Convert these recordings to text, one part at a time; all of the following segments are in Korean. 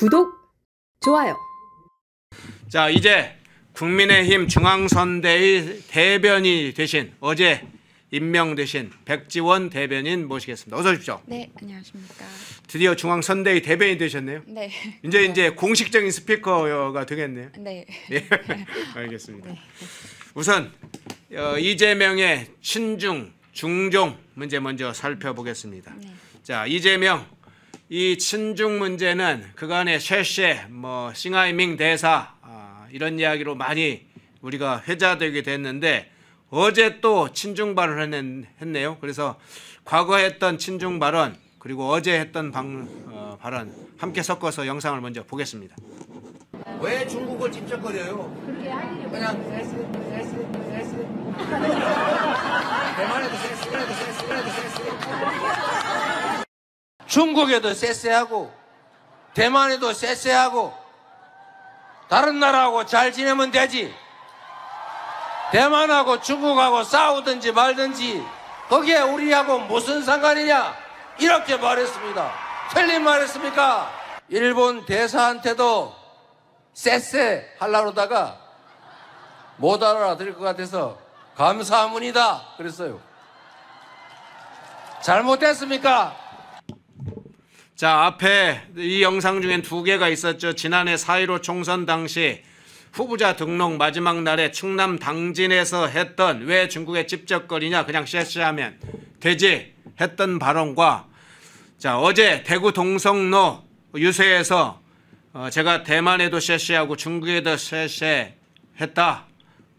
구독, 좋아요. 자, 이제 국민의힘 중앙선대위 대변인이 되신, 어제 임명되신 백지원 대변인 모시겠습니다. 어서 오십시오. 네, 안녕하십니까. 드디어 중앙선대위 대변인이 되셨네요. 네. 이제 공식적인 스피커가 되겠네요. 네. 예, 알겠습니다. 네. 우선 이재명의 친중, 중종 문제 먼저 살펴보겠습니다. 네. 자, 이재명 이 친중 문제는 그간의 쉐쉐, 싱하이밍 대사 이런 이야기로 많이 우리가 회자되게 됐는데 어제 또 친중 발언을 했네요. 그래서 과거에 했던 친중 발언 그리고 어제 했던 발언 함께 섞어서 영상을 먼저 보겠습니다. 왜 중국을 찝쩍거려요? 그냥 대만에도 세스. 중국에도 쎄쎄하고 대만에도 쎄쎄하고 다른 나라하고 잘 지내면 되지. 대만하고 중국하고 싸우든지 말든지 거기에 우리하고 무슨 상관이냐 이렇게 말했습니다. 틀린 말했습니까? 일본 대사한테도 쎄쎄 하려고 하다가 못 알아들을 것 같아서 감사합니다 그랬어요. 잘못됐습니까? 자, 앞에 이 영상 중엔 두 개가 있었죠. 지난해 4.15 총선 당시 후보자 등록 마지막 날에 충남 당진에서 했던 왜 중국에 찝쩍거리냐 그냥 쎄쎄하면 되지 했던 발언과 자, 어제 대구 동성로 유세에서 제가 대만에도 쎄쎄하고 중국에도 쎄쎄했다.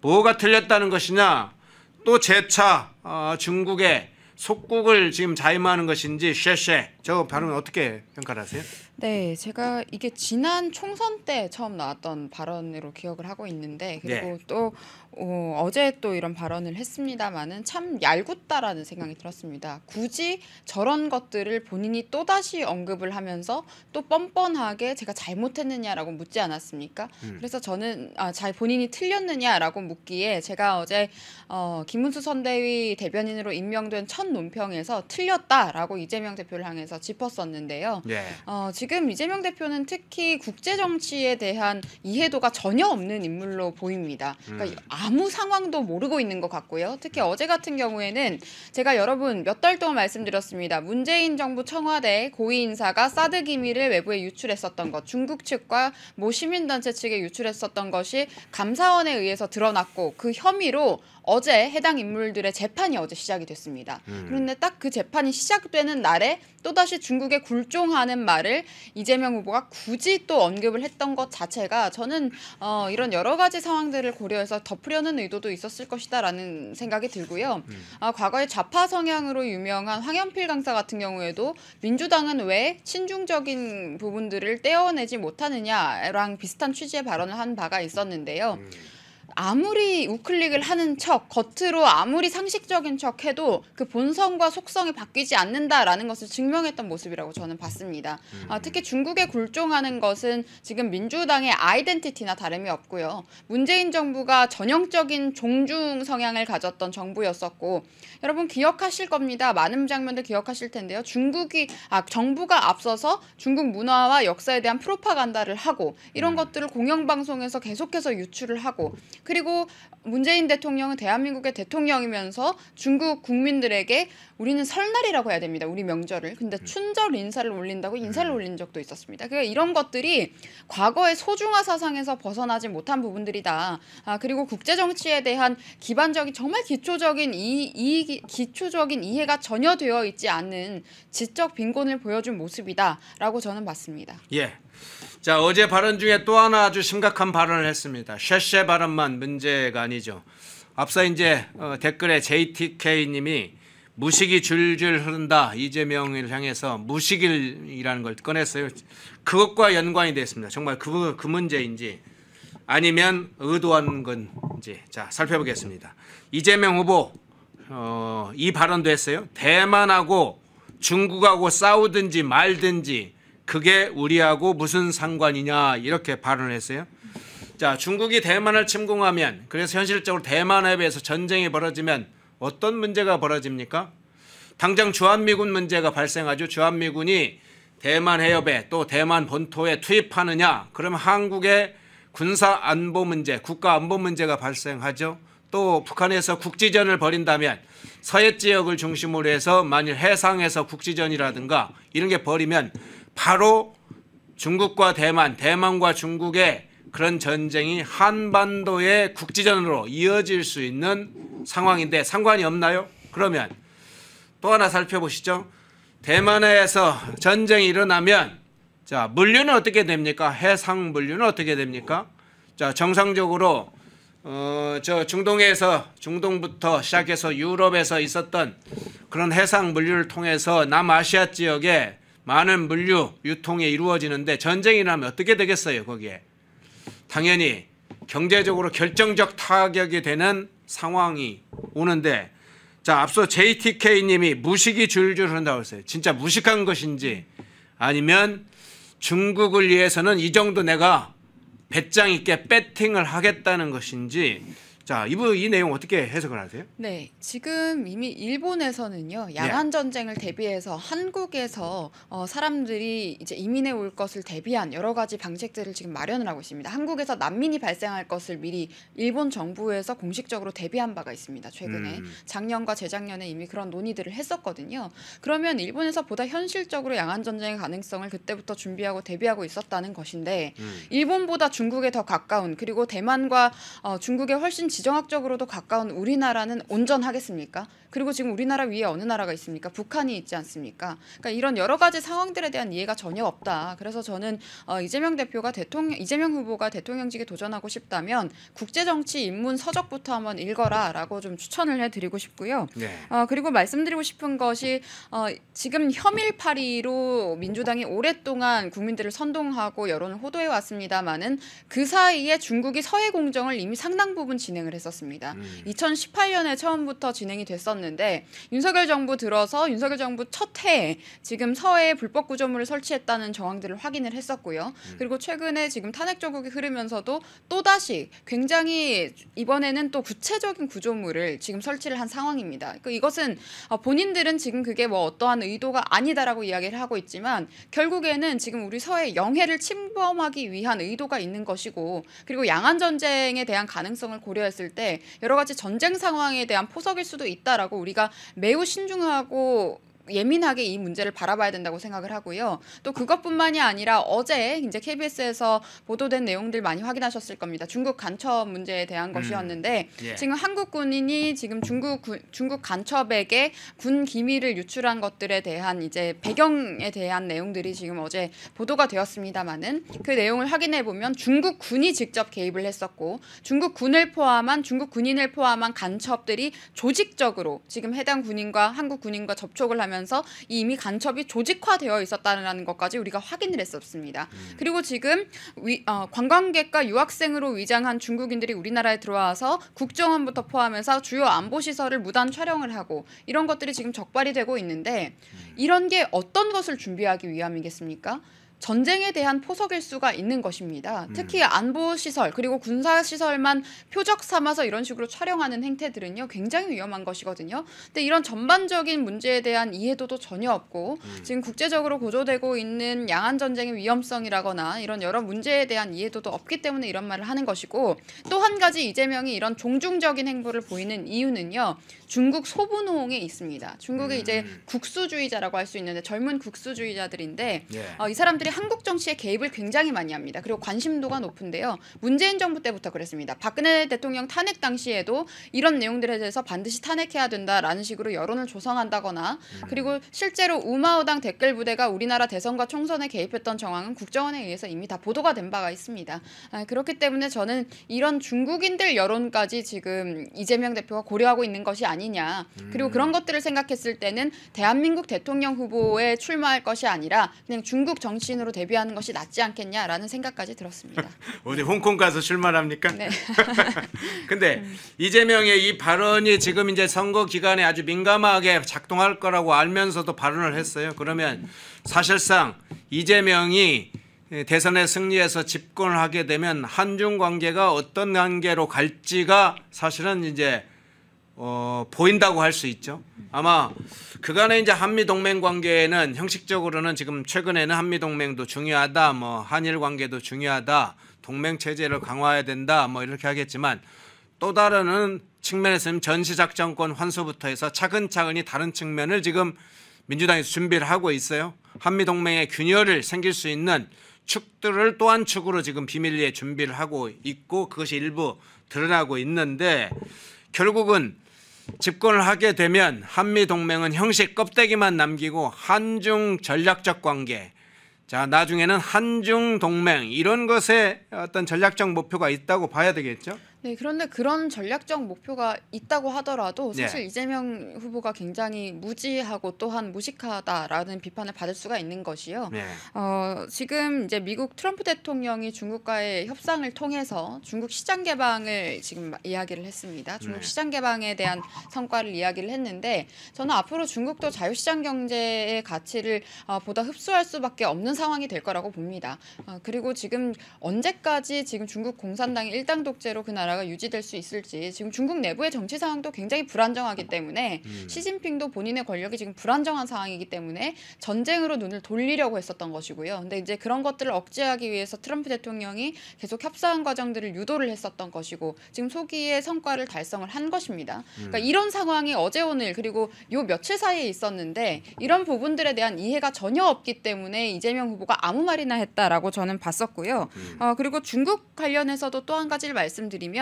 뭐가 틀렸다는 것이냐 또 재차 중국에 속국을 지금 자임하는 것인지 쉐쉐 저 발언은 어떻게 평가를 하세요? 네, 제가 이게 지난 총선 때 처음 나왔던 발언으로 기억을 하고 있는데 그리고 네. 또 어제 또 이런 발언을 했습니다마는 참 얄궂다라는 생각이 들었습니다. 굳이 저런 것들을 본인이 또다시 언급을 하면서 또 뻔뻔하게 제가 잘못했느냐라고 묻지 않았습니까? 그래서 저는 본인이 틀렸느냐라고 묻기에 제가 어제 김문수 선대위 대변인으로 임명된 첫 논평에서 틀렸다라고 이재명 대표를 향해서 짚었었는데요. 네. 지금 이재명 대표는 특히 국제 정치에 대한 이해도가 전혀 없는 인물로 보입니다. 그러니까 아무 상황도 모르고 있는 것 같고요. 특히 어제 같은 경우에는 제가 여러분 몇 달 동안 말씀드렸습니다. 문재인 정부 청와대 고위 인사가 사드 기밀을 외부에 유출했었던 것, 중국 측과 시민단체 측에 유출했었던 것이 감사원에 의해서 드러났고 그 혐의로 어제 해당 인물들의 재판이 어제 시작이 됐습니다. 그런데 딱 그 재판이 시작되는 날에 또다시 중국에 굴종하는 말을 이재명 후보가 굳이 또 언급을 했던 것 자체가 저는 이런 여러 가지 상황들을 고려해서 덮으려는 의도도 있었을 것이다라는 생각이 들고요. 과거에 좌파 성향으로 유명한 황현필 강사 같은 경우에도 민주당은 왜 친중적인 부분들을 떼어내지 못하느냐랑 비슷한 취지의 발언을 한 바가 있었는데요. 아무리 우클릭을 하는 척, 겉으로 아무리 상식적인 척 해도 그 본성과 속성이 바뀌지 않는다라는 것을 증명했던 모습이라고 저는 봤습니다. 특히 중국에 굴종하는 것은 지금 민주당의 아이덴티티나 다름이 없고요. 문재인 정부가 전형적인 종중 성향을 가졌던 정부였었고 여러분 기억하실 겁니다. 많은 장면들 기억하실 텐데요. 정부가 앞서서 중국 문화와 역사에 대한 프로파간다를 하고 이런 것들을 공영방송에서 계속해서 유출을 하고 그리고 문재인 대통령은 대한민국의 대통령이면서 중국 국민들에게 우리는 설날이라고 해야 됩니다. 우리 명절을. 근데 춘절 인사를 올린다고 인사를 올린 적도 있었습니다. 그러니까 이런 것들이 과거의 소중화 사상에서 벗어나지 못한 부분들이다. 그리고 국제정치에 대한 기반적인 정말 기초적인 기초적인 이해가 전혀 되어 있지 않은 지적 빈곤을 보여준 모습이다라고 저는 봤습니다. 예. 자, 어제 발언 중에 또 하나 아주 심각한 발언을 했습니다. 쉐쉐 발언만 문제가 아니죠. 앞서 이제 댓글에 JTK님이 무식이 줄줄 흐른다. 이재명을 향해서 무식일이라는 걸 꺼냈어요. 그것과 연관이 됐습니다. 정말 그 문제인지 아니면 의도한 건지 자 살펴보겠습니다. 이재명 후보 이 발언도 했어요. 대만하고 중국하고 싸우든지 말든지 그게 우리하고 무슨 상관이냐 이렇게 발언을 했어요. 자, 중국이 대만을 침공하면 그래서 현실적으로 대만 해변에서 전쟁이 벌어지면 어떤 문제가 벌어집니까? 당장 주한미군 문제가 발생하죠. 주한미군이 대만 해협에 또 대만 본토에 투입하느냐, 그러면 한국의 군사 안보 문제, 국가 안보 문제가 발생하죠. 또 북한에서 국지전을 벌인다면 서해 지역을 중심으로 해서 만일 해상에서 국지전이라든가 이런 게 벌이면 바로 중국과 대만과 중국의 그런 전쟁이 한반도의 국지전으로 이어질 수 있는 상황인데 상관이 없나요? 그러면 또 하나 살펴보시죠. 대만에서 전쟁이 일어나면 자, 물류는 어떻게 됩니까? 해상 물류는 어떻게 됩니까? 자, 정상적으로 저 중동부터 시작해서 유럽에서 있었던 그런 해상 물류를 통해서 남아시아 지역에 많은 물류 유통이 이루어지는데 전쟁이 나면 어떻게 되겠어요? 거기에 당연히 경제적으로 결정적 타격이 되는 상황이 오는데, 자, 앞서 JTK님이 무식이 줄줄 흐른다고 했어요. 진짜 무식한 것인지 아니면 중국을 위해서는 이 정도 내가 배짱 있게 배팅을 하겠다는 것인지, 자, 이 내용 어떻게 해석을 하세요? 네, 지금 이미 일본에서는요, 양안 전쟁을 대비해서 한국에서 사람들이 이제 이민해 올 것을 대비한 여러 가지 방책들을 지금 마련을 하고 있습니다. 한국에서 난민이 발생할 것을 미리 일본 정부에서 공식적으로 대비한 바가 있습니다. 최근에 작년과 재작년에 이미 그런 논의들을 했었거든요. 그러면 일본에서 보다 현실적으로 양안 전쟁의 가능성을 그때부터 준비하고 대비하고 있었다는 것인데, 일본보다 중국에 더 가까운, 그리고 대만과 중국에 훨씬 지정학적으로도 가까운 우리나라는 온전하겠습니까? 그리고 지금 우리나라 위에 어느 나라가 있습니까? 북한이 있지 않습니까? 그러니까 이런 여러 가지 상황들에 대한 이해가 전혀 없다. 그래서 저는 이재명 후보가 대통령직에 도전하고 싶다면 국제정치 입문 서적부터 한번 읽어라라고 좀 추천을 해드리고 싶고요. 네. 그리고 말씀드리고 싶은 것이 지금 혐일파리로 민주당이 오랫동안 국민들을 선동하고 여론을 호도해 왔습니다만은 그 사이에 중국이 서해 공정을 이미 상당 부분 진행을 했었습니다. 2018년에 처음부터 진행이 됐었는데 윤석열 정부 들어서 윤석열 정부 첫 해에 지금 서해에 불법 구조물을 설치했다는 정황들을 확인을 했었고요. 그리고 최근에 지금 탄핵 정국이 흐르면서도 또다시 굉장히 이번에는 또 구체적인 구조물을 지금 설치를 한 상황입니다. 그러니까 이것은 본인들은 지금 그게 뭐 어떠한 의도가 아니다라고 이야기를 하고 있지만 결국에는 지금 우리 서해 영해를 침범하기 위한 의도가 있는 것이고, 그리고 양안 전쟁에 대한 가능성을 고려했을 때 여러 가지 전쟁 상황에 대한 포석일 수도 있다라고 우리가 매우 신중하고 예민하게 이 문제를 바라봐야 된다고 생각을 하고요. 또 그것뿐만이 아니라 어제 이제 KBS에서 보도된 내용들 많이 확인하셨을 겁니다. 중국 간첩 문제에 대한 것이었는데 예. 지금 한국 군인이 지금 중국 간첩에게 군 기밀을 유출한 것들에 대한 이제 배경에 대한 내용들이 지금 어제 보도가 되었습니다만은 그 내용을 확인해 보면 중국 군이 직접 개입을 했었고 중국 군인을 포함한 간첩들이 조직적으로 지금 해당 군인과 한국 군인과 접촉을 하면서 이미 간첩이 조직화되어 있었다는 것까지 우리가 확인을 했었습니다. 그리고 지금 관광객과 유학생으로 위장한 중국인들이 우리나라에 들어와서 국정원부터 포함해서 주요 안보시설을 무단 촬영을 하고 이런 것들이 지금 적발이 되고 있는데 이런 게 어떤 것을 준비하기 위함이겠습니까? 전쟁에 대한 포석일 수가 있는 것입니다. 특히 안보시설 그리고 군사시설만 표적 삼아서 이런 식으로 촬영하는 행태들은요 굉장히 위험한 것이거든요. 근데 이런 전반적인 문제에 대한 이해도도 전혀 없고 지금 국제적으로 고조되고 있는 양안 전쟁의 위험성이라거나 이런 여러 문제에 대한 이해도도 없기 때문에 이런 말을 하는 것이고, 또 한 가지 이재명이 이런 종중적인 행보를 보이는 이유는요. 중국 소분호응에 있습니다. 중국의 이제 국수주의자라고 할 수 있는데 젊은 국수주의자들인데 이 사람들이 한국 정치에 개입을 굉장히 많이 합니다. 그리고 관심도가 높은데요. 문재인 정부 때부터 그랬습니다. 박근혜 대통령 탄핵 당시에도 이런 내용들에 대해서 반드시 탄핵해야 된다라는 식으로 여론을 조성한다거나 그리고 실제로 우마오당 댓글 부대가 우리나라 대선과 총선에 개입했던 정황은 국정원에 의해서 이미 다 보도가 된 바가 있습니다. 그렇기 때문에 저는 이런 중국인들 여론까지 지금 이재명 대표가 고려하고 있는 것이 아니냐. 그리고 그런 것들을 생각했을 때는 대한민국 대통령 후보에 출마할 것이 아니라 그냥 중국 정치인으로 데뷔하는 것이 낫지 않겠냐라는 생각까지 들었습니다. 어디 홍콩 가서 출마합니까? 네. 근데 이재명의 이 발언이 지금 이제 선거 기간에 아주 민감하게 작동할 거라고 알면서도 발언을 했어요. 그러면 사실상 이재명이 대선에 승리해서 집권을 하게 되면 한중 관계가 어떤 관계로 갈지가 사실은 이제 보인다고 할 수 있죠. 아마 그간의 이제 한미 동맹 관계는 형식적으로는 지금 최근에는 한미 동맹도 중요하다, 뭐 한일 관계도 중요하다, 동맹 체제를 강화해야 된다, 뭐 이렇게 하겠지만 또 다른 측면에서는 전시작전권 환수부터 해서 차근차근히 다른 측면을 지금 민주당에서 준비를 하고 있어요. 한미 동맹의 균열을 생길 수 있는 축들을 또 한 축으로 지금 비밀리에 준비를 하고 있고 그것이 일부 드러나고 있는데 결국은 집권을 하게 되면 한미 동맹은 형식 껍데기만 남기고 한중 전략적 관계, 자 나중에는 한중 동맹 이런 것에 어떤 전략적 목표가 있다고 봐야 되겠죠. 네, 그런데 그런 전략적 목표가 있다고 하더라도 사실 네. 이재명 후보가 굉장히 무지하고 또한 무식하다라는 비판을 받을 수가 있는 것이요. 네. 지금 이제 미국 트럼프 대통령이 중국과의 협상을 통해서 중국 시장 개방을 지금 이야기를 했습니다. 중국 네. 시장 개방에 대한 성과를 이야기를 했는데 저는 앞으로 중국도 자유시장 경제의 가치를 보다 흡수할 수밖에 없는 상황이 될 거라고 봅니다. 그리고 지금 언제까지 지금 중국 공산당의 일당 독재로 그 나라가 유지될 수 있을지 지금 중국 내부의 정치 상황도 굉장히 불안정하기 때문에 시진핑도 본인의 권력이 지금 불안정한 상황이기 때문에 전쟁으로 눈을 돌리려고 했었던 것이고요. 근데 이제 그런 것들을 억제하기 위해서 트럼프 대통령이 계속 협상 과정들을 유도를 했었던 것이고 지금 소기의 성과를 달성을 한 것입니다. 그러니까 이런 상황이 어제 오늘 그리고 요 며칠 사이에 있었는데 이런 부분들에 대한 이해가 전혀 없기 때문에 이재명 후보가 아무 말이나 했다라고 저는 봤었고요. 그리고 중국 관련해서도 또 한 가지를 말씀드리면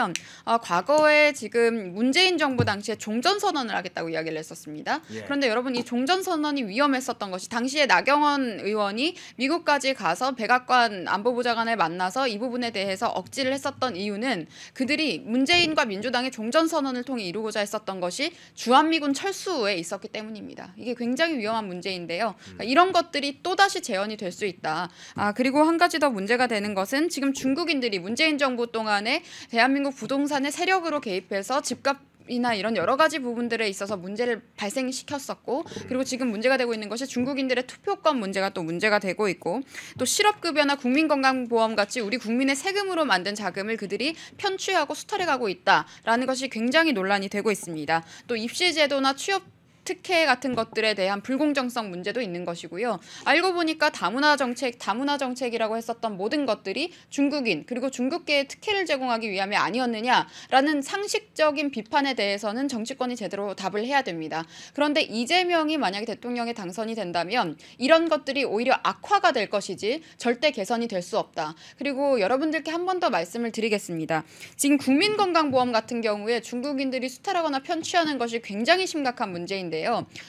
과거에 지금 문재인 정부 당시에 종전선언을 하겠다고 이야기를 했었습니다. 예. 그런데 여러분 이 종전선언이 위험했었던 것이 당시에 나경원 의원이 미국까지 가서 백악관 안보보좌관을 만나서 이 부분에 대해서 억지를 했었던 이유는 그들이 문재인과 민주당의 종전선언을 통해 이루고자 했었던 것이 주한미군 철수에 있었기 때문입니다. 이게 굉장히 위험한 문제인데요. 그러니까 이런 것들이 또다시 재현이 될 수 있다. 그리고 한 가지 더 문제가 되는 것은 지금 중국인들이 문재인 정부 동안에 대한민국 부동산의 세력으로 개입해서 집값이나 이런 여러 가지 부분들에 있어서 문제를 발생시켰었고 그리고 지금 문제가 되고 있는 것이 중국인들의 투표권 문제가 또 문제가 되고 있고 또 실업급여나 국민건강보험 같이 우리 국민의 세금으로 만든 자금을 그들이 편취하고 수탈해가고 있다라는 것이 굉장히 논란이 되고 있습니다. 또 입시제도나 취업 특혜 같은 것들에 대한 불공정성 문제도 있는 것이고요. 알고 보니까 다문화 정책이라고 했었던 모든 것들이 중국인 그리고 중국계에 특혜를 제공하기 위함이 아니었느냐라는 상식적인 비판에 대해서는 정치권이 제대로 답을 해야 됩니다. 그런데 이재명이 만약에 대통령에 당선이 된다면 이런 것들이 오히려 악화가 될 것이지 절대 개선이 될 수 없다. 그리고 여러분들께 한 번 더 말씀을 드리겠습니다. 지금 국민건강보험 같은 경우에 중국인들이 수탈하거나 편취하는 것이 굉장히 심각한 문제인데요.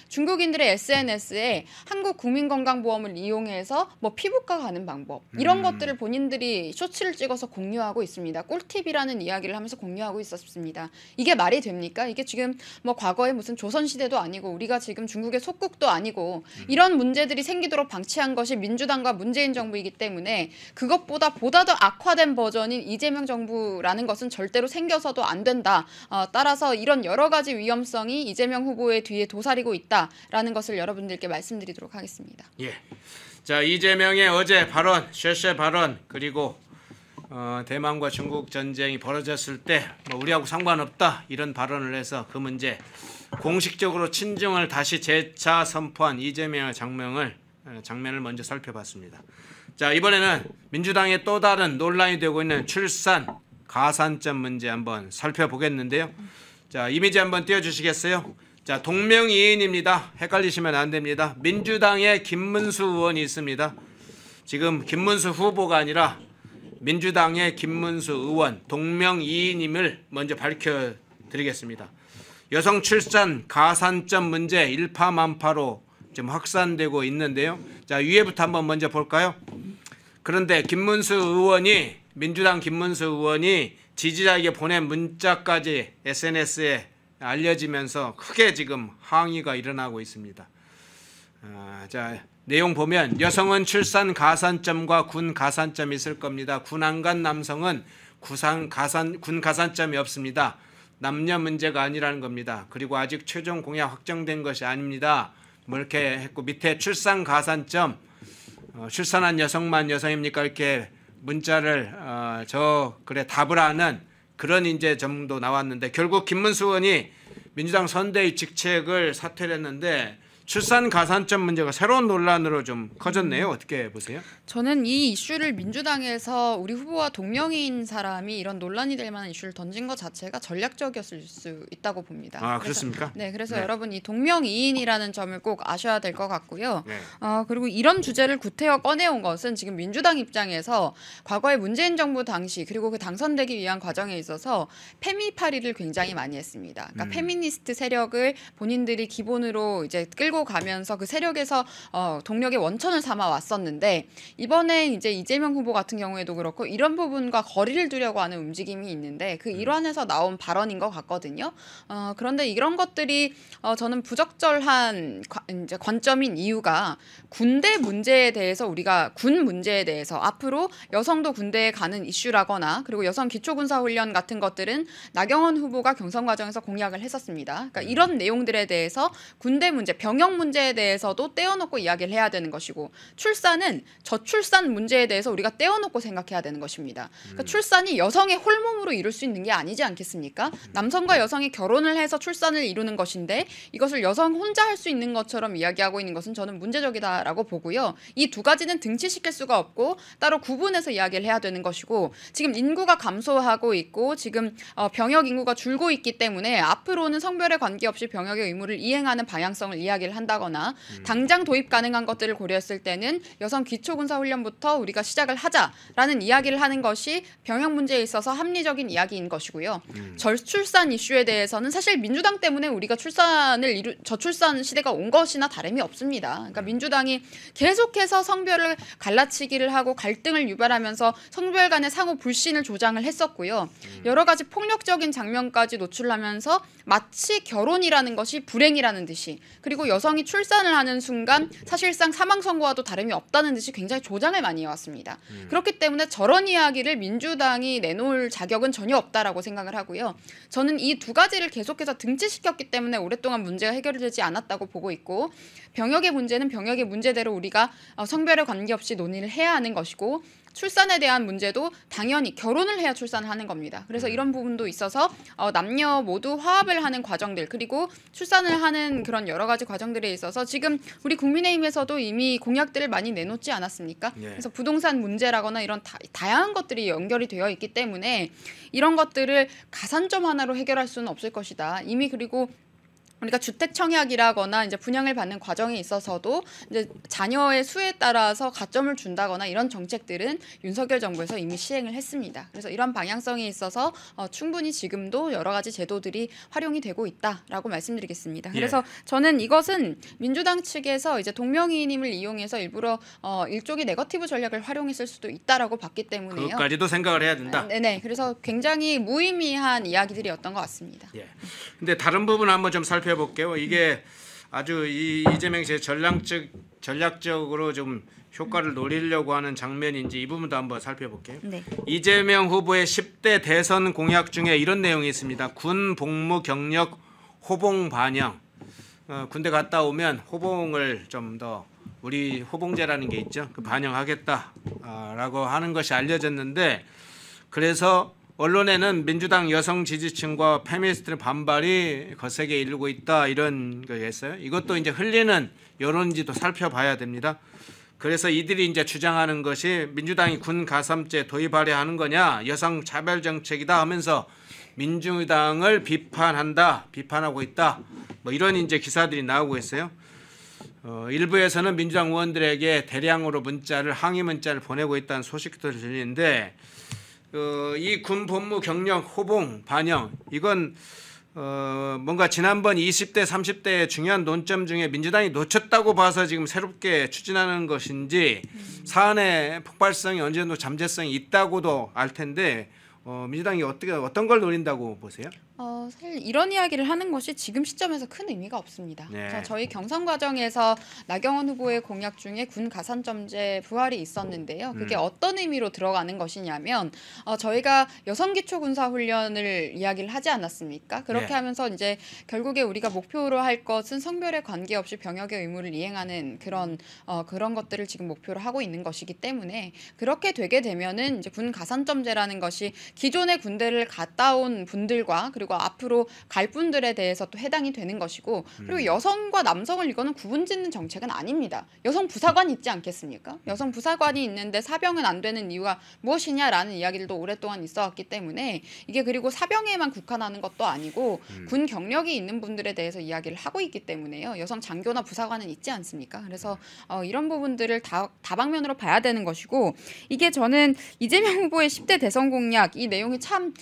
중국인들의 SNS에 한국 국민건강보험을 이용해서 뭐 피부과 가는 방법 이런 것들을 본인들이 쇼츠를 찍어서 공유하고 있습니다. 꿀팁이라는 이야기를 하면서 공유하고 있었습니다. 이게 말이 됩니까? 이게 지금 뭐 과거에 무슨 조선시대도 아니고 우리가 지금 중국의 속국도 아니고 이런 문제들이 생기도록 방치한 것이 민주당과 문재인 정부이기 때문에 그것보다 보다 더 악화된 버전인 이재명 정부라는 것은 절대로 생겨서도 안 된다. 따라서 이런 여러 가지 위험성이 이재명 후보의 뒤에 도사리고 있다라는 것을 여러분들께 말씀드리도록 하겠습니다. 예. 자 이재명의 어제 발언, 쉐쉐 발언 그리고 대만과 중국 전쟁이 벌어졌을 때 뭐 우리하고 상관없다 이런 발언을 해서 그 문제 공식적으로 친정을 다시 재차 선포한 이재명의 장면을 먼저 살펴봤습니다. 자 이번에는 민주당의 또 다른 논란이 되고 있는 출산 가산점 문제 한번 살펴보겠는데요. 자 이미지 한번 띄워주시겠어요? 자 동명이인입니다. 헷갈리시면 안 됩니다. 민주당의 김문수 의원이 있습니다. 지금 김문수 후보가 아니라 민주당의 김문수 의원 동명이인임을 먼저 밝혀드리겠습니다. 여성 출산 가산점 문제 일파만파로 지금 확산되고 있는데요. 자 위에부터 한번 먼저 볼까요? 그런데 민주당 김문수 의원이 지지자에게 보낸 문자까지 SNS에 알려지면서 크게 지금 항의가 일어나고 있습니다. 자 내용 보면 여성은 출산 가산점과 군 가산점이 있을 겁니다. 군 안 간 남성은 군 가산점이 없습니다. 남녀 문제가 아니라는 겁니다. 그리고 아직 최종 공약 확정된 것이 아닙니다. 뭐 이렇게 했고 밑에 출산 가산점 출산한 여성만 여성입니까? 이렇게 문자를 답을 하는 그런 이제 점도 나왔는데 결국 김문수 의원이 민주당 선대위 직책을 사퇴를 했는데 출산 가산점 문제가 새로운 논란으로 좀 커졌네요. 어떻게 보세요? 저는 이 이슈를 민주당에서 우리 후보와 동명이인 사람이 이런 논란이 될 만한 이슈를 던진 것 자체가 전략적이었을 수 있다고 봅니다. 아, 그렇습니까? 네, 그래서 네. 여러분 이 동명이인이라는 점을 꼭 아셔야 될 것 같고요. 네. 그리고 이런 주제를 구태여 꺼내온 것은 지금 민주당 입장에서 과거에 문재인 정부 당시 그리고 그 당선되기 위한 과정에 있어서 페미파리를 굉장히 많이 했습니다. 그러니까 페미니스트 세력을 본인들이 기본으로 이제 끌고 가면서 그 세력에서 동력의 원천을 삼아 왔었는데 이번에 이제 이재명 후보 같은 경우에도 그렇고 이런 부분과 거리를 두려고 하는 움직임이 있는데 그 일환에서 나온 발언인 것 같거든요. 그런데 이런 것들이 저는 부적절한 이제 관점인 이유가 군대 문제에 대해서 우리가 군 문제에 대해서 앞으로 여성도 군대에 가는 이슈라거나 그리고 여성 기초군사훈련 같은 것들은 나경원 후보가 경선 과정에서 공약을 했었습니다. 그러니까 이런 내용들에 대해서 군대 문제, 병역 문제에 대해서도 떼어놓고 이야기를 해야 되는 것이고 출산은 저출산 문제에 대해서 우리가 떼어놓고 생각해야 되는 것입니다. 그러니까 출산이 여성의 홀몸으로 이룰 수 있는 게 아니지 않겠습니까? 남성과 여성이 결혼을 해서 출산을 이루는 것인데 이것을 여성 혼자 할 수 있는 것처럼 이야기하고 있는 것은 저는 문제적이다라고 보고요. 이 두 가지는 등치시킬 수가 없고 따로 구분해서 이야기를 해야 되는 것이고 지금 인구가 감소하고 있고 지금 병역 인구가 줄고 있기 때문에 앞으로는 성별에 관계없이 병역의 의무를 이행하는 방향성을 이야기를 한다거나 당장 도입 가능한 것들을 고려했을 때는 여성 기초군사훈련부터 우리가 시작을 하자라는 이야기를 하는 것이 병역 문제에 있어서 합리적인 이야기인 것이고요. 저출산 이슈에 대해서는 사실 민주당 때문에 우리가 저출산 시대가 온 것이나 다름이 없습니다. 그러니까 민주당이 계속해서 성별을 갈라치기를 하고 갈등을 유발하면서 성별 간의 상호 불신을 조장을 했었고요. 여러 가지 폭력적인 장면까지 노출하면서 마치 결혼이라는 것이 불행이라는 듯이 그리고 여성이 출산을 하는 순간 사실상 사망 선고와도 다름이 없다는 듯이 굉장히 조장을 많이 해왔습니다. 그렇기 때문에 저런 이야기를 민주당이 내놓을 자격은 전혀 없다라고 생각을 하고요. 저는 이 두 가지를 계속해서 등치시켰기 때문에 오랫동안 문제가 해결되지 않았다고 보고 있고 병역의 문제는 병역의 문제대로 우리가 성별에 관계없이 논의를 해야 하는 것이고 출산에 대한 문제도 당연히 결혼을 해야 출산을 하는 겁니다. 그래서 이런 부분도 있어서 남녀 모두 화합을 하는 과정들 그리고 출산을 하는 그런 여러 가지 과정들에 있어서 지금 우리 국민의힘에서도 이미 공약들을 많이 내놓지 않았습니까? 예. 그래서 부동산 문제라거나 이런 다양한 것들이 연결이 되어 있기 때문에 이런 것들을 가산점 하나로 해결할 수는 없을 것이다. 이미 그리고 우리가 주택 청약이라거나 이제 분양을 받는 과정에 있어서도 이제 자녀의 수에 따라서 가점을 준다거나 이런 정책들은 윤석열 정부에서 이미 시행을 했습니다. 그래서 이런 방향성에 있어서 충분히 지금도 여러 가지 제도들이 활용이 되고 있다라고 말씀드리겠습니다. 그래서 저는 이것은 민주당 측에서 이제 동명이인임을 이용해서 일부러 일종의 네거티브 전략을 활용했을 수도 있다라고 봤기 때문에요. 그것까지도 생각을 해야 된다. 네네. 그래서 굉장히 무의미한 이야기들이었던 것 같습니다. 예. 근데 다른 부분 한번 좀 살펴볼게요. 이게 아주 이재명 씨의 전략적으로 좀 효과를 노리려고 하는 장면인지 이 부분도 한번 살펴볼게요. 네. 이재명 후보의 10대 대선 공약 중에 이런 내용이 있습니다. 군 복무 경력 호봉 반영. 군대 갔다 오면 호봉을 좀 더 우리 호봉제라는 게 있죠. 그 반영하겠다라고 하는 것이 알려졌는데 그래서 언론에는 민주당 여성 지지층과 페미니스트의 반발이 거세게 이르고 있다 이런 거였어요. 이것도 이제 흘리는 여론인지도 살펴봐야 됩니다. 그래서 이들이 이제 주장하는 것이 민주당이 군 가삼제 도입하려 하는 거냐, 여성 차별 정책이다 하면서 민주당을 비판하고 있다. 뭐 이런 이제 기사들이 나오고 있어요. 일부에서는 민주당 의원들에게 대량으로 항의 문자를 보내고 있다는 소식도 들리는데 이 군 복무 경력 호봉 반영 이건 뭔가 지난번 20대 30대의 중요한 논점 중에 민주당이 놓쳤다고 봐서 지금 새롭게 추진하는 것인지 사안의 폭발성이 어느 정도 잠재성이 있다고도 알 텐데 민주당이 어떤 걸 노린다고 보세요? 사실 이런 이야기를 하는 것이 지금 시점에서 큰 의미가 없습니다. 네. 저희 경선 과정에서 나경원 후보의 공약 중에 군 가산점제 부활이 있었는데요. 그게 어떤 의미로 들어가는 것이냐면 저희가 여성 기초 군사 훈련을 이야기를 하지 않았습니까? 그렇게 네. 하면서 이제 결국에 우리가 목표로 할 것은 성별에 관계없이 병역의 의무를 이행하는 그런 것들을 지금 목표로 하고 있는 것이기 때문에 그렇게 되게 되면은 이제 군 가산점제라는 것이 기존의 군대를 갔다 온 분들과 그리고 그리고 앞으로 갈 분들에 대해서 또 해당이 되는 것이고 그리고 여성과 남성을 이거는 구분짓는 정책은 아닙니다. 여성 부사관이 있지 않겠습니까? 여성 부사관이 있는데 사병은 안 되는 이유가 무엇이냐라는 이야기들도 오랫동안 있어왔기 때문에 이게 그리고 사병에만 국한하는 것도 아니고 군 경력이 있는 분들에 대해서 이야기를 하고 있기 때문에요. 여성 장교나 부사관은 있지 않습니까? 그래서 이런 부분들을 다방면으로 봐야 되는 것이고 이게 저는 이재명 후보의 10대 대선 공약 이 내용이 참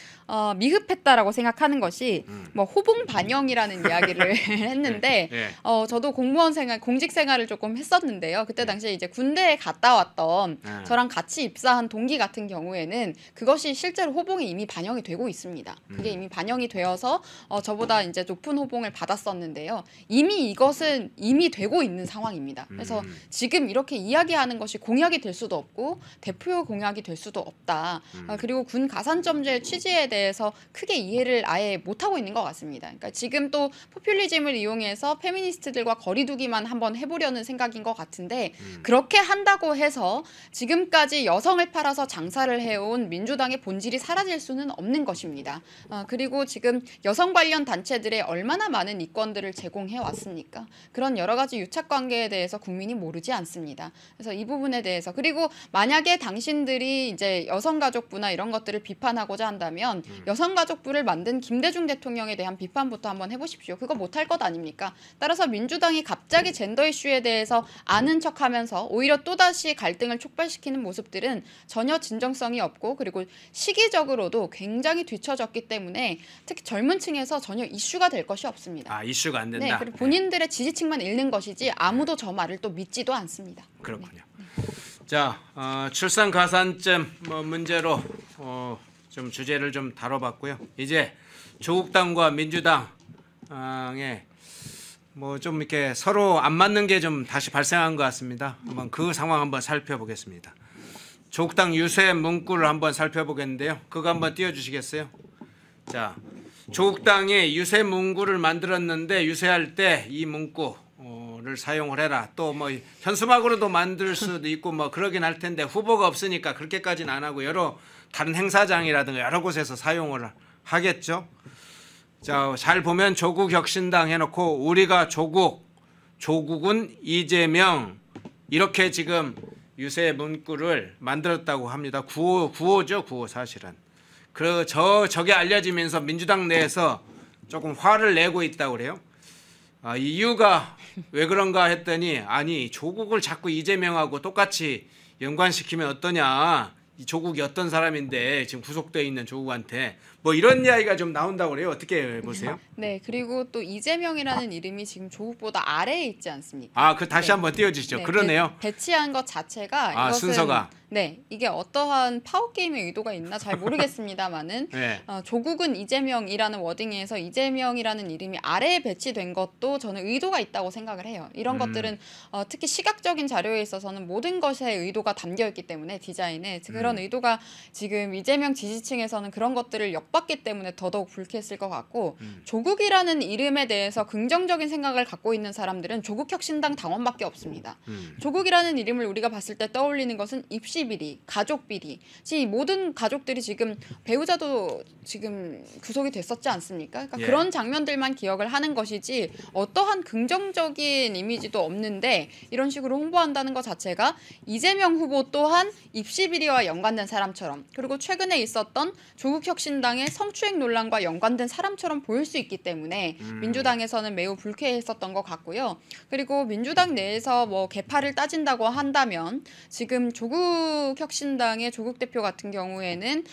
미흡했다라고 생각하는 것이 뭐 호봉 반영이라는 이야기를 했는데 네. 저도 공무원 생활, 공직 생활을 조금 했었는데요. 그때 당시에 이제 군대에 갔다 왔던 저랑 같이 입사한 동기 같은 경우에는 그것이 실제로 호봉에 이미 반영이 되고 있습니다. 그게 이미 반영이 되어서 저보다 이제 높은 호봉을 받았었는데요. 이미 이것은 이미 되고 있는 상황입니다. 그래서 지금 이렇게 이야기하는 것이 공약이 될 수도 없고 대표 공약이 될 수도 없다. 그리고 군 가산점제 취지에 대해서 크게 이해를 아예 못하고 있는 것 같습니다. 그러니까 지금 또 포퓰리즘을 이용해서 페미니스트들과 거리두기만 한번 해보려는 생각인 것 같은데 그렇게 한다고 해서 지금까지 여성을 팔아서 장사를 해온 민주당의 본질이 사라질 수는 없는 것입니다. 그리고 지금 여성 관련 단체들의 얼마나 많은 이권들을 제공해 왔습니까? 그런 여러 가지 유착관계에 대해서 국민이 모르지 않습니다. 그래서 이 부분에 대해서 그리고 만약에 당신들이 이제 여성가족부나 이런 것들을 비판하고자 한다면 여성가족부를 만든 김대중 대통령에 대한 비판부터 한번 해보십시오. 그거 못할 것 아닙니까? 따라서 민주당이 갑자기 젠더 이슈에 대해서 아는 척하면서 오히려 또다시 갈등을 촉발시키는 모습들은 전혀 진정성이 없고 그리고 시기적으로도 굉장히 뒤처졌기 때문에 특히 젊은 층에서 전혀 이슈가 될 것이 없습니다. 아, 이슈가 안 된다. 네, 그리고 본인들의 지지층만 읽는 것이지 아무도 저 말을 또 믿지도 않습니다. 그렇군요. 자, 출산 가산점 문제로 좀 주제를 좀 다뤄봤고요. 이제 조국당과 민주당의 뭐 좀 이렇게 서로 안 맞는 게 좀 다시 발생한 것 같습니다. 한번 그 상황 한번 살펴보겠습니다. 조국당 유세 문구를 한번 살펴보겠는데요. 그거 한번 띄워주시겠어요? 자, 조국당이 유세 문구를 만들었는데 유세할 때 이 문구를 사용을 해라. 또 뭐 현수막으로도 만들 수도 있고 뭐 그러긴 할 텐데 후보가 없으니까 그렇게까지는 안 하고 여러 다른 행사장이라든가 여러 곳에서 사용을 하겠죠. 자, 잘 보면 조국혁신당 해놓고 우리가 조국은 이재명 이렇게 지금 유세 문구를 만들었다고 합니다. 구호죠, 구호 사실은. 저게 알려지면서 민주당 내에서 조금 화를 내고 있다고 그래요. 이유가 왜 그런가 했더니 아니 조국을 자꾸 이재명하고 똑같이 연관시키면 어떠냐. 이 조국이 어떤 사람인데 지금 구속되어 있는 조국한테 뭐 이런 이야기가 좀 나온다고 그래요. 어떻게 보세요? 네, 그리고 또 이재명이라는 이름이 지금 조국보다 아래에 있지 않습니까? 아, 그 다시 네. 한번 띄워주시죠. 네, 그러네요. 배치한 것 자체가 아, 이것은 순서가. 네, 이게 어떠한 파워 게임의 의도가 있나 잘 모르겠습니다만은 네. 조국은 이재명이라는 워딩에서 이재명이라는 이름이 아래에 배치된 것도 저는 의도가 있다고 생각을 해요. 이런 것들은 특히 시각적인 자료에 있어서는 모든 것에 의도가 담겨 있기 때문에 디자인에 그런 의도가 지금 이재명 지지층에서는 그런 것들을 엿봤기 때문에 더더욱 불쾌했을 것 같고 조국이라는 이름에 대해서 긍정적인 생각을 갖고 있는 사람들은 조국혁신당 당원밖에 없습니다. 조국이라는 이름을 우리가 봤을 때 떠올리는 것은 입시 비리, 가족 비리. 모든 가족들이 지금 배우자도 지금 구속이 됐었지 않습니까? 그러니까 예. 그런 장면들만 기억을 하는 것이지 어떠한 긍정적인 이미지도 없는데 이런 식으로 홍보한다는 것 자체가 이재명 후보 또한 입시 비리와 연관된 사람처럼 그리고 최근에 있었던 조국혁신당의 성추행 논란과 연관된 사람처럼 보일 수 있기 때문에 민주당에서는 매우 불쾌했었던 것 같고요. 그리고 민주당 내에서 뭐 개파를 따진다고 한다면 지금 조국혁신당의 조국 대표 같은 경우에는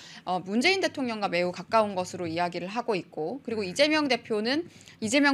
문재인 대통령과 매우 가까운 것으로 이야기를 하고 있고 그리고 이재명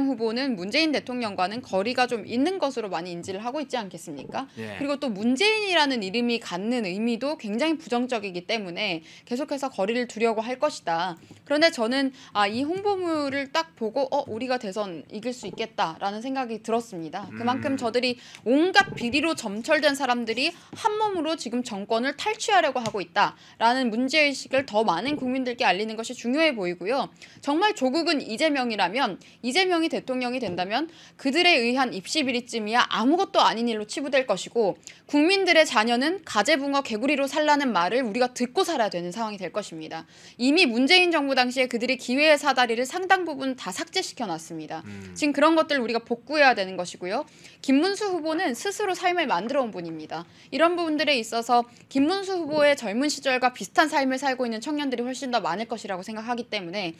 후보는 문재인 대통령과는 거리가 좀 있는 것으로 많이 인지를 하고 있지 않겠습니까? 예. 그리고 또 문재인이라는 이름이 갖는 의미도 굉장히 부정적이기 때문에 계속해서 거리를 두려고 할 것이다. 그런데 저는 이 홍보물을 딱 보고 우리가 대선 이길 수 있겠다라는 생각이 들었습니다. 그만큼 저들이 온갖 비리로 점철된 사람들이 한 몸으로 지금 정권 정권을 탈취하려고 하고 있다라는 문제의식을 더 많은 국민들께 알리는 것이 중요해 보이고요. 정말 조국은 이재명이라면 이재명이 대통령이 된다면 그들에 의한 입시 비리쯤이야 아무것도 아닌 일로 치부될 것이고 국민들의 자녀는 가재붕어 개구리로 살라는 말을 우리가 듣고 살아야 되는 상황이 될 것입니다. 이미 문재인 정부 당시에 그들이 기회의 사다리를 상당 부분 다 삭제시켜놨습니다. 지금 그런 것들 우리가 복구해야 되는 것이고요. 김문수 후보는 스스로 삶을 만들어온 분입니다. 이런 부분들에 있어서 김문수 후보의 젊은 시절과 비슷한 삶을 살고 있는 청년들이 훨씬 더 많을 것이라고 생각하기 때문에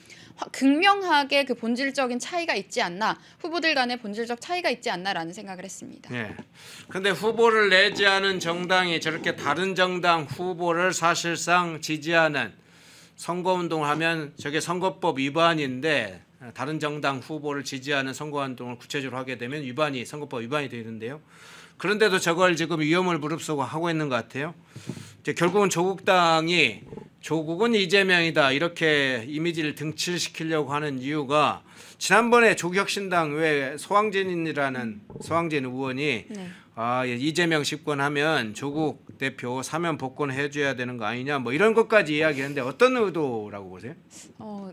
극명하게 그 본질적인 차이가 있지 않나, 후보들 간의 본질적 차이가 있지 않나라는 생각을 했습니다. 네. 근데 후보를 내지 않은 정당이 저렇게 다른 정당 후보를 사실상 지지하는 선거운동을 하면 저게 선거법 위반인데, 다른 정당 후보를 지지하는 선거운동을 구체적으로 하게 되면 선거법 위반이 되는데요. 그런데도 저걸 지금 위험을 무릅쓰고 하고 있는 것 같아요. 이제 결국은 조국은 이재명이다 이렇게 이미지를 등칠시키려고 하는 이유가, 지난번에 조국혁신당 왜 소왕진 의원이 네. 이재명 집권하면 조국 대표 사면 복권해 줘야 되는 거 아니냐 뭐 이런 것까지 이야기했는데 어떤 의도라고 보세요?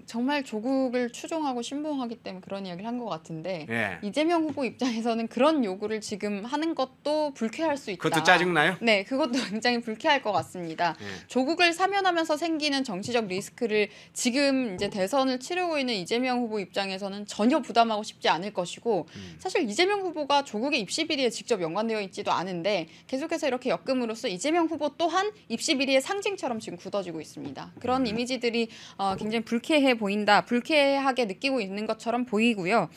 정말 조국을 추종하고 신봉하기 때문에 그런 이야기를 한 것 같은데 예. 이재명 후보 입장에서는 그런 요구를 지금 하는 것도 불쾌할 수 있다. 그것도 짜증나요? 네, 그것도 굉장히 불쾌할 것 같습니다. 예. 조국을 사면하면서 생기는 정치적 리스크를 지금 이제 대선을 치르고 있는 이재명 후보 입장에서는 전혀 부담하고 싶지 않을 것이고, 사실 이재명 후보가 조국의 입시 비리에 직접 연관되어 있지도 않은데 계속해서 이렇게 엮음으로써 이재명 후보 또한 입시 비리의 상징처럼 지금 굳어지고 있습니다. 그런 이미지들이 굉장히 불쾌해 보인다, 불쾌하게 느끼고 있는 것처럼 보이고요.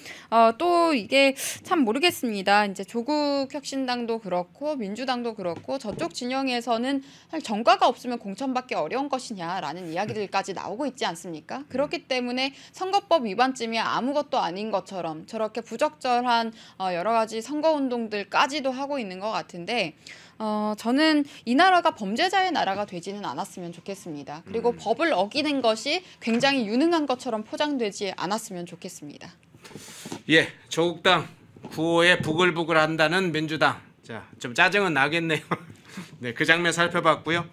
또 이게 참 모르겠습니다. 이제 조국혁신당도 그렇고 민주당도 그렇고 저쪽 진영에서는 사실 정가가 없으면 공천받기 어려운 것이냐라는 이야기들까지 나오고 있지 않습니까? 그렇기 때문에 선거법 위반쯤이 아무것도 아닌 것처럼 저렇게 부적절한 여러 가지 선거운동들까지도 하고 있는 것 같은데, 저는 이 나라가 범죄자의 나라가 되지는 않았으면 좋겠습니다. 그리고 법을 어기는 것이 굉장히 유능한 것처럼 포장되지 않았으면 좋겠습니다. 예, 조국당 구호에 부글부글한다는 민주당. 자, 좀 짜증은 나겠네요. 네, 그 장면 살펴봤고요.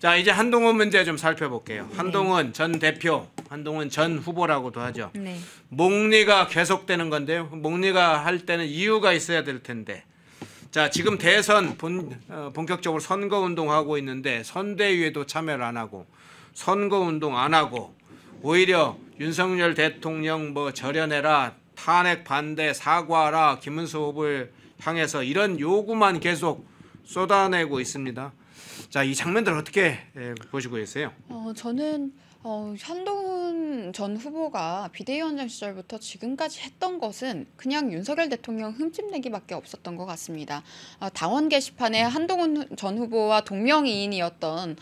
자, 이제 한동훈 문제 좀 살펴볼게요. 한동훈 전 대표, 한동훈 전 후보라고도 하죠. 네. 목리가 계속되는 건데요. 목리가 할 때는 이유가 있어야 될 텐데. 자, 지금 대선 본격적으로 선거운동하고 있는데 선대위에도 참여를 안 하고 선거운동 안 하고 오히려 윤석열 대통령 뭐 절연해라, 탄핵 반대 사과하라, 김문수 후보를 향해서 이런 요구만 계속 쏟아내고 있습니다. 자, 이 장면들 어떻게 보시고 계세요? 저는 한동훈 전 후보가 비대위원장 시절부터 지금까지 했던 것은 그냥 윤석열 대통령 흠집내기밖에 없었던 것 같습니다. 당원 게시판에 한동훈 전 후보와 동명이인이었던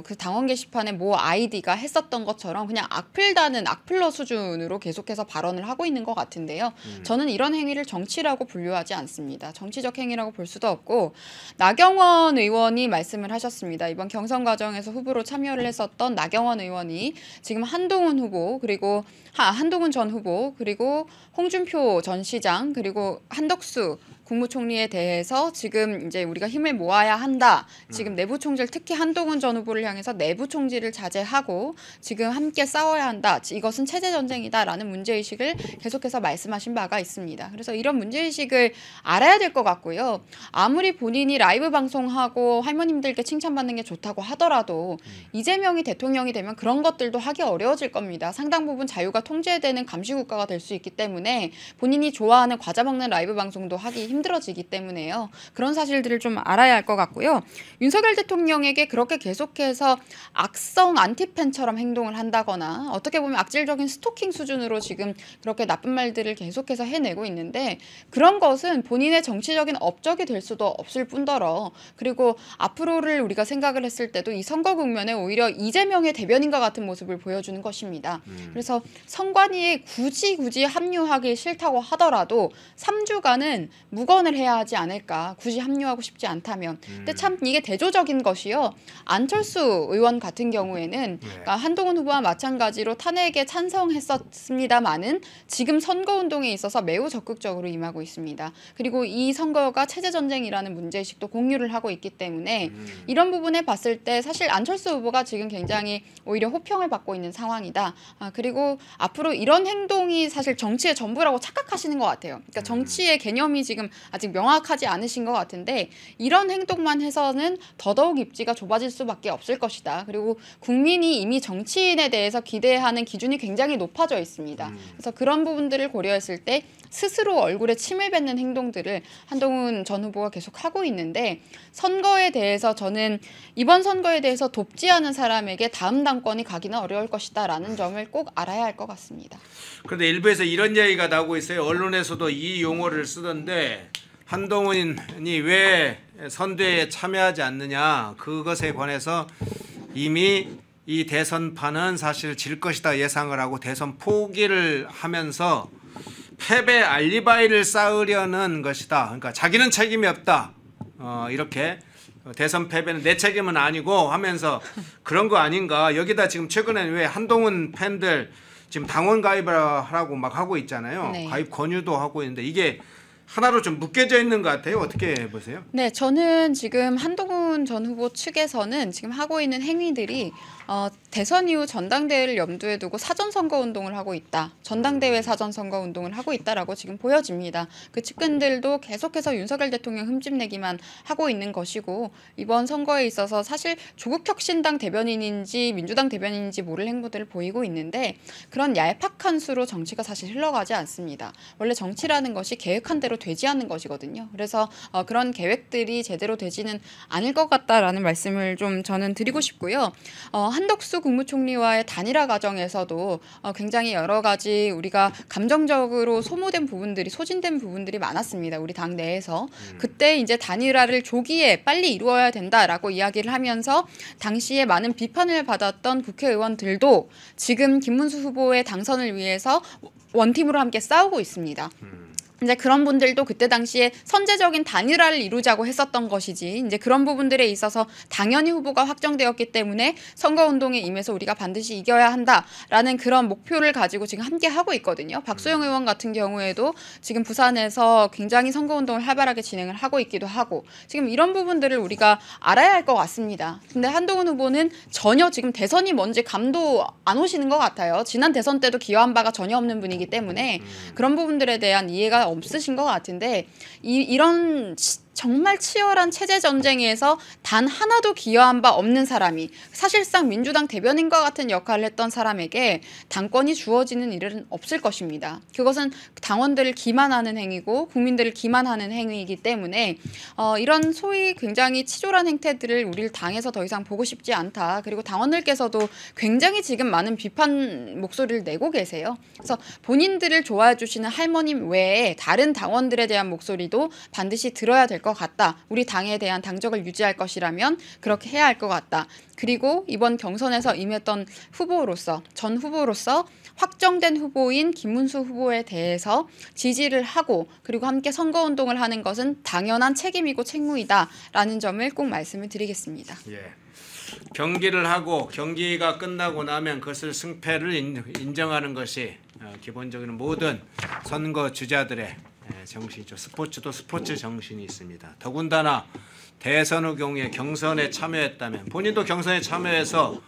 그 당원 게시판에 모 아이디가 했었던 것처럼 그냥 악플다는 악플러 수준으로 계속해서 발언을 하고 있는 것 같은데요. 저는 이런 행위를 정치라고 분류하지 않습니다. 정치적 행위라고 볼 수도 없고, 나경원 의원이 말씀을 하셨습니다. 이번 경선 과정에서 후보로 참여를 했었던 나경원 의원이 지금 한동훈 후보, 그리고 한동훈 전 후보, 그리고 홍준표 전 시장, 그리고 한덕수 국무총리에 대해서 지금 이제 우리가 힘을 모아야 한다. 지금 내부 총질, 특히 한동훈 전 후보를 향해서 내부 총질을 자제하고 지금 함께 싸워야 한다. 이것은 체제 전쟁이다라는 문제의식을 계속해서 말씀하신 바가 있습니다. 그래서 이런 문제의식을 알아야 될 것 같고요. 아무리 본인이 라이브 방송하고 할머님들께 칭찬받는 게 좋다고 하더라도 이재명이 대통령이 되면 그런 것들도 하기 어려워질 겁니다. 상당 부분 자유가 통제되는 감시국가가 될 수 있기 때문에 본인이 좋아하는 과자 먹는 라이브 방송도 하기 힘들어지기 때문에요. 그런 사실들을 좀 알아야 할 것 같고요. 윤석열 대통령에게 그렇게 계속해서 악성 안티팬처럼 행동을 한다거나 어떻게 보면 악질적인 스토킹 수준으로 지금 그렇게 나쁜 말들을 계속해서 해내고 있는데, 그런 것은 본인의 정치적인 업적이 될 수도 없을 뿐더러, 그리고 앞으로를 우리가 생각을 했을 때도 이 선거 국면에 오히려 이재명의 대변인과 같은 모습을 보여주는 것입니다. 그래서 선관위에 굳이 합류하기 싫다고 하더라도 3주간은 무건을 해야 하지 않을까. 굳이 합류하고 싶지 않다면. 근데 참 이게 대조적인 것이요. 안철수 의원 같은 경우에는 그러니까 한동훈 후보와 마찬가지로 탄핵에 찬성했었습니다마는 지금 선거운동에 있어서 매우 적극적으로 임하고 있습니다. 그리고 이 선거가 체제전쟁이라는 문제의식도 공유를 하고 있기 때문에 이런 부분에 봤을 때 사실 안철수 후보가 지금 굉장히 오히려 호평을 받고 있는 상황이다. 그리고 앞으로 이런 행동이 사실 정치의 전부라고 착각하시는 것 같아요. 그러니까 정치의 개념이 지금 아직 명확하지 않으신 것 같은데 이런 행동만 해서는 더더욱 입지가 좁아질 수밖에 없을 것이다. 그리고 국민이 이미 정치인에 대해서 기대하는 기준이 굉장히 높아져 있습니다. 그래서 그런 부분들을 고려했을 때 스스로 얼굴에 침을 뱉는 행동들을 한동훈 전 후보가 계속 하고 있는데 선거에 대해서 저는 이번 선거에 대해서 돕지 않은 사람에게 다음 당권이 가기는 어려울 것이다라는 점을 꼭 알아야 할 것 같습니다. 그런데 일부에서 이런 얘기가 나오고 있어요. 언론에서도 이 용어를 쓰던데 한동훈이 왜 선대에 참여하지 않느냐 그것에 관해서 이미 이 대선판은 사실 질 것이다 예상을 하고 대선 포기를 하면서 패배 알리바이를 쌓으려는 것이다. 그러니까 자기는 책임이 없다. 이렇게 대선 패배는 내 책임은 아니고 하면서 그런 거 아닌가. 여기다 지금 최근에 왜 한동훈 팬들 지금 당원 가입을 하라고 막 하고 있잖아요. 네. 가입 권유도 하고 있는데 이게 하나로 좀 묶여져 있는 것 같아요. 어떻게 보세요? 네, 저는 지금 한동훈 전 후보 측에서는 지금 하고 있는 행위들이 대선 이후 전당대회를 염두에 두고 사전선거운동을 하고 있다. 전당대회 사전선거운동을 하고 있다라고 지금 보여집니다. 그 측근들도 계속해서 윤석열 대통령 흠집내기만 하고 있는 것이고 이번 선거에 있어서 사실 조국혁신당 대변인인지 민주당 대변인인지 모를 행보들을 보이고 있는데 그런 얄팍한 수로 정치가 사실 흘러가지 않습니다. 원래 정치라는 것이 계획한 대로 되지 않는 것이거든요. 그래서 그런 계획들이 제대로 되지는 않을 것 같다라는 말씀을 좀 저는 드리고 싶고요. 한덕수 국무총리와의 단일화 과정에서도 굉장히 여러 가지 우리가 감정적으로 소모된 부분들이 소진된 부분들이 많았습니다. 우리 당 내에서. 그때 이제 단일화를 조기에 빨리 이루어야 된다라고 이야기를 하면서 당시에 많은 비판을 받았던 국회의원들도 지금 김문수 후보의 당선을 위해서 원팀으로 함께 싸우고 있습니다. 이제 그런 분들도 그때 당시에 선제적인 단일화를 이루자고 했었던 것이지 이제 그런 부분들에 있어서 당연히 후보가 확정되었기 때문에 선거운동에 임해서 우리가 반드시 이겨야 한다라는 그런 목표를 가지고 지금 함께 하고 있거든요. 박소영 의원 같은 경우에도 지금 부산에서 굉장히 선거운동을 활발하게 진행을 하고 있기도 하고 지금 이런 부분들을 우리가 알아야 할 것 같습니다. 근데 한동훈 후보는 전혀 지금 대선이 뭔지 감도 안 오시는 것 같아요. 지난 대선 때도 기여한 바가 전혀 없는 분이기 때문에 그런 부분들에 대한 이해가 없으신 것 같은데 이런 정말 치열한 체제 전쟁에서 단 하나도 기여한 바 없는 사람이 사실상 민주당 대변인과 같은 역할을 했던 사람에게 당권이 주어지는 일은 없을 것입니다. 그것은 당원들을 기만하는 행위고 국민들을 기만하는 행위이기 때문에 이런 소위 굉장히 치졸한 행태들을 우리 당에서 더 이상 보고 싶지 않다. 그리고 당원들께서도 굉장히 지금 많은 비판 목소리를 내고 계세요. 그래서 본인들을 좋아해 주시는 할머님 외에 다른 당원들에 대한 목소리도 반드시 들어야 될 것 같다. 우리 당에 대한 당적을 유지할 것이라면 그렇게 해야 할 것 같다. 그리고 이번 경선에서 임했던 후보로서 전 후보로서 확정된 후보인 김문수 후보에 대해서 지지를 하고 그리고 함께 선거운동을 하는 것은 당연한 책임이고 책무이다라는 점을 꼭 말씀을 드리겠습니다. 예. 경기를 하고 경기가 끝나고 나면 그것을 승패를 인정하는 것이 기본적인 모든 선거 주자들의 정신이죠. 스포츠도 스포츠 정신이 있습니다. 더군다나 대선의 경우에 경선에 참여했다면 본인도 경선에 참여해서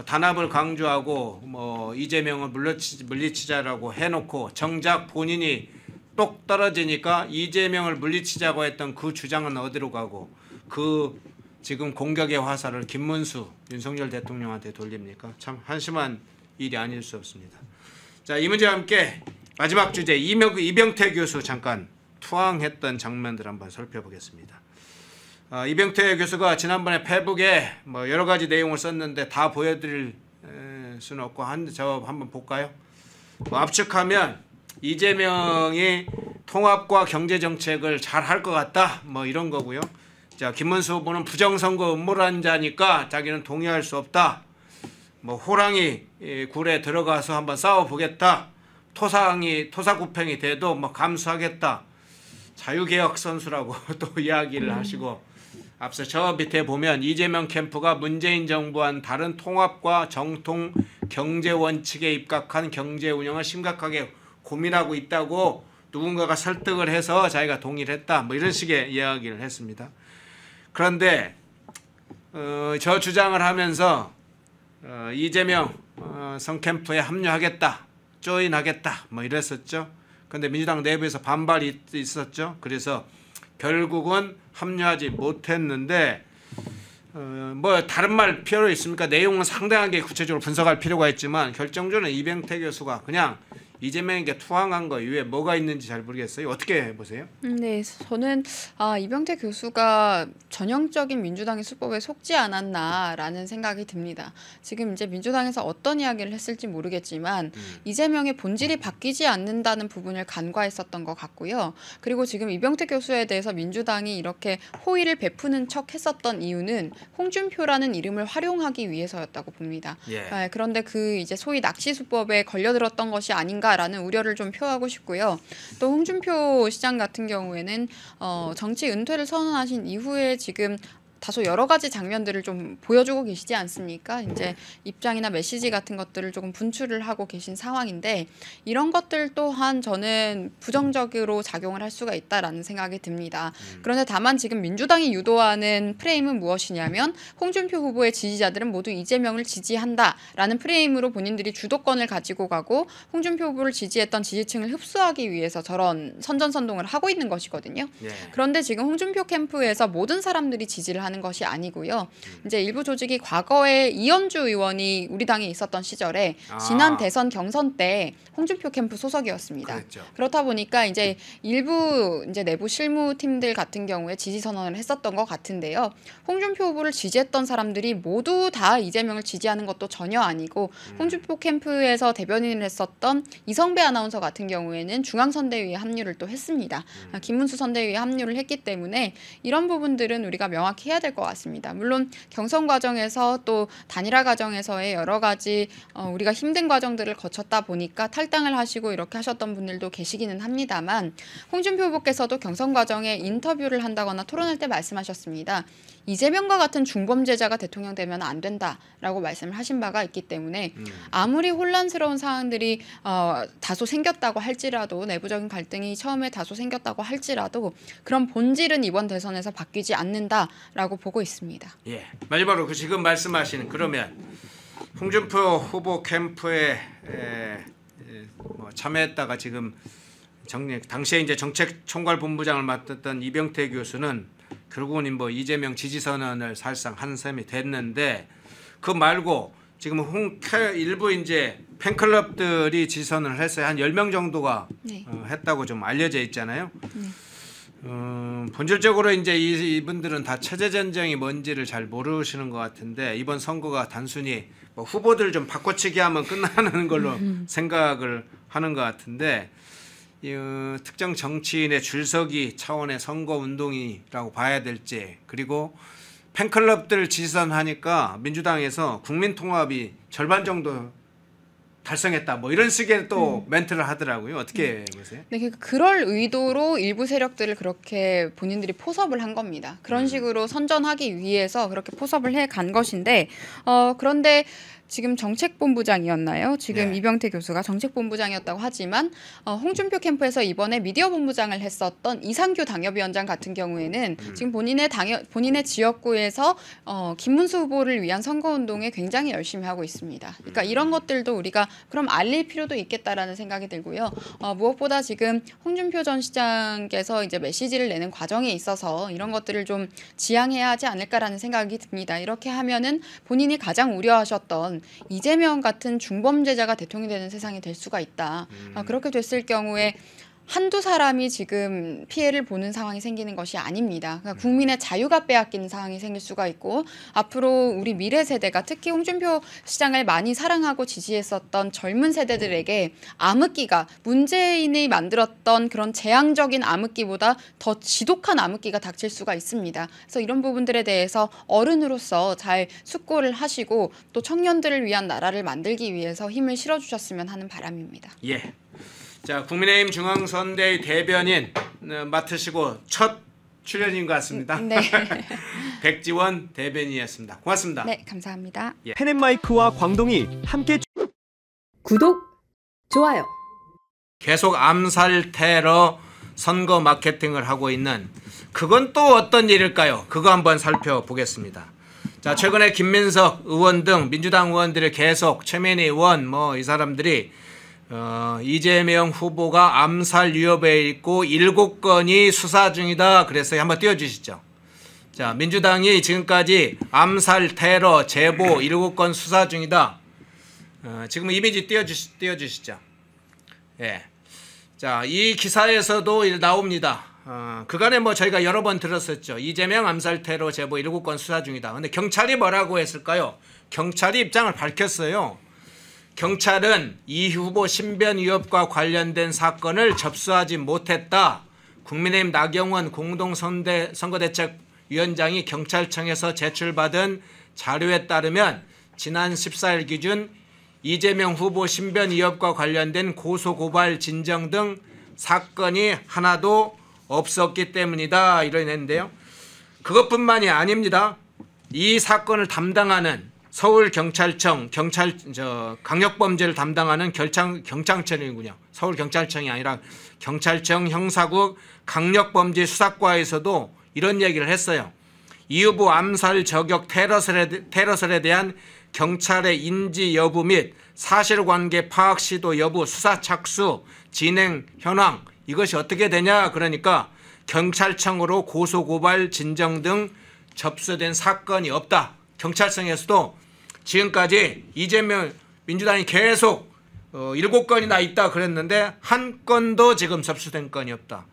단합을 강조하고 이재명을 물리치자라고 해놓고 정작 본인이 똑 떨어지니까 이재명을 물리치자고 했던 그 주장은 어디로 가고 그 지금 공격의 화살을 김문수 윤석열 대통령한테 돌립니까? 참 한심한 일이 아닐 수 없습니다. 자, 이 문제와 함께 마지막 주제 이병태 교수 잠깐 투항했던 장면들 한번 살펴보겠습니다. 이병태 교수가 지난번에 페북에 여러 가지 내용을 썼는데 다 보여드릴 수는 없고 저 한번 볼까요? 압축하면 이재명이 통합과 경제 정책을 잘 할 것 같다 이런 거고요. 자, 김문수 후보는 부정선거 음모란 자니까 자기는 동의할 수 없다. 호랑이 굴에 들어가서 한번 싸워보겠다. 토사구팽이 돼도 감수하겠다. 자유개혁 선수라고 또 이야기를 하시고 앞서 저 밑에 보면 이재명 캠프가 문재인 정부와는 다른 통합과 정통 경제 원칙에 입각한 경제 운영을 심각하게 고민하고 있다고 누군가가 설득을 해서 자기가 동의를 했다. 뭐 이런 식의 이야기를 했습니다. 그런데 저 주장을 하면서 이재명 성캠프에 합류하겠다, 조인하겠다 뭐 이랬었죠. 그런데 민주당 내부에서 반발이 있었죠. 그래서 결국은 합류하지 못했는데 뭐 다른 말 필요 있습니까? 내용은 상당하게 구체적으로 분석할 필요가 있지만 결정적으로 이병태 교수가 그냥 이재명에게 투항한 거 이외에 뭐가 있는지 잘 모르겠어요. 어떻게 보세요? 네, 저는 이병태 교수가 전형적인 민주당의 수법에 속지 않았나라는 생각이 듭니다. 지금 이제 민주당에서 어떤 이야기를 했을지 모르겠지만 이재명의 본질이 바뀌지 않는다는 부분을 간과했었던 것 같고요. 그리고 지금 이병태 교수에 대해서 민주당이 이렇게 호의를 베푸는 척 했었던 이유는 홍준표라는 이름을 활용하기 위해서였다고 봅니다. 예. 그런데 그 이제 소위 낚시 수법에 걸려들었던 것이 아닌가 라는 우려를 좀 표하고 싶고요. 또 홍준표 시장 같은 경우에는 정치 은퇴를 선언하신 이후에 지금 다소 여러 가지 장면들을 좀 보여주고 계시지 않습니까? 이제 입장이나 메시지 같은 것들을 조금 분출을 하고 계신 상황인데 이런 것들 또한 저는 부정적으로 작용을 할 수가 있다라는 생각이 듭니다. 그런데 다만 지금 민주당이 유도하는 프레임은 무엇이냐면 홍준표 후보의 지지자들은 모두 이재명을 지지한다라는 프레임으로 본인들이 주도권을 가지고 가고 홍준표 후보를 지지했던 지지층을 흡수하기 위해서 저런 선전선동을 하고 있는 것이거든요. 예. 그런데 지금 홍준표 캠프에서 모든 사람들이 지지를 하는 것이 아니고요. 이제 일부 조직이 과거에 이현주 의원이 우리 당에 있었던 시절에 지난 대선 경선 때 홍준표 캠프 소속이었습니다. 그랬죠. 그렇다 보니까 이제 일부 이제 내부 실무팀들 같은 경우에 지지 선언을 했었던 것 같은데요. 홍준표 후보를 지지했던 사람들이 모두 다 이재명을 지지하는 것도 전혀 아니고 홍준표 캠프에서 대변인을 했었던 이성배 아나운서 같은 경우에는 중앙선대위에 합류를 또 했습니다. 김문수 선대위에 합류를 했기 때문에 이런 부분들은 우리가 명확히 해야 될 것 같습니다. 물론 경선 과정에서 또 단일화 과정에서의 여러 가지 우리가 힘든 과정들을 거쳤다 보니까 탈당을 하시고 이렇게 하셨던 분들도 계시기는 합니다만 홍준표 후보께서도 경선 과정에 인터뷰를 한다거나 토론할 때 말씀하셨습니다. 이재명과 같은 중범죄자가 대통령 되면 안 된다라고 말씀을 하신 바가 있기 때문에 아무리 혼란스러운 상황들이 다소 생겼다고 할지라도 내부적인 갈등이 처음에 다소 생겼다고 할지라도 그런 본질은 이번 대선에서 바뀌지 않는다라고 보고 있습니다. 예. 마지막으로 그 지금 말씀하시는 그러면 홍준표 후보 캠프에 뭐 참여했다가 지금 당시에 이제 정책총괄본부장을 맡았던 이병태 교수는 결국은 뭐 이재명 지지 선언을 사실상 한 셈이 됐는데 그 말고 지금 일부 이제 팬클럽들이 지지 선언을 했어요. 한 10명 정도가 네. 했다고 좀 알려져 있잖아요. 본질적으로 이제 이분들은 다 체제 전쟁이 뭔지를 잘 모르시는 것 같은데 이번 선거가 단순히 뭐 후보들 좀 바꿔치기 하면 끝나는 걸로 생각을 하는 것 같은데 특정 정치인의 줄서기 차원의 선거 운동이라고 봐야 될지 그리고 팬클럽들 지지선하니까 민주당에서 국민통합이 절반 정도 달성했다 뭐 이런 식의 또 멘트를 하더라고요. 어떻게 보세요? 네, 그럴 의도로 일부 세력들을 그렇게 본인들이 포섭을 한 겁니다. 그런 식으로 선전하기 위해서 그렇게 포섭을 해 간 것인데 그런데 지금 정책본부장이었나요? 지금 네. 이병태 교수가 정책본부장이었다고 하지만 홍준표 캠프에서 이번에 미디어본부장을 했었던 이상규 당협위원장 같은 경우에는 지금 본인의 지역구에서 김문수 후보를 위한 선거운동에 굉장히 열심히 하고 있습니다. 그러니까 이런 것들도 우리가 그럼 알릴 필요도 있겠다라는 생각이 들고요. 무엇보다 지금 홍준표 전 시장께서 이제 메시지를 내는 과정에 있어서 이런 것들을 좀 지양해야 하지 않을까라는 생각이 듭니다. 이렇게 하면은 본인이 가장 우려하셨던 이재명 같은 중범죄자가 대통령이 되는 세상이 될 수가 있다. 그렇게 됐을 경우에 한두 사람이 지금 피해를 보는 상황이 생기는 것이 아닙니다. 그러니까 국민의 자유가 빼앗기는 상황이 생길 수가 있고 앞으로 우리 미래 세대가 특히 홍준표 시장을 많이 사랑하고 지지했었던 젊은 세대들에게 암흑기가 문재인이 만들었던 그런 재앙적인 암흑기보다 더 지독한 암흑기가 닥칠 수가 있습니다. 그래서 이런 부분들에 대해서 어른으로서 잘 숙고를 하시고 또 청년들을 위한 나라를 만들기 위해서 힘을 실어주셨으면 하는 바람입니다. 예. 자, 국민의힘 중앙선대위 대변인 맡으시고 첫 출연인 것 같습니다. 네. 백지원 대변인이었습니다. 고맙습니다. 네, 감사합니다. 펜앤마이크와 광동이 함께 구독, 좋아요. 계속 암살 테러 선거 마케팅을 하고 있는 그건 또 어떤 일일까요? 그거 한번 살펴보겠습니다. 자, 최근에 김민석 의원 등 민주당 의원들이 계속 최민희 의원 뭐 이 사람들이 이재명 후보가 암살 위협에 있고 7건이 수사 중이다. 그래서 한번 띄워주시죠. 자, 민주당이 지금까지 암살 테러 제보 7건 수사 중이다. 지금 이미지 띄워주시죠. 예. 자, 이 기사에서도 나옵니다. 그간에 뭐 저희가 여러 번 들었었죠. 이재명 암살 테러 제보 7건 수사 중이다. 근데 경찰이 뭐라고 했을까요? 경찰이 입장을 밝혔어요. 경찰은 이 후보 신변 위협과 관련된 사건을 접수하지 못했다. 국민의힘 나경원 공동선거대책위원장이 경찰청에서 제출받은 자료에 따르면 지난 14일 기준 이재명 후보 신변 위협과 관련된 고소고발 진정 등 사건이 하나도 없었기 때문이다. 이러는데요. 그것뿐만이 아닙니다. 이 사건을 담당하는 서울경찰청 강력범죄를 담당하는 경찰청이군요. 서울경찰청이 아니라 경찰청 형사국 강력범죄 수사과에서도 이런 얘기를 했어요. 이 후보 암살 저격 테러설에 대한 경찰의 인지 여부 및 사실관계 파악 시도 여부, 수사 착수, 진행 현황 이것이 어떻게 되냐. 그러니까 경찰청으로 고소고발 진정 등 접수된 사건이 없다. 경찰청에서도 지금까지 이재명 민주당이 계속 7건이나 있다 그랬는데 한 건도 지금 접수된 건이 없다.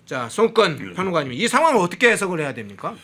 자, 송건 평론가님, 이 상황을 어떻게 해석을 해야 됩니까?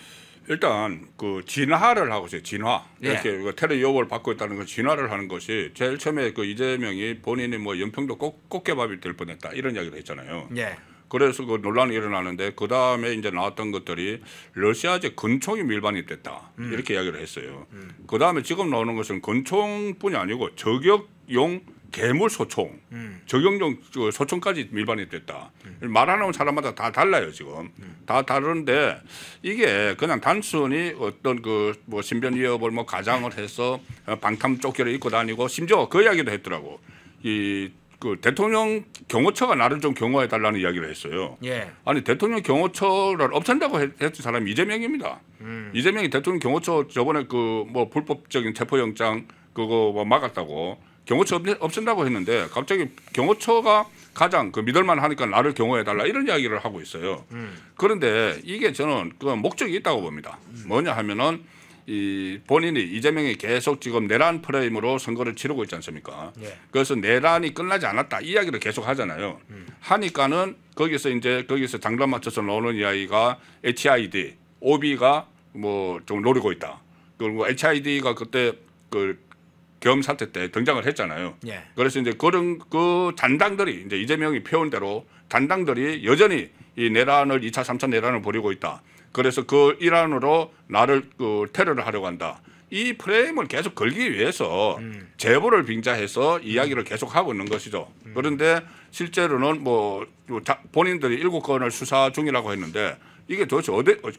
일단 그 진화를 하고 있어요. 진화. 예. 이렇게 테러 위협을 받고 있다는 건 진화를 하는 것이 제일 처음에 그 이재명이 본인이 뭐 연평도 꽃게밥이 될 뻔했다 이런 이야기를 했잖아요. 예. 그래서 그 논란이 일어나는데 그 다음에 이제 나왔던 것들이 러시아제 근총이 밀반이 됐다 이렇게 이야기를 했어요. 그 다음에 지금 나오는 것은 근총뿐이 아니고 저격용 괴물 소총, 저격용 소총까지 밀반이 됐다. 말하는 사람마다 다 달라요 지금. 다 다른데 이게 그냥 단순히 어떤 그 뭐 신변 위협을 뭐 가장을 해서 방탄 조끼를 입고 다니고 심지어 그 이야기도 했더라고. 그 대통령 경호처가 나를 좀 경호해 달라는 이야기를 했어요. 예. 아니 대통령 경호처를 없앤다고 했던 사람이 이재명입니다. 이재명이 대통령 경호처 저번에 그 뭐 불법적인 체포영장 그거 뭐 막았다고 경호처 없앤다고 했는데 갑자기 경호처가 가장 그 믿을만 하니까 나를 경호해 달라 이런 이야기를 하고 있어요. 그런데 이게 저는 그 목적이 있다고 봅니다. 뭐냐 하면은 이 본인이 이재명이 계속 지금 내란 프레임으로 선거를 치르고 있지 않습니까? 예. 그래서 내란이 끝나지 않았다 이 이야기를 계속 하잖아요. 하니까는 거기서 장단 맞춰서 나오는 이야기가 HID, OB가 뭐 좀 노리고 있다. 그리고 HID가 그때 그 계엄 사태 때 등장을 했잖아요. 예. 그래서 이제 그런 그 잔당들이 이제 이재명이 표현 대로 잔당들이 여전히 이 내란을 2차, 3차 내란을 벌이고 있다. 그래서 그 일환으로 나를 그 테러를 하려고 한다. 이 프레임을 계속 걸기 위해서 제보를 빙자해서 이야기를 계속 하고 있는 것이죠. 그런데 실제로는 뭐 본인들이 7건을 수사 중이라고 했는데 이게 도대체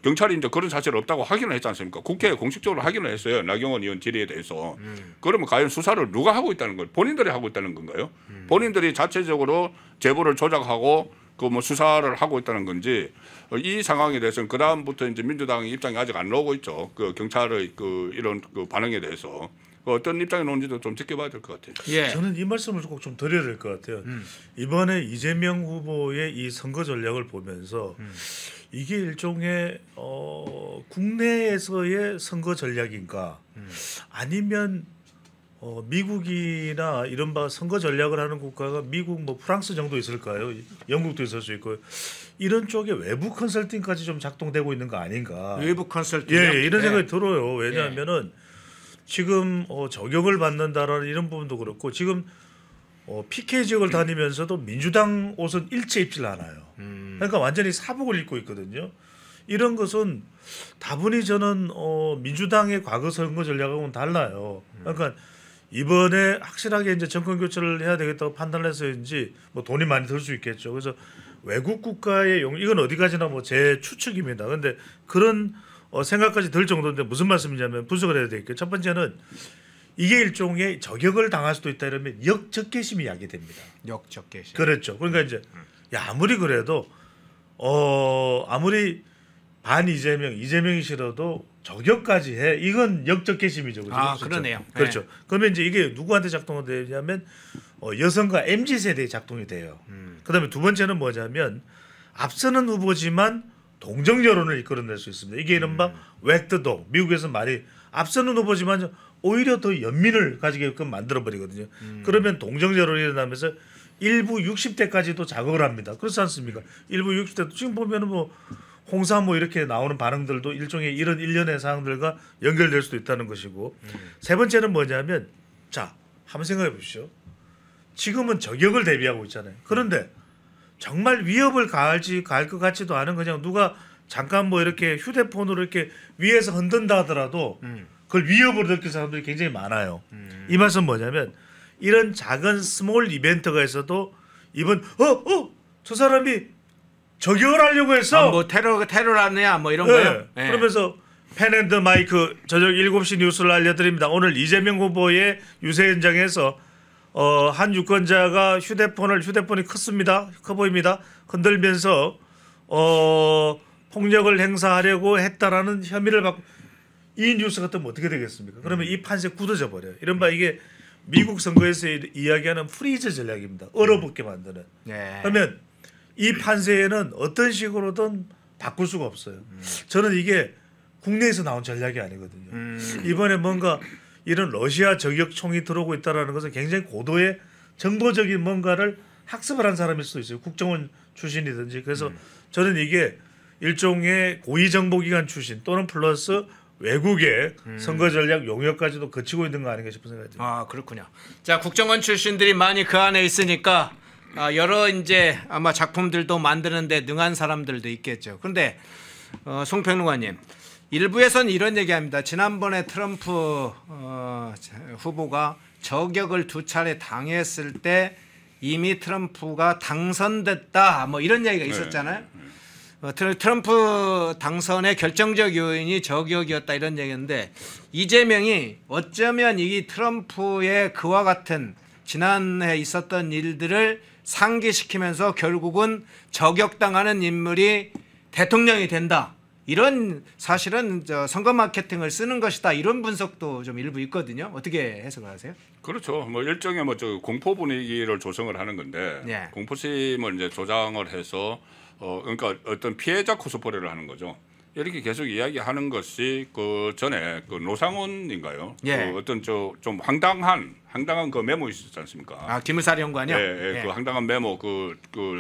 경찰이 이제 그런 사실이 없다고 확인을 했지 않습니까? 국회에 공식적으로 확인을 했어요. 나경원 의원 질의에 대해서. 그러면 과연 수사를 누가 하고 있다는 거예요? 본인들이 하고 있다는 건가요? 본인들이 자체적으로 제보를 조작하고 그 뭐 수사를 하고 있다는 건지 이 상황에 대해서는 그 다음부터 이제 민주당의 입장이 아직 안 나오고 있죠. 그 경찰의 그 이런 그 반응에 대해서 어떤 입장이 나오는지도 좀 지켜봐야 될 것 같아요. 예. 저는 이 말씀을 꼭 좀 드려야 될 것 같아요. 이번에 이재명 후보의 이 선거 전략을 보면서 이게 일종의 국내에서의 선거 전략인가 아니면 미국이나 이른바 선거 전략을 하는 국가가 미국 뭐 프랑스 정도 있을까요? 영국도 있을 수 있고 이런 쪽에 외부 컨설팅까지 좀 작동되고 있는 거 아닌가? 외부 컨설팅. 예, 이런 생각이 들어요. 왜냐하면은 지금 저격을 받는다라는 이런 부분도 그렇고 지금 PK 지역을 다니면서도 민주당 옷은 일체 입질 않아요. 그러니까 완전히 사복을 입고 있거든요. 이런 것은 다분히 저는 민주당의 과거 선거 전략하고는 달라요. 그러니까 이번에 확실하게 이제 정권 교체를 해야 되겠다고 판단해서인지 뭐 돈이 많이 들 수 있겠죠. 그래서 외국 국가의 이건 어디까지나 뭐 제 추측입니다. 근데 그런 생각까지 들 정도인데 무슨 말씀이냐면 분석을 해야 되겠죠. 첫 번째는 이게 일종의 저격을 당할 수도 있다 이러면 역적개심이 야기됩니다. 역적개심. 그렇죠. 그러니까 이제 야 아무리 그래도 아무리 반 이재명이 싫어도 저격까지 해. 이건 역적개심이죠. 그렇죠? 아 그러네요. 그렇죠. 그러면 이제 이게 누구한테 작동이 되냐면 여성과 MZ 세대에 작동이 돼요. 그다음에 두 번째는 뭐냐면 앞서는 후보지만 동정 여론을 이끌어낼 수 있습니다. 이게 이른바 웩드도 미국에서 말이 앞서는 후보지만 오히려 더 연민을 가지게끔 만들어 버리거든요. 그러면 동정 여론이 일어나면서 일부 60대까지도 자극을 합니다. 그렇지 않습니까? 일부 60대 지금 보면은 뭐 홍사 뭐 이렇게 나오는 반응들도 일종의 이런 일련의 사항들과 연결될 수도 있다는 것이고 세 번째는 뭐냐면 자 한번 생각해 보십시오. 지금은 저격을 대비하고 있잖아요. 그런데 정말 위협을 가할 것 같지도 않은 그냥 누가 잠깐 뭐 이렇게 휴대폰으로 이렇게 위에서 흔든다 하더라도 그걸 위협으로 느끼는 사람들이 굉장히 많아요. 이 말은 뭐냐면 이런 작은 스몰 이벤트가 있어도 이번 저 사람이 저격을 하려고 했어. 뭐 테러라느냐 뭐 이런 네. 거요. 네. 그러면서 펜앤드 마이크 저녁 7시 뉴스를 알려드립니다. 오늘 이재명 후보의 유세 현장에서 한 유권자가 휴대폰이 커 보입니다. 흔들면서 폭력을 행사하려고 했다라는 혐의를 받고 이 뉴스가 뜨면 어떻게 되겠습니까? 그러면 이 판세 굳어져 버려요. 이른바 이게 미국 선거에서 이야기하는 프리즈 전략입니다. 얼어붙게 만드는. 네. 그러면 이 판세에는 어떤 식으로든 바꿀 수가 없어요. 저는 이게 국내에서 나온 전략이 아니거든요. 이번에 뭔가 이런 러시아 저격총이 들어오고 있다는 것은 굉장히 고도의 정보적인 뭔가를 학습을 한 사람일 수도 있어요. 국정원 출신이든지. 그래서 저는 이게 일종의 고위정보기관 출신 또는 플러스 외국의 선거 전략 용역까지도 거치고 있는 거 아닌가 싶은 생각이 듭니다. 아 그렇군요. 자 국정원 출신들이 많이 그 안에 있으니까 여러 이제 아마 작품들도 만드는데 능한 사람들도 있겠죠. 그런데 송평론가님 일부에서는 이런 얘기합니다. 지난번에 트럼프 후보가 저격을 2차례 당했을 때 이미 트럼프가 당선됐다 뭐 이런 얘기가 있었잖아요. 트럼프 당선의 결정적 요인이 저격이었다 이런 얘기인데 이재명이 어쩌면 이 트럼프의 그와 같은 지난해 있었던 일들을 상기시키면서 결국은 저격당하는 인물이 대통령이 된다. 이런 사실은 선거 마케팅을 쓰는 것이다. 이런 분석도 좀 일부 있거든요. 어떻게 해석을 하세요? 그렇죠. 뭐 일종의 공포 분위기를 조성을 하는 건데 예. 공포심을 이제 조장을 해서 그러니까 어떤 피해자 코스프레를 하는 거죠. 이렇게 계속 이야기하는 것이 그 전에 그 노상원인가요? 예. 그 어떤 좀 황당한 그 메모 있었지 않습니까? 아 기무사령관이요? 예, 예. 그 황당한 메모 그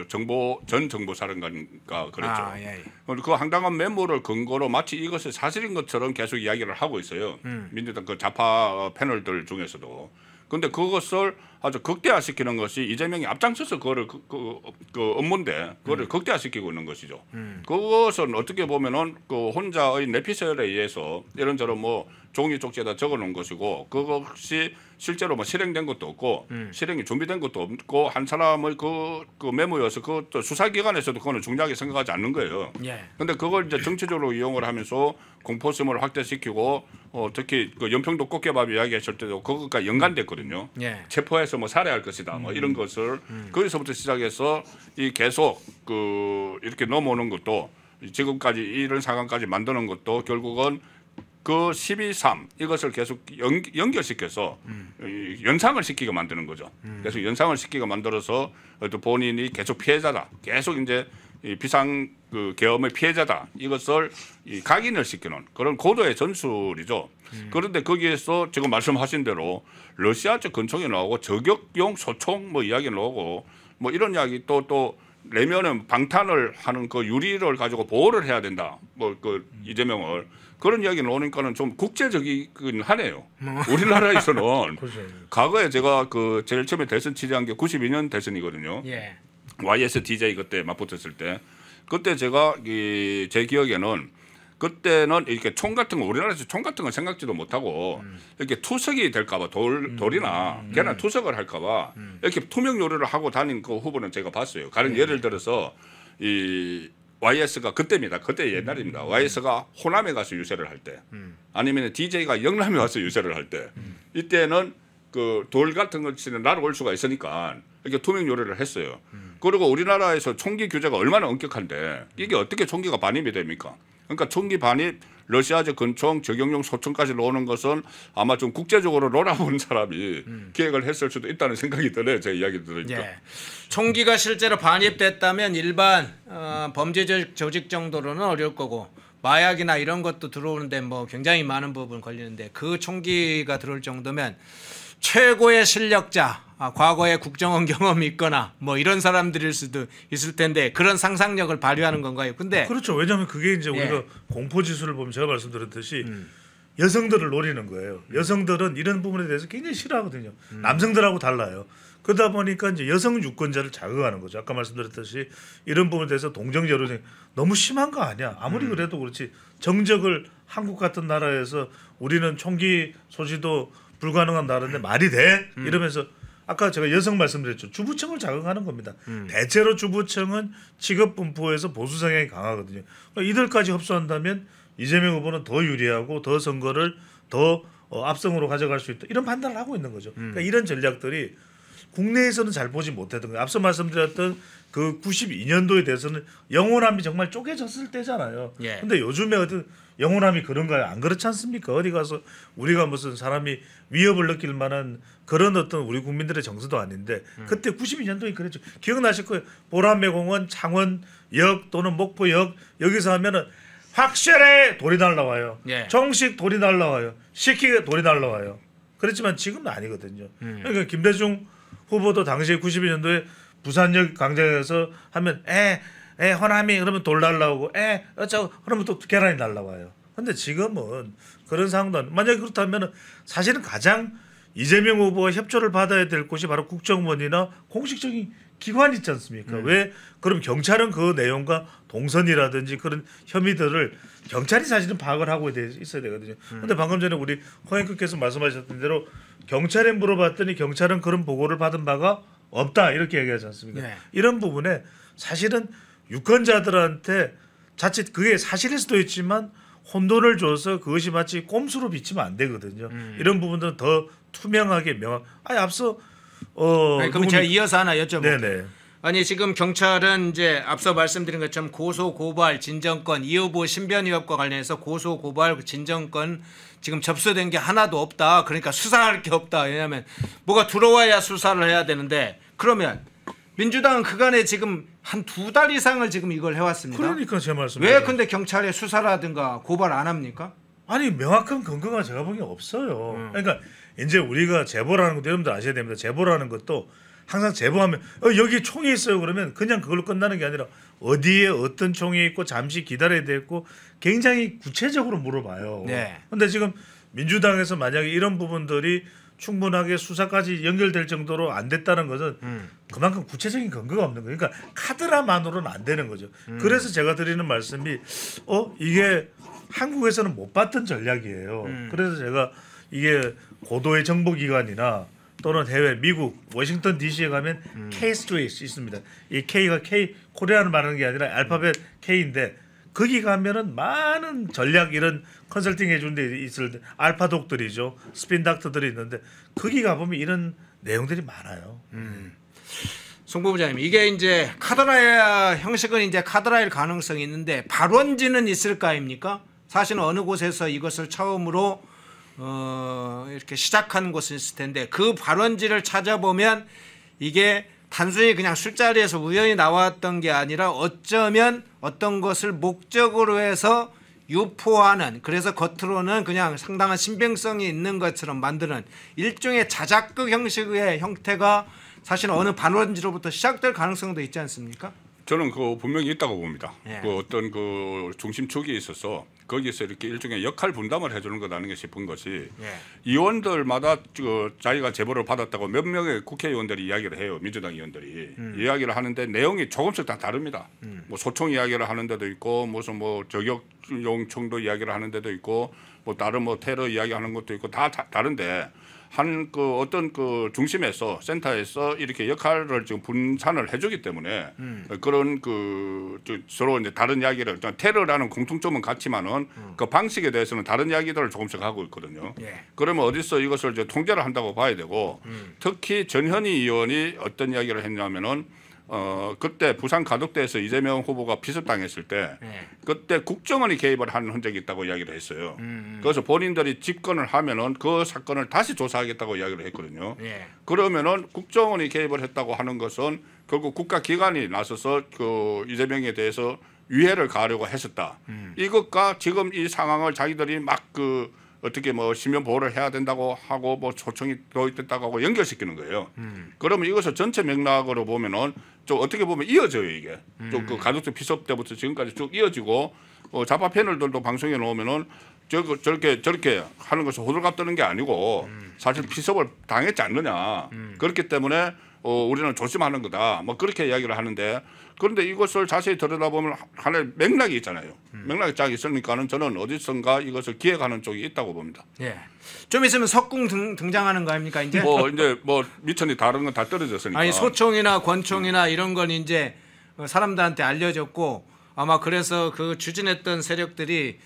전 정보사령관가 그랬죠. 아, 예. 그 황당한 메모를 근거로 마치 이것이 사실인 것처럼 계속 이야기를 하고 있어요. 민주당 그 좌파 패널들 중에서도. 근데 그것을 아주 극대화시키는 것이 이재명이 앞장서서 그거를 그 업무인데 그거를 극대화시키고 있는 것이죠. 그것은 어떻게 보면은 그 혼자의 내피셜에 의해서 이런저런 뭐 종이 쪽지에다 적어놓은 것이고 그것이 실제로 뭐 실행된 것도 없고 실행이 준비된 것도 없고 한 사람의 그 메모여서 그것도 수사기관에서도 그거는 중요하게 생각하지 않는 거예요. 그런데 그걸 이제 정치적으로 이용을 하면서 공포심을 확대시키고 특히 그 연평도 꽃게밥 이야기했을 때도 그것과 연관됐거든요. 체포해서 뭐 살해할 것이다. 뭐 이런 것을 거기서부터 시작해서 이 계속 그 이렇게 넘어오는 것도 지금까지 이런 상황까지 만드는 것도 결국은 그 12.3 이것을 계속 연결시켜서 연상을 시키게 만드는 거죠. 계속 연상을 시키게 만들어서 또 본인이 계속 피해자다. 계속 이제 이 비상 그 계엄의 피해자다. 이것을 각인을 시키는 그런 고도의 전술이죠. 그런데 거기에서 지금 말씀하신 대로 러시아 쪽 권총이 나오고 저격용 소총 뭐 이야기 나오고 뭐 이런 이야기 또 내면은 방탄을 하는 그 유리를 가지고 보호를 해야 된다. 뭐 그 이재명을 그런 이야기 나오니까는 좀 국제적이긴 하네요. 우리나라에서는 과거에 제가 그 제일 처음에 대선 취재한 게 92년 대선이거든요. YSDJ 그때 맞붙었을 때 그때 제가 제 기억에는 그때는 이렇게 총 같은 거 우리나라에서 총 같은 거 생각지도 못하고 이렇게 투석이 될까봐 돌이나 걔나 투석을 할까봐 이렇게 투명 요리를 하고 다닌 그 후보는 제가 봤어요. 가령 예를 들어서 이 YS가 그때입니다. 그때 옛날입니다. YS가 호남에 가서 유세를 할 때, 아니면 DJ가 영남에 와서 유세를 할 때, 이때는 그 돌 같은 것들은 날아올 수가 있으니까 이렇게 투명 요리를 했어요. 그리고 우리나라에서 총기 규제가 얼마나 엄격한데 이게 어떻게 총기가 반입이 됩니까? 그러니까 총기 반입, 러시아제 근총, 적용용 소총까지 놓는 것은 아마 좀 국제적으로 놀아본 사람이 기획을 했을 수도 있다는 생각이 드네요. 제 이야기 들으니까. 예. 총기가 실제로 반입됐다면 일반 범죄 조직 정도로는 어려울 거고 마약이나 이런 것도 들어오는데 뭐 굉장히 많은 부분 걸리는데 그 총기가 들어올 정도면 최고의 실력자, 과거에 국정원 경험이 있거나 뭐 이런 사람들일 수도 있을 텐데 그런 상상력을 발휘하는 건가요? 근데 그렇죠. 왜냐하면 그게 이제 예. 우리가 공포 지수를 보면 제가 말씀드렸듯이 여성들을 노리는 거예요. 여성들은 이런 부분에 대해서 굉장히 싫어하거든요. 남성들하고 달라요. 그러다 보니까 이제 여성 유권자를 자극하는 거죠. 아까 말씀드렸듯이 이런 부분에 대해서 동정 여론이 너무 심한 거 아니야. 아무리 그래도 그렇지 정적을 한국 같은 나라에서 우리는 총기 소지도 불가능한 나라인데 말이 돼? 이러면서 아까 제가 여성 말씀드렸죠. 주부층을 자극하는 겁니다. 대체로 주부층은 직업 분포에서 보수 성향이 강하거든요. 그러니까 이들까지 흡수한다면 이재명 후보는 더 유리하고 더 선거를 더 압승으로 가져갈 수 있다. 이런 판단을 하고 있는 거죠. 그러니까 이런 전략들이 국내에서는 잘 보지 못했던 거예요. 앞서 말씀드렸던 그 92년도에 대해서는 영호남이 정말 쪼개졌을 때잖아요. 근데 요즘에 어떤 영호남이 그런가요? 안 그렇지 않습니까? 어디 가서 우리가 무슨 사람이 위협을 느낄 만한 그런 어떤 우리 국민들의 정서도 아닌데 그때 92년도에 그랬죠. 기억나실 거예요. 보람매공원, 창원역 또는 목포역 여기서 하면은 확실해 돌이 날라와요. 정식 돌이 날라와요. 시키게 돌이 날라와요. 그렇지만 지금은 아니거든요. 그러니까 김대중 후보도 당시에 92년도에 부산역 광장에서 하면 호남이 그러면 돌 날라오고 어쩌고 그러면 또 계란이 날라와요. 근데 지금은 그런 상황도 만약에 그렇다면 사실은 가장 이재명 후보와 협조를 받아야 될 곳이 바로 국정원이나 공식적인 기관이 있지 않습니까? 왜 그럼 경찰은 그 내용과 동선이라든지 그런 혐의들을 경찰이 사실은 파악을 하고 있어야 되거든요. 근데 방금 전에 우리 허영크께서 말씀하셨던 대로 경찰에 물어봤더니 경찰은 그런 보고를 받은 바가 없다 이렇게 얘기하지 않습니까? 이런 부분에 사실은 유권자들한테 자칫 그게 사실일 수도 있지만 혼돈을 줘서 그것이 마치 꼼수로 비치면 안 되거든요. 이런 부분들은 더 투명하게 앞서 그럼 제가 이어서 하나 여쭤볼게요. 네네. 아니 지금 경찰은 이제 앞서 말씀드린 것처럼 고소 고발 진정권 이 후보 신변 위협과 관련해서 고소 고발 진정권 지금 접수된 게 하나도 없다. 그러니까 수사할 게 없다. 왜냐하면 뭐가 들어와야 수사를 해야 되는데 그러면 민주당은 그간에 지금 한 2달 이상을 지금 이걸 해왔습니다. 그러니까 제 말씀. 왜 근데 경찰에 수사라든가 고발 안 합니까? 아니 명확한 근거가 제가 보기엔 없어요. 그러니까 이제 우리가 제보라는 것도 여러분들 아셔야 됩니다. 제보라는 것도 항상 제보하면 여기 총이 있어요 그러면 그냥 그걸로 끝나는 게 아니라 어디에 어떤 총이 있고 잠시 기다려야 되고 굉장히 구체적으로 물어봐요. 근데 지금 민주당에서 만약에 이런 부분들이 충분하게 수사까지 연결될 정도로 안 됐다는 것은 그만큼 구체적인 근거가 없는 거예요. 그러니까 카드라만으로는 안 되는 거죠. 그래서 제가 드리는 말씀이 이게 한국에서는 못 봤던 전략이에요. 그래서 제가 이게 고도의 정보기관이나 또는 해외 미국 워싱턴 DC에 가면 K 스트리트 있습니다. 이 K가 K 코리아를 말하는 게 아니라 알파벳 K인데 거기 가면은 많은 전략 이런 컨설팅 해주는 데 있을 때 알파독들이죠. 스핀 닥터들이 있는데 거기 가보면 이런 내용들이 많아요. 송 부부장님 이게 이제 카드라일 형식은 이제 카드라일 가능성이 있는데 발원지는 있을까입니까? 사실은 어느 곳에서 이것을 처음으로 이렇게 시작한 곳이 있을 텐데 그 발원지를 찾아보면 이게 단순히 그냥 술자리에서 우연히 나왔던 게 아니라 어쩌면 어떤 것을 목적으로 해서 유포하는 그래서 겉으로는 그냥 상당한 신빙성이 있는 것처럼 만드는 일종의 자작극 형식의 형태가 사실 어느 발원지로부터 시작될 가능성도 있지 않습니까? 저는 그 분명히 있다고 봅니다. 예. 그 어떤 그 중심축이 있어서 거기서 이렇게 일종의 역할 분담을 해주는 거라는 게 싶은 것이 예. 의원들마다 그 자기가 제보를 받았다고 몇 명의 국회의원들이 이야기를 해요. 민주당 의원들이 이야기를 하는데 내용이 조금씩 다 다릅니다. 뭐 소총 이야기를 하는 데도 있고 무슨 뭐 저격용총도 이야기를 하는 데도 있고 뭐 다른 뭐 테러 이야기하는 것도 있고 다 다른데 한 그 어떤 그 중심에서 센터에서 이렇게 역할을 지금 분산을 해주기 때문에 그런 그 서로 이제 다른 이야기를 테러라는 공통점은 같지만은 그 방식에 대해서는 다른 이야기들을 조금씩 하고 있거든요. 예. 그러면 어디서 이것을 이제 통제를 한다고 봐야 되고 특히 전현희 의원이 어떤 이야기를 했냐면은 그때 부산 가덕대에서 이재명 후보가 피습당했을 때 예. 그때 국정원이 개입을 한 흔적이 있다고 이야기를 했어요. 그래서 본인들이 집권을 하면은 그 사건을 다시 조사하겠다고 이야기를 했거든요. 예. 그러면은 국정원이 개입을 했다고 하는 것은 결국 국가기관이 나서서 그 이재명에 대해서 위해를 가하려고 했었다. 이것과 지금 이 상황을 자기들이 막 그 어떻게 뭐 시민 보호를 해야 된다고 하고 뭐 초청이 도입됐다고 하고 연결시키는 거예요. 그러면 이것을 전체 맥락으로 보면은 좀 어떻게 보면 이어져요 이게. 좀 그 가덕도 피습 때부터 지금까지 쭉 이어지고 좌파 패널들도 방송에 나오면은 저렇게 하는 것을 호들갑 떠는 게 아니고 사실 피습을 당했지 않느냐. 그렇기 때문에 우리는 조심하는 거다. 뭐 그렇게 이야기를 하는데 그런데 이것을 자세히 들여다보면 하나의 맥락이 있잖아요. 맥락이 쫙 있으니까는 저는 어디선가 이것을 기획하는 쪽이 있다고 봅니다. 예. 좀 있으면 석궁 등장하는 거 아닙니까 이제? 이제 미천이 다른 건 다 떨어졌으니까. 아니 소총이나 권총이나 이런 건 이제 사람들한테 알려졌고 아마 그래서 그 추진했던 세력들이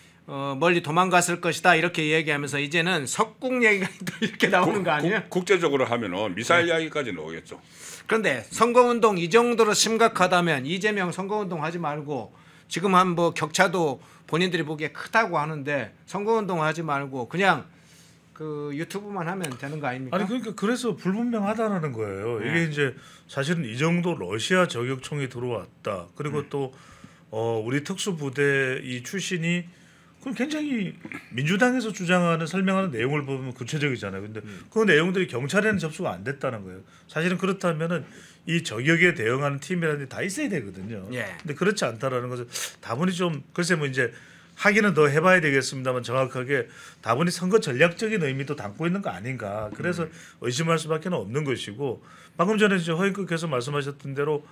멀리 도망갔을 것이다 이렇게 얘기하면서 이제는 석궁 얘기가 또 이렇게 나오는 거 아니에요? 국제적으로 하면은 미사일 이야기까지 나오겠죠. 그런데 선거운동 이 정도로 심각하다면 이재명 선거운동 하지 말고 지금 한 뭐 격차도 본인들이 보기에 크다고 하는데 선거운동 하지 말고 그냥 그 유튜브만 하면 되는 거 아닙니까? 아니 그러니까 그래서 불분명하다라는 거예요. 네. 이게 이제 사실은 이 정도 러시아 저격총이 들어왔다. 그리고 또 우리 특수부대 이 출신이 그건 굉장히 민주당에서 주장하는 설명하는 내용을 보면 구체적이잖아요. 근데 그 내용들이 경찰에는 접수가 안 됐다는 거예요. 사실은 그렇다면은 이 저격에 대응하는 팀이라는 게 다 있어야 되거든요. 예. 근데 그렇지 않다라는 것을 다분히 좀 글쎄 뭐 이제 하기는 더 해봐야 되겠습니다만 정확하게 다분히 선거 전략적인 의미도 담고 있는 거 아닌가. 그래서 의심할 수밖에 없는 것이고 방금 전에 이제 허인국께서 말씀하셨던 대로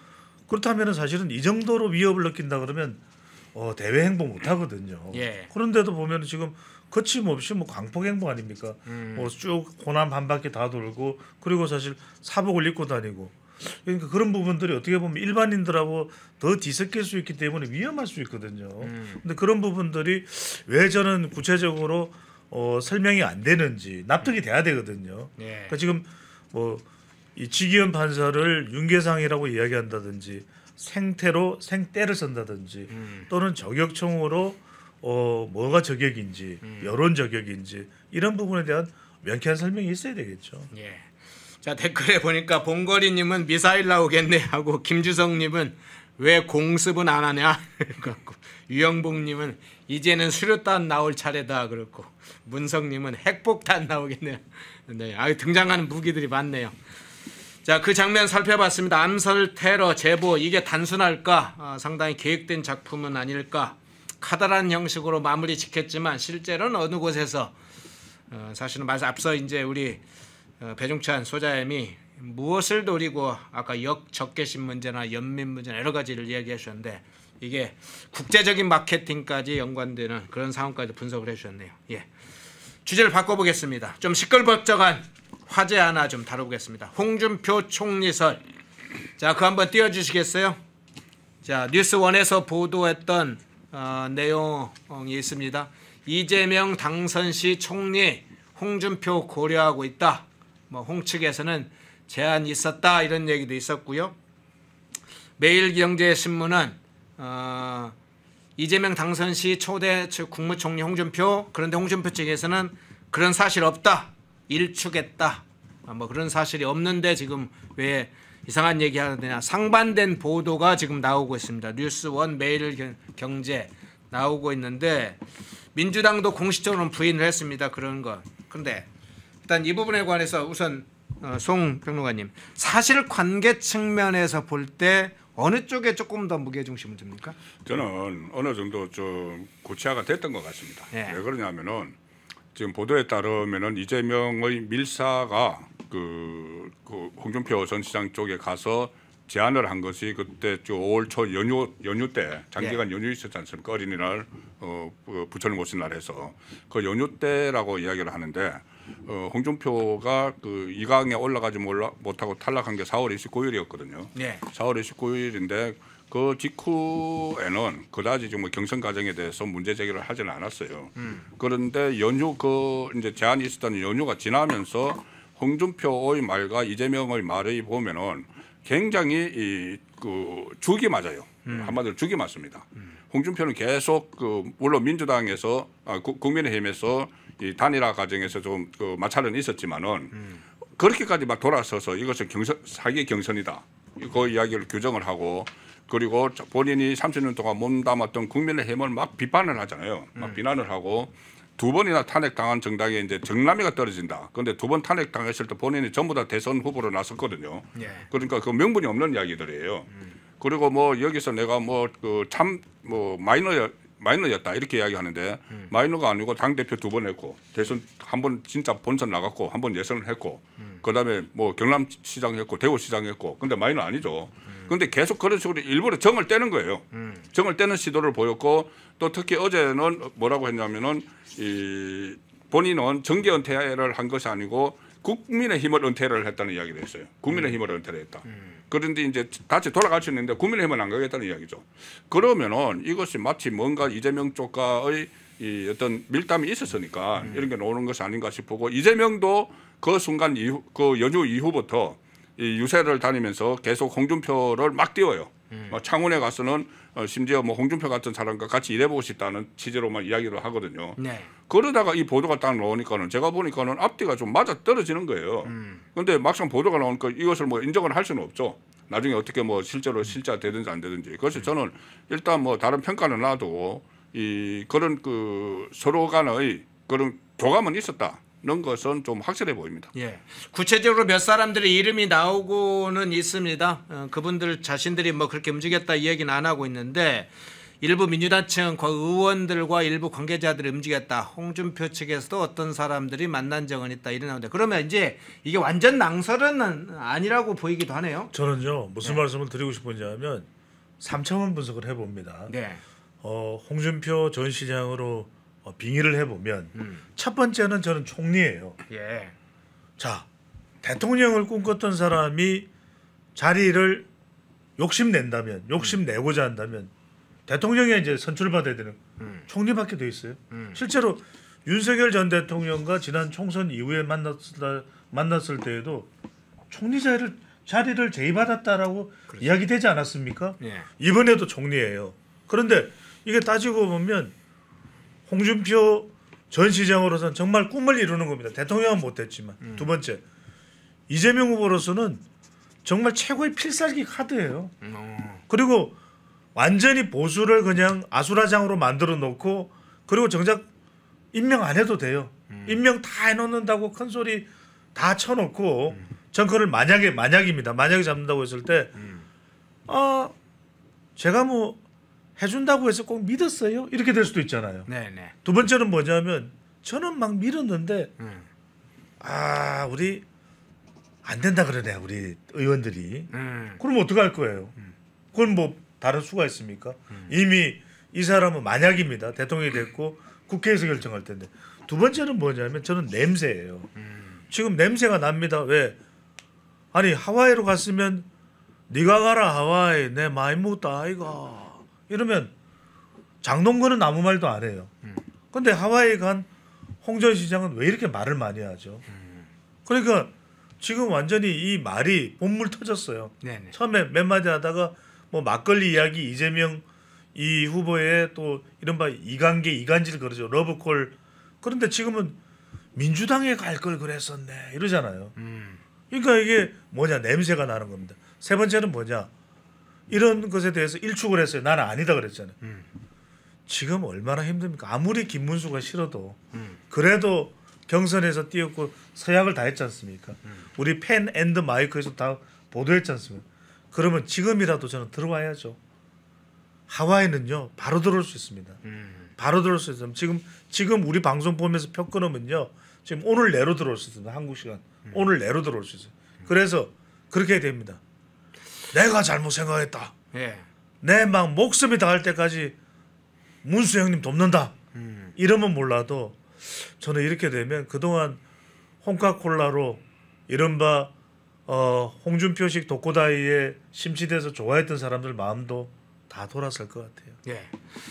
그렇다면은 사실은 이 정도로 위협을 느낀다 그러면 대외 행보 못 하거든요. 예. 그런데도 보면 지금 거침없이 뭐 광폭 행보 아닙니까? 뭐 쭉 호남 한 바퀴 다 돌고 그리고 사실 사복을 입고 다니고 그러니까 그런 부분들이 어떻게 보면 일반인들하고 더 뒤섞일 수 있기 때문에 위험할 수 있거든요. 근데 그런 부분들이 왜 저는 구체적으로 설명이 안 되는지 납득이 돼야 되거든요. 예. 그러니까 지금 뭐 이 지기현 판사를 윤계상이라고 이야기한다든지 생때를 쓴다든지 또는 저격총으로 뭐가 저격인지 여론 저격인지 이런 부분에 대한 명쾌한 설명이 있어야 되겠죠. 예. 자 댓글에 보니까 봉거리님은 미사일 나오겠네 하고 김주성님은 왜 공습은 안 하냐 그렇고 유영복님은 이제는 수류탄 나올 차례다 그렇고 문성님은 핵폭탄 나오겠네요. 네, 등장하는 무기들이 많네요. 자, 그 장면 살펴봤습니다. 암살 테러 제보 이게 단순할까? 상당히 계획된 작품은 아닐까? 카더란 형식으로 마무리 짓겠지만 실제로는 어느 곳에서 사실은 앞서 이제 우리 배종찬 소장님이 무엇을 노리고 아까 역적개심 문제나 연민 문제나 여러 가지를 이야기해 주셨는데 이게 국제적인 마케팅까지 연관되는 그런 상황까지 분석을 해 주셨네요. 예. 주제를 바꿔보겠습니다. 좀 시끌벅적한 화제 하나 좀 다뤄보겠습니다. 홍준표 총리설. 자, 그 한번 띄워주시겠어요? 자, 뉴스원에서 보도했던 내용이 있습니다. 이재명 당선 시 총리 홍준표 고려하고 있다. 뭐 홍측에서는 제안이 있었다 이런 얘기도 있었고요. 매일경제신문은 이재명 당선 시 초대 국무총리 홍준표 그런데 홍준표 측에서는 그런 사실 없다. 일축했다. 뭐 그런 사실이 없는데 지금 왜 이상한 얘기 하느냐. 상반된 보도가 지금 나오고 있습니다. 뉴스원 매일경제 나오고 있는데 민주당도 공식적으로는 부인을 했습니다. 그런 거. 그런데 일단 이 부분에 관해서 우선 송 평론가님 사실관계 측면에서 볼 때 어느 쪽에 조금 더 무게 중심을 둡니까? 저는 어느 정도 좀 구체화가 됐던 것 같습니다. 예. 왜 그러냐면은 지금 보도에 따르면은 이재명의 밀사가 그 홍준표 전 시장 쪽에 가서 제안을 한 것이 그때 5월 초 연휴 때 장기간 연휴 있었지 않습니까? 어린이날 부처님 오신 날 해서 그 연휴 때라고 이야기를 하는데 홍준표가 그 2강에 올라가지 못하고 탈락한 게 4월 29일이었거든요. 네. 4월 29일인데 그 직후에는 그다지 좀 경선 과정에 대해서 문제 제기를 하지는 않았어요. 그런데 연휴 이제 제한이 있었던 연휴가 지나면서 홍준표의 말과 이재명의 말을 보면은 굉장히 그 죽이 맞아요. 한마디로 죽이 맞습니다. 홍준표는 계속 물론 민주당에서 국민의힘에서 이 단일화 과정에서 좀 그 마찰은 있었지만은 그렇게까지 막 돌아서서 이것은 사기 경선이다. 그 이야기를 규정을 하고 그리고 본인이 30년 동안 몸담았던 국민의힘을 막 비판을 하잖아요. 막 비난을 하고 두 번이나 탄핵당한 정당에 이제 정남이가 떨어진다. 그런데 두 번 탄핵당했을 때 본인이 전부 다 대선 후보로 나섰거든요. 예. 그러니까 그 명분이 없는 이야기들이에요. 그리고 뭐 여기서 내가 마이너였다 이렇게 이야기하는데 마이너가 아니고 당 대표 2번 했고 대선 한 번 진짜 본선 나갔고 한 번 예선을 했고 그다음에 뭐 경남시장 했고 대구시장 했고 근데 마이너 아니죠. 근데 계속 그런 식으로 일부러 정을 떼는 거예요. 정을 떼는 시도를 보였고 또 특히 어제는 뭐라고 했냐면은 이 본인은 정계 은퇴를 한 것이 아니고 국민의힘을 은퇴를 했다는 이야기를 했어요. 국민의힘을 은퇴를 했다. 그런데 이제 다시 돌아갈 수 있는데 국민의힘은 안 가겠다는 이야기죠. 그러면은 이것이 마치 뭔가 이재명 쪽과의 이 어떤 밀담이 있었으니까 이런 게 나오는 것이 아닌가 싶고 이재명도 그 순간 이후 그 연휴 이후부터 이 유세를 다니면서 계속 홍준표를 막 띄워요. 창원에 가서는 심지어 뭐 홍준표 같은 사람과 같이 일해보고 싶다는 취지로만 이야기를 하거든요. 네. 그러다가 이 보도가 딱 나오니까는 제가 보니까는 앞뒤가 좀 맞아 떨어지는 거예요. 그런데 막상 보도가 나오니까 이것을 뭐 인정을 할 수는 없죠. 나중에 어떻게 뭐 실제로 실제가 되든지 안 되든지. 그래서 저는 일단 뭐 다른 평가는 놔두고 이 그런 그 서로 간의 그런 교감은 있었다는 것은 좀 확실해 보입니다. 예. 구체적으로 몇 사람들의 이름이 나오고는 있습니다. 그분들 자신들이 뭐 그렇게 움직였다 이 얘기는 안 하고 있는데 일부 민주당층 의원들과 일부 관계자들이 움직였다. 홍준표 측에서도 어떤 사람들이 만난 적은 있다. 이래 나오는데 그러면 이제 이게 완전 낭설은 아니라고 보이기도 하네요. 저는요 무슨 말씀을 드리고 싶은지 하면 3차원 분석을 해봅니다. 네. 홍준표 전 시장으로 빙의를 해보면 첫 번째는 저는 총리예요. 예. 자, 대통령을 꿈꿨던 사람이 자리를 욕심내고자 한다면 대통령이 이제 선출받아야 되는 총리밖에 돼 있어요. 실제로 윤석열 전 대통령과 지난 총선 이후에 만났을 때에도 총리 자리를 제의받았다라고 그렇죠. 이야기되지 않았습니까? 예. 이번에도 총리예요. 그런데 이게 따지고 보면 홍준표 전 시장으로서는 정말 꿈을 이루는 겁니다. 대통령은 못했지만 두 번째 이재명 후보로서는 정말 최고의 필살기 카드예요. 그리고 완전히 보수를 그냥 아수라장으로 만들어 놓고 그리고 정작 임명 안 해도 돼요. 임명 다 해놓는다고 큰 소리 다 쳐놓고 정권을 만약입니다. 만약에 잡는다고 했을 때 제가 뭐 해준다고 해서 꼭 믿었어요? 이렇게 될 수도 있잖아요. 네네. 두 번째는 뭐냐면 저는 막 믿었는데 우리 안 된다 그러네 우리 의원들이. 그럼 어떡할 거예요? 그건 뭐 다른 수가 있습니까? 이미 이 사람은 만약입니다. 대통령이 됐고 국회에서 결정할 텐데. 두 번째는 뭐냐면 저는 냄새예요. 지금 냄새가 납니다. 왜? 아니 하와이로 갔으면 네가 가라 하와이 내 많이 묻다 아이가 이러면 장동건은 아무 말도 안 해요. 근데 하와이 간 홍 전 시장은 왜 이렇게 말을 많이 하죠? 그러니까 지금 완전히 이 말이 본물 터졌어요. 네네. 처음에 몇 마디 하다가 뭐 막걸리 이야기 이재명 이 후보의 또 이른바 이관계 이간질 그러죠. 러브콜. 그런데 지금은 민주당에 갈 걸 그랬었네 이러잖아요. 그러니까 이게 뭐냐 냄새가 나는 겁니다. 세 번째는 뭐냐 이런 것에 대해서 일축을 했어요. 나는 아니다 그랬잖아요. 지금 얼마나 힘듭니까? 아무리 김문수가 싫어도 그래도 경선에서 뛰었고 서약을 다 했지 않습니까? 우리 펜 앤드 마이크에서 다 보도했지 않습니까? 그러면 지금이라도 저는 들어와야죠. 하와이는요 바로 들어올 수 있습니다. 바로 들어올 수 있습니다. 지금 우리 방송 보면서 표 끊으면요 지금 오늘 내로 들어올 수 있습니다. 한국 시간 오늘 내로 들어올 수 있어요. 그래서 그렇게 해야 됩니다. 내가 잘못 생각했다. 예. 내 막 목숨이 다할 때까지 문수 형님 돕는다. 이러면 몰라도 저는 이렇게 되면 그동안 홍카콜라로 이른바 홍준표식 독고다이에 심취돼서 좋아했던 사람들 마음도 다 돌아설 것 같아요. 예.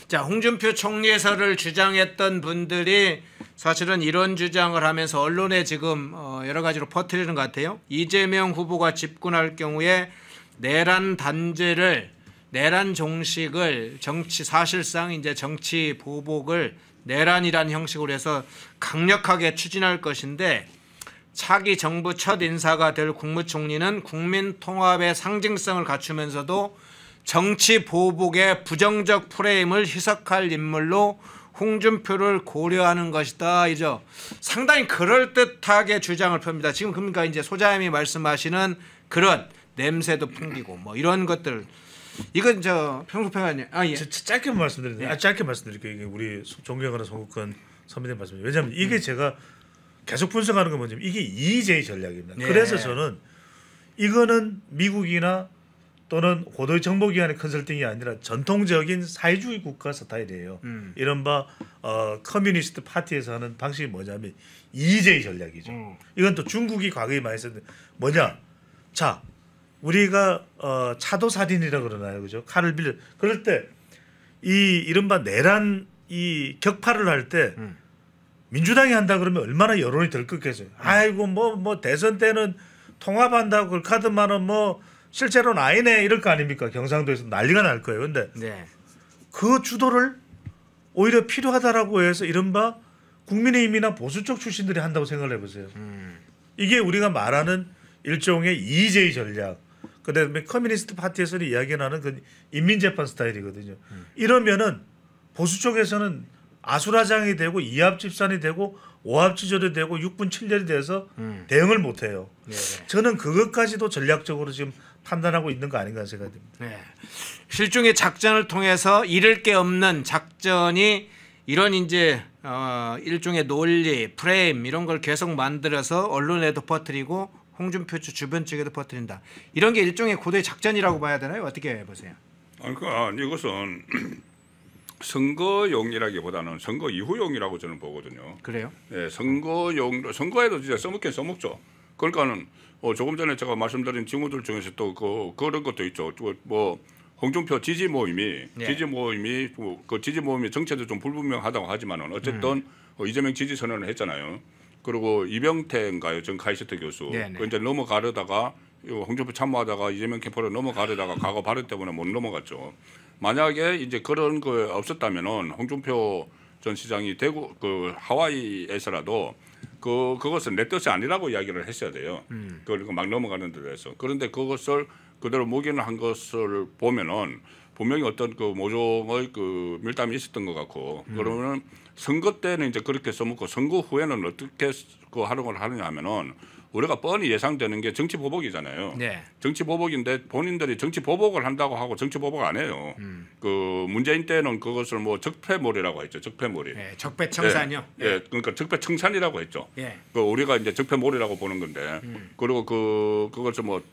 자, 홍준표 총리설을 주장했던 분들이 사실은 이런 주장을 하면서 언론에 지금 여러 가지로 퍼뜨리는 것 같아요. 이재명 후보가 집권할 경우에 내란 단죄를 내란 종식을 사실상 이제 정치 보복을 내란이라는 형식으로 해서 강력하게 추진할 것인데 차기 정부 첫 인사가 될 국무총리는 국민 통합의 상징성을 갖추면서도 정치 보복의 부정적 프레임을 희석할 인물로 홍준표를 고려하는 것이다. 이죠. 상당히 그럴듯하게 주장을 펴니다. 지금 그러니까 이제 소장님이 말씀하시는 그런 냄새도 풍기고 뭐 이런 것들. 이건 저 평소평가님. 예. 짧게 말씀드릴게요. 네. 짧게 말씀드릴게요. 이게 우리 존경하는 송국근 선배님 말씀이에요. 왜냐하면 이게 제가 계속 분석하는 건 뭐냐면 이게 EJ 전략입니다. 네. 그래서 저는 이거는 미국이나 또는 고도의 정보기관의 컨설팅이 아니라 전통적인 사회주의 국가 스타일이에요. 이른바 커뮤니스트 파티에서 하는 방식이 뭐냐면 EJ 전략이죠. 이건 또 중국이 과거에 많이 썼는데 뭐냐? 자, 우리가 차도 살인이라 그러나요, 그죠? 칼을 빌려 그럴 때 이 이른바 내란 이 격파를 할 때 민주당이 한다 그러면 얼마나 여론이 들끓겠어요. 아이고 뭐 대선 때는 통합한다고 그 카드만은 뭐 실제로는 아니네 이럴 거 아닙니까? 경상도에서 난리가 날 거예요. 근데 네. 그 주도를 오히려 필요하다라고 해서 이른바 국민의힘이나 보수 쪽 출신들이 한다고 생각을 해보세요. 이게 우리가 말하는 일종의 EJ 전략. 그다음에 커뮤니스트 파티에서는 이야기하는 그 인민재판 스타일이거든요. 이러면은 보수 쪽에서는 아수라장이 되고 이합집산이 되고 오합지졸이 되고 6분 7절이 돼서 대응을 못해요. 네. 저는 그것까지도 전략적으로 지금 판단하고 있는 거 아닌가 생각됩니다. 네. 실종의 작전을 통해서 잃을 게 없는 작전이 이런 이제 일종의 논리, 프레임 이런 걸 계속 만들어서 언론에도 퍼뜨리고 홍준표 주변 쪽에도 퍼뜨린다. 이런 게 일종의 고도의 작전이라고 봐야 되나요? 어떻게 보세요? 그러니까 이것은 선거용이라기보다는 선거 이후용이라고 저는 보거든요. 그래요? 네, 선거에도 진짜 써먹긴 써먹죠. 그러니까는 조금 전에 제가 말씀드린 친구들 중에서 또 그런 것도 있죠. 뭐 홍준표 지지 모임이 그 지지 모임의 정체도 좀 불분명하다고 하지만은 어쨌든 이재명 지지 선언을 했잖아요. 그리고 이병태인가요, 전 카이스트 교수. 그 이제 넘어가려다가 홍준표 참모하다가 이재명 캠프로 넘어가려다가 과거 발언 때문에 못 넘어갔죠. 만약에 이제 그런 거 없었다면은 홍준표 전 시장이 대구 그 하와이에서라도 그것은 내 뜻이 아니라고 이야기를 했어야 돼요. 그리고 막 넘어가는 데에서. 그런데 그것을 그대로 묵인을 한 것을 보면은 분명히 어떤 그 모종의 그 밀담이 있었던 것 같고 그러면은 선거 때는 이제 그렇게 써먹고 선거 후에는 어떻게 그 활용을 하느냐 하면은 우리가 뻔히 예상되는 게 정치 보복이잖아요. 네. 정치 보복인데 본인들이 정치 보복을 한다고 하고 정치 보복 안 해요. 그 문재인 때는 그것을 뭐 적폐몰이라고 했죠. 적폐몰이. 네, 적폐청산이요. 예, 그러니까 적폐청산이라고 했죠. 예. 그 우리가 이제 적폐몰이라고 보는 건데 그리고 그것을 뭐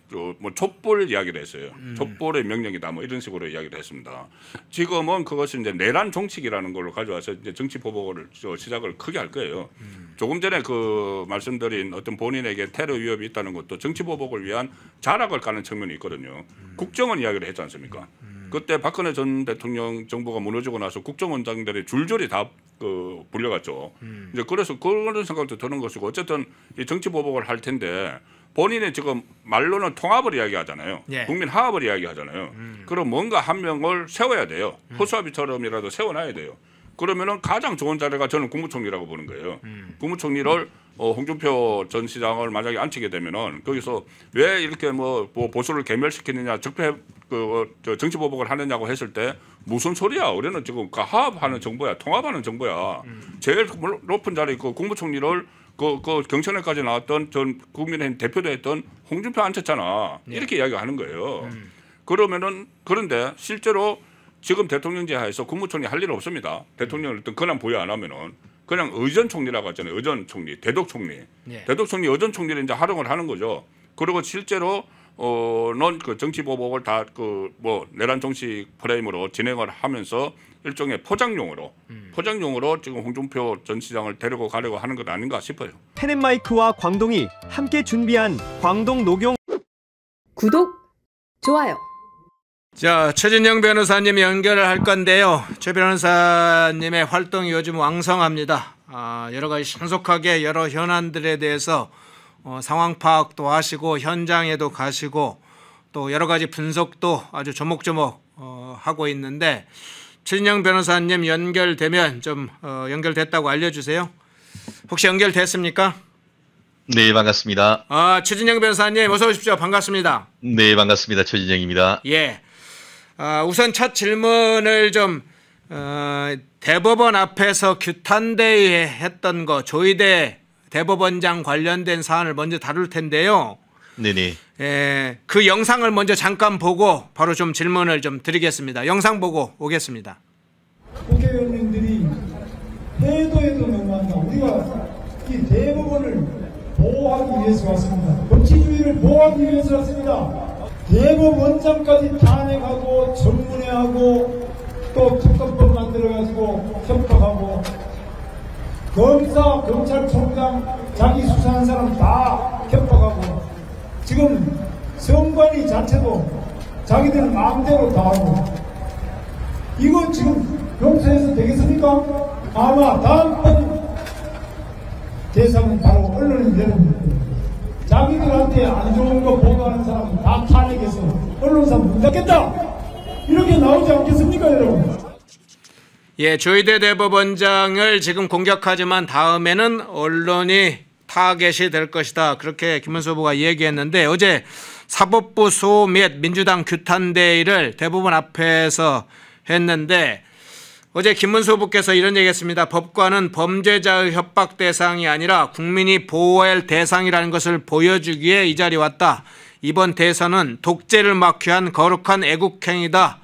촛불 이야기를 했어요. 촛불의 명령이다 뭐 이런 식으로 이야기를 했습니다. 지금은 그것이 이제 내란 종식이라는 걸로 가져와서 이제 정치 보복을 시작을 크게 할 거예요. 조금 전에 그 말씀드린 어떤 본인에게 테러 위협이 있다는 것도 정치 보복을 위한 자락을 까는 측면이 있거든요. 국정원 이야기를 했지 않습니까? 그때 박근혜 전 대통령 정부가 무너지고 나서 국정원장들이 줄줄이 다 그 불려갔죠. 이제 그래서 그런 생각도 드는 것이고 어쨌든 이 정치 보복을 할 텐데 본인이 지금 말로는 통합을 이야기하잖아요. 예. 국민 화합을 이야기하잖아요. 그럼 뭔가 한 명을 세워야 돼요. 허수아비처럼이라도 세워놔야 돼요. 그러면은 가장 좋은 자리가 저는 국무총리라고 보는 거예요. 국무총리를 홍준표 전 시장을 만약에 앉히게 되면은 거기서 왜 이렇게 뭐 보수를 괴멸시키느냐 정치 보복을 하느냐고 했을 때 무슨 소리야? 우리는 지금 화합하는 정부야, 통합하는 정부야. 제일 높은 자리 그 국무총리를 그 경선에까지 나왔던 전 국민의힘 대표도 했던 홍준표 앉혔잖아. 이렇게 이야기하는 거예요. 그러면은 그런데 실제로 지금 대통령제 하에서 국무총리 할 일 없습니다. 대통령을 어떤 권한 부여 안 하면은 그냥 의전 총리라고 하잖아요. 의전 총리, 대독 총리, 예. 대독 총리, 의전 총리를 이제 활용을 하는 거죠. 그리고 실제로 넌 그 정치 보복을 다 그 뭐 내란 정치 프레임으로 진행을 하면서 일종의 포장용으로 지금 홍준표 전 시장을 데리고 가려고 하는 것 아닌가 싶어요. 펜앤마이크와 광동이 함께 준비한 광동 녹용 구독, 좋아요. 자, 최진영 변호사님 연결을 할 건데요. 최 변호사님의 활동이 요즘 왕성합니다. 여러 가지 신속하게 여러 현안들에 대해서 상황 파악도 하시고 현장에도 가시고 또 여러 가지 분석도 아주 조목조목 하고 있는데 최진영 변호사님 연결되면 좀 연결됐다고 알려주세요. 혹시 연결됐습니까? 네, 반갑습니다. 최진영 변호사님 어서 오십시오. 반갑습니다. 네, 반갑습니다. 최진영입니다. 예. 우선 첫 질문을 좀 대법원 앞에서 규탄대회 했던 거 조희대 대법원장 관련된 사안을 먼저 다룰 텐데요. 네네. 예, 그 영상을 먼저 잠깐 보고 바로 좀 질문을 좀 드리겠습니다. 영상 보고 오겠습니다. 국회의원님들이 해도 너무한다. 우리가 이 대법원을 보호하기 위해서 왔습니다. 법치주의를 보호하기 위해서 왔습니다. 대법원장까지 탄핵하고 청문회하고 또 특검법 만들어가지고 협박하고 검사, 검찰총장 자기 수사한 사람 다 협박하고 지금 선관위 자체도 자기들 마음대로 다 하고 이거 지금 용서해서 되겠습니까? 아마 다음번 대상은 바로 언론이 되는 겁니다. 자기들한테 안 좋은 거 보도하는 사람 다 탄핵해서 언론사 문 닫겠다 이렇게 나오지 않겠습니까 여러분? 예, 조희대 대법원장을 지금 공격하지만 다음에는 언론이 타겟이 될 것이다. 그렇게 김문수 후보가 얘기했는데 어제 사법부 소 및 민주당 규탄대회를 대법원 앞에서 했는데 어제 김문수 후보께서 이런 얘기했습니다. 법관은 범죄자의 협박 대상이 아니라 국민이 보호해야 할 대상이라는 것을 보여주기에 이 자리에 왔다. 이번 대선은 독재를 막hy한 거룩한 애국행위다.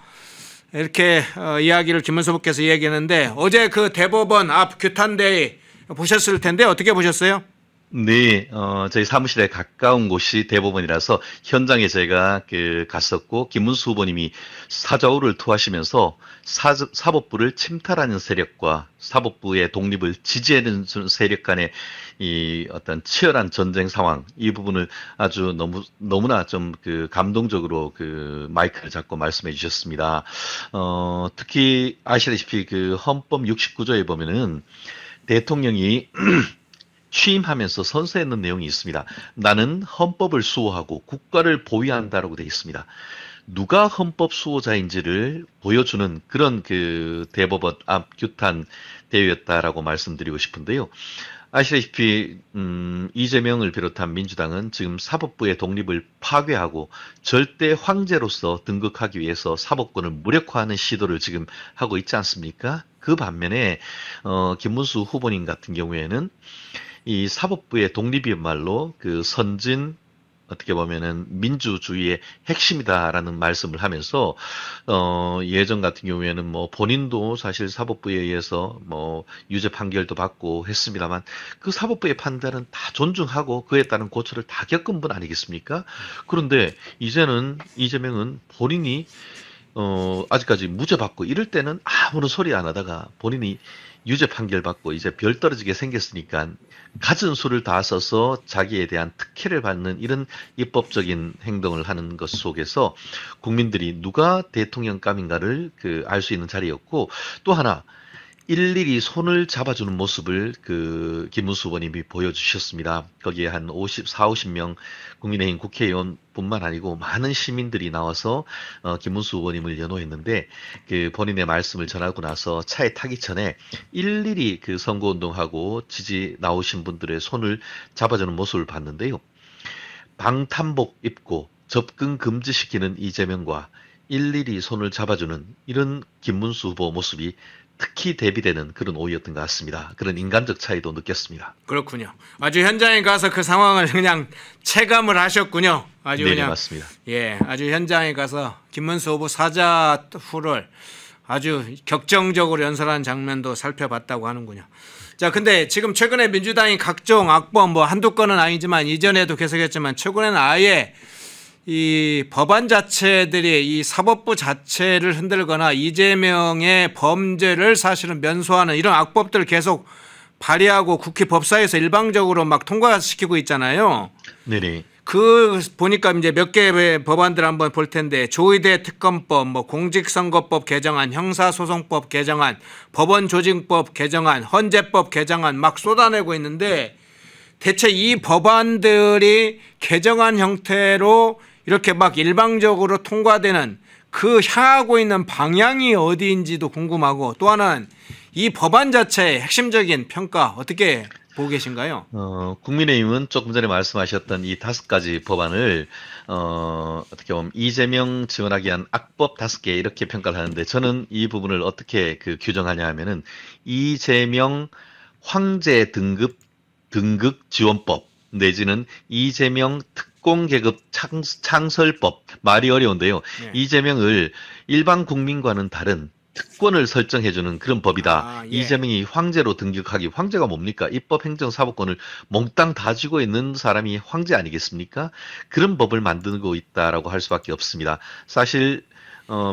이렇게 이야기를 김문수 후보께서 얘기했는데 어제 그 대법원 앞 규탄대회 보셨을 텐데 어떻게 보셨어요? 네, 저희 사무실에 가까운 곳이 대법원이라서 현장에 제가 갔었고 김문수 후보님이 사저우를 토하시면서 사법부를 침탈하는 세력과 사법부의 독립을 지지하는 세력 간의 이 어떤 치열한 전쟁 상황 이 부분을 아주 너무나 좀 감동적으로 마이크를 잡고 말씀해 주셨습니다. 특히 아시다시피 헌법 69조에 보면은 대통령이 취임하면서 선서했는 내용이 있습니다. 나는 헌법을 수호하고 국가를 보위한다라고 되어 있습니다. 누가 헌법 수호자인지를 보여주는 그런 대법원 앞 규탄 대회였다라고 말씀드리고 싶은데요. 아시다시피 이재명을 비롯한 민주당은 지금 사법부의 독립을 파괴하고 절대 황제로서 등극하기 위해서 사법권을 무력화하는 시도를 지금 하고 있지 않습니까? 그 반면에 김문수 후보님 같은 경우에는 이 사법부의 독립이야말로 선진 어떻게 보면은 민주주의의 핵심이다라는 말씀을 하면서 예전 같은 경우에는 뭐 본인도 사실 사법부에 의해서 뭐 유죄 판결도 받고 했습니다만 그 사법부의 판단은 다 존중하고 그에 따른 고초를 다 겪은 분 아니겠습니까? 그런데 이제는 이재명은 본인이 아직까지 무죄 받고 이럴 때는 아무런 소리 안 하다가 본인이 유죄 판결 받고 이제 별 떨어지게 생겼으니까 갖은 수를 다 써서 자기에 대한 특혜를 받는 이런 입법적인 행동을 하는 것 속에서 국민들이 누가 대통령감인가를 알 수 있는 자리였고 또 하나 일일이 손을 잡아주는 모습을 김문수 후보님이 보여주셨습니다. 거기에 한 50명 국민의힘 국회의원뿐만 아니고 많은 시민들이 나와서 김문수 후보님을 연호했는데 본인의 말씀을 전하고 나서 차에 타기 전에 일일이 선거운동하고 지지 나오신 분들의 손을 잡아주는 모습을 봤는데요. 방탄복 입고 접근 금지시키는 이재명과 일일이 손을 잡아주는 이런 김문수 후보 모습이 특히 대비되는 그런 오이였던 것 같습니다. 그런 인간적 차이도 느꼈습니다. 그렇군요. 아주 현장에 가서 그 상황을 그냥 체감을 하셨군요. 아주 네네, 그냥 맞습니다. 예, 아주 현장에 가서 김문수 후보 사자 후를 아주 격정적으로 연설하는 장면도 살펴봤다고 하는군요. 자, 근데 지금 최근에 민주당이 각종 악법 뭐 한두 건은 아니지만 이전에도 계속했지만 최근에는 아예 이 법안 자체들이 이 사법부 자체를 흔들거나 이재명의 범죄를 사실은 면소하는 이런 악법들을 계속 발의하고 국회 법사위에서 일방적으로 막 통과시키고 있잖아요. 네네. 그 보니까 이제 몇 개의 법안들 한번 볼 텐데 조의대 특검법, 뭐 공직선거법 개정안, 형사소송법 개정안, 법원조직법 개정안, 헌재법 개정안 막 쏟아내고 있는데 대체 이 법안들이 개정안 형태로 이렇게 막 일방적으로 통과되는 그 향하고 있는 방향이 어디인지도 궁금하고 또 하나는 이 법안 자체의 핵심적인 평가 어떻게 보고 계신가요? 국민의힘은 조금 전에 말씀하셨던 이 5가지 법안을 어떻게 보면 이재명 지원하기 위한 악법 5개 이렇게 평가를 하는데 저는 이 부분을 어떻게 규정하냐 하면은 이재명 황제 등급 지원법 내지는 이재명 특공계급 창설법 말이 어려운데요. 네. 이재명을 일반 국민과는 다른 특권을 설정해주는 그런 법이다. 예. 이재명이 황제로 등극하기. 황제가 뭡니까? 입법, 행정, 사법권을 몽땅 다 쥐고 있는 사람이 황제 아니겠습니까? 그런 법을 만들고 있다라고 할 수밖에 없습니다. 사실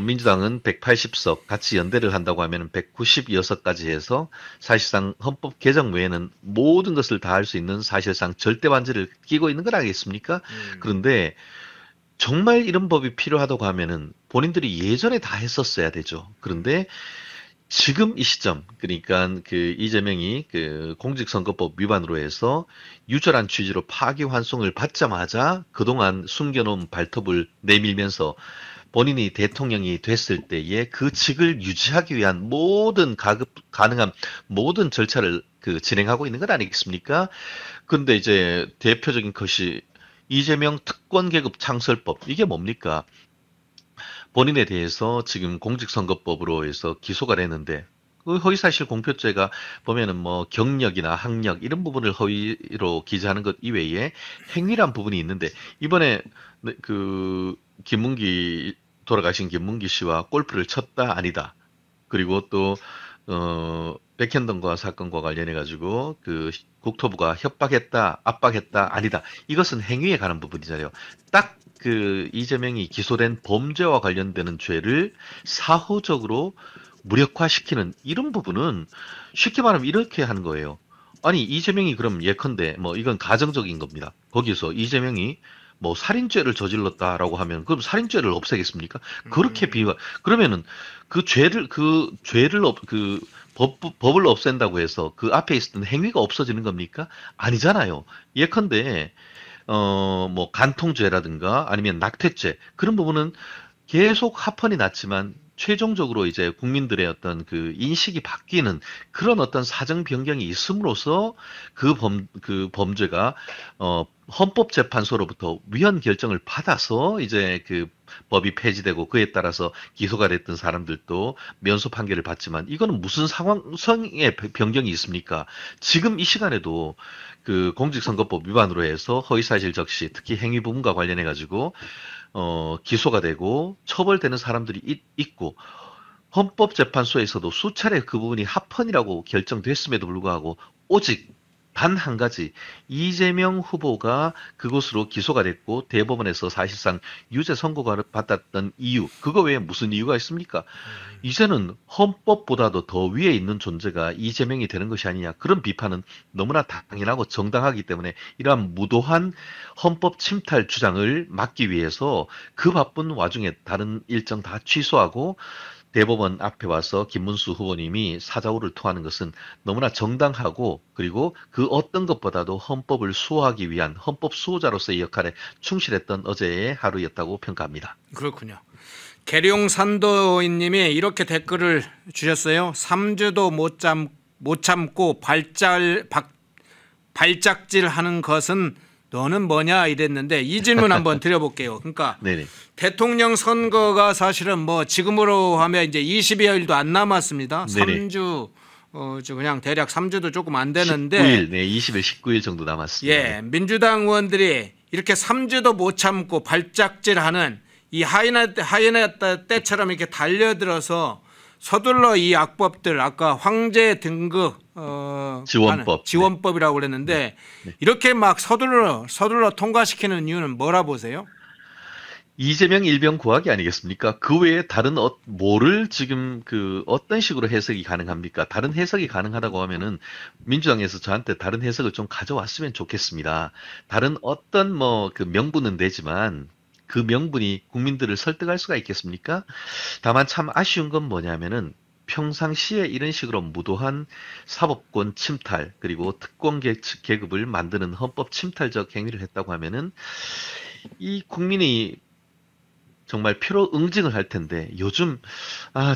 민주당은 180석 같이 연대를 한다고 하면 196까지 해서 사실상 헌법 개정 외에는 모든 것을 다 할 수 있는 사실상 절대 반지를 끼고 있는 건 아니겠습니까? 그런데 정말 이런 법이 필요하다고 하면은 본인들이 예전에 다 했었어야 되죠. 그런데 지금 이 시점, 그러니까 이재명이 공직선거법 위반으로 해서 유절한 취지로 파기환송을 받자마자 그동안 숨겨놓은 발톱을 내밀면서 본인이 대통령이 됐을 때에 그 직을 유지하기 위한 모든 가능한 모든 절차를 진행하고 있는 건 아니겠습니까? 근데 이제 대표적인 것이 이재명 특권계급 창설법. 이게 뭡니까? 본인에 대해서 지금 공직선거법으로 해서 기소가 됐는데 그 허위사실 공표죄가 보면은 뭐 경력이나 학력 이런 부분을 허위로 기재하는 것 이외에 행위란 부분이 있는데 이번에 돌아가신 김문기 씨와 골프를 쳤다 아니다. 그리고 또 백현동과 사건과 관련해 가지고 국토부가 협박했다, 압박했다, 아니다. 이것은 행위에 관한 부분이잖아요. 딱 이재명이 기소된 범죄와 관련되는 죄를 사후적으로 무력화시키는 이런 부분은 쉽게 말하면 이렇게 하는 거예요. 아니 이재명이 그럼 예컨대 뭐 이건 가정적인 겁니다. 거기서 이재명이 뭐 살인죄를 저질렀다라고 하면 그럼 살인죄를 없애겠습니까? 그렇게 그러면은 법을 없앤다고 해서 그 앞에 있었던 행위가 없어지는 겁니까? 아니잖아요. 예컨대 뭐 간통죄라든가 아니면 낙태죄 그런 부분은 계속 합헌이 났지만 최종적으로 이제 국민들의 어떤 인식이 바뀌는 그런 어떤 사정 변경이 있음으로써 그 범죄가 헌법재판소로부터 위헌 결정을 받아서 이제 법이 폐지되고 그에 따라서 기소가 됐던 사람들도 면소 판결을 받지만 이거는 무슨 상황성의 변경이 있습니까? 지금 이 시간에도 공직선거법 위반으로 해서 허위사실 적시 특히 행위 부분과 관련해 가지고 기소가 되고 처벌되는 사람들이 있고 헌법재판소에서도 수차례 그 부분이 합헌이라고 결정됐음에도 불구하고 오직 단 한 가지 이재명 후보가 그것으로 기소가 됐고 대법원에서 사실상 유죄 선고가 받았던 이유 그거 외에 무슨 이유가 있습니까? 이제는 헌법보다도 더 위에 있는 존재가 이재명이 되는 것이 아니냐 그런 비판은 너무나 당연하고 정당하기 때문에 이러한 무도한 헌법 침탈 주장을 막기 위해서 그 바쁜 와중에 다른 일정 다 취소하고 대법원 앞에 와서 김문수 후보님이 사자후를 토하는 것은 너무나 정당하고 그리고 그 어떤 것보다도 헌법을 수호하기 위한 헌법 수호자로서의 역할에 충실했던 어제의 하루였다고 평가합니다. 그렇군요. 계룡산도인님이 이렇게 댓글을 주셨어요. 3주도 못 참고 발작질하는 것은 너는 뭐냐 이랬는데 이 질문 한번 드려볼게요. 그러니까 네네. 대통령 선거가 사실은 뭐 지금으로 하면 이제 20여일도 안 남았습니다. 네네. 3주 저 그냥 대략 3주도 조금 안 되는데 19일, 네, 20일, 19일 정도 남았습니다. 예, 민주당 의원들이 이렇게 3주도 못 참고 발작질하는 이 하이에나 때처럼 이렇게 달려들어서 서둘러 이 악법들 아까 황제 등급 지원법이라고 그랬는데 네. 이렇게 막 서둘러 통과시키는 이유는 뭐라 보세요? 이재명 일병 구하기 아니겠습니까? 그 외에 다른 뭐를 지금 어떤 식으로 해석이 가능합니까? 다른 해석이 가능하다고 하면은 민주당에서 저한테 다른 해석을 좀 가져왔으면 좋겠습니다. 다른 어떤 그 명분은 되지만 그 명분이 국민들을 설득할 수가 있겠습니까? 다만 참 아쉬운 건 뭐냐면은 평상시에 이런 식으로 무도한 사법권 침탈 그리고 특권 계급을 만드는 헌법 침탈적 행위를 했다고 하면은 이 국민이 정말 표로 응징을 할 텐데 요즘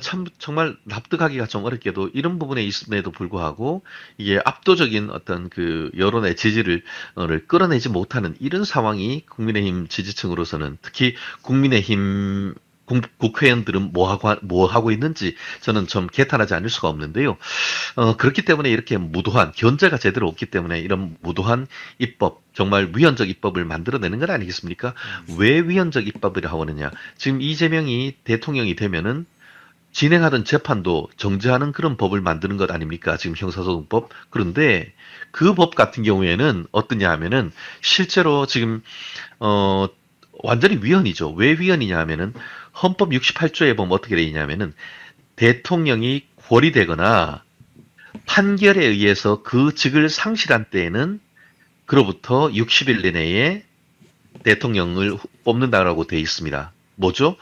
참 정말 납득하기가 좀 어렵게도 이런 부분에 있음에도 불구하고 이게 압도적인 어떤 여론의 지지를 끌어내지 못하는 이런 상황이 국민의힘 지지층으로서는 특히 국민의힘 국회의원들은 뭐 하고 있는지 저는 좀 개탄하지 않을 수가 없는데요. 그렇기 때문에 이렇게 무도한 견제가 제대로 없기 때문에 이런 무도한 입법 정말 위헌적 입법을 만들어내는 건 아니겠습니까? 왜 위헌적 입법을 하느냐? 지금 이재명이 대통령이 되면은 진행하던 재판도 정지하는 그런 법을 만드는 것 아닙니까? 지금 형사소송법. 그런데 그 법 같은 경우에는 어떠냐 하면은 실제로 지금 완전히 위헌이죠. 왜 위헌이냐 하면은 헌법 68조에 보면 어떻게 되어 있냐면은 대통령이 고리되거나 판결에 의해서 그 직을 상실한 때에는 그로부터 60일 내에 대통령을 뽑는다라고 되어 있습니다. 뭐죠?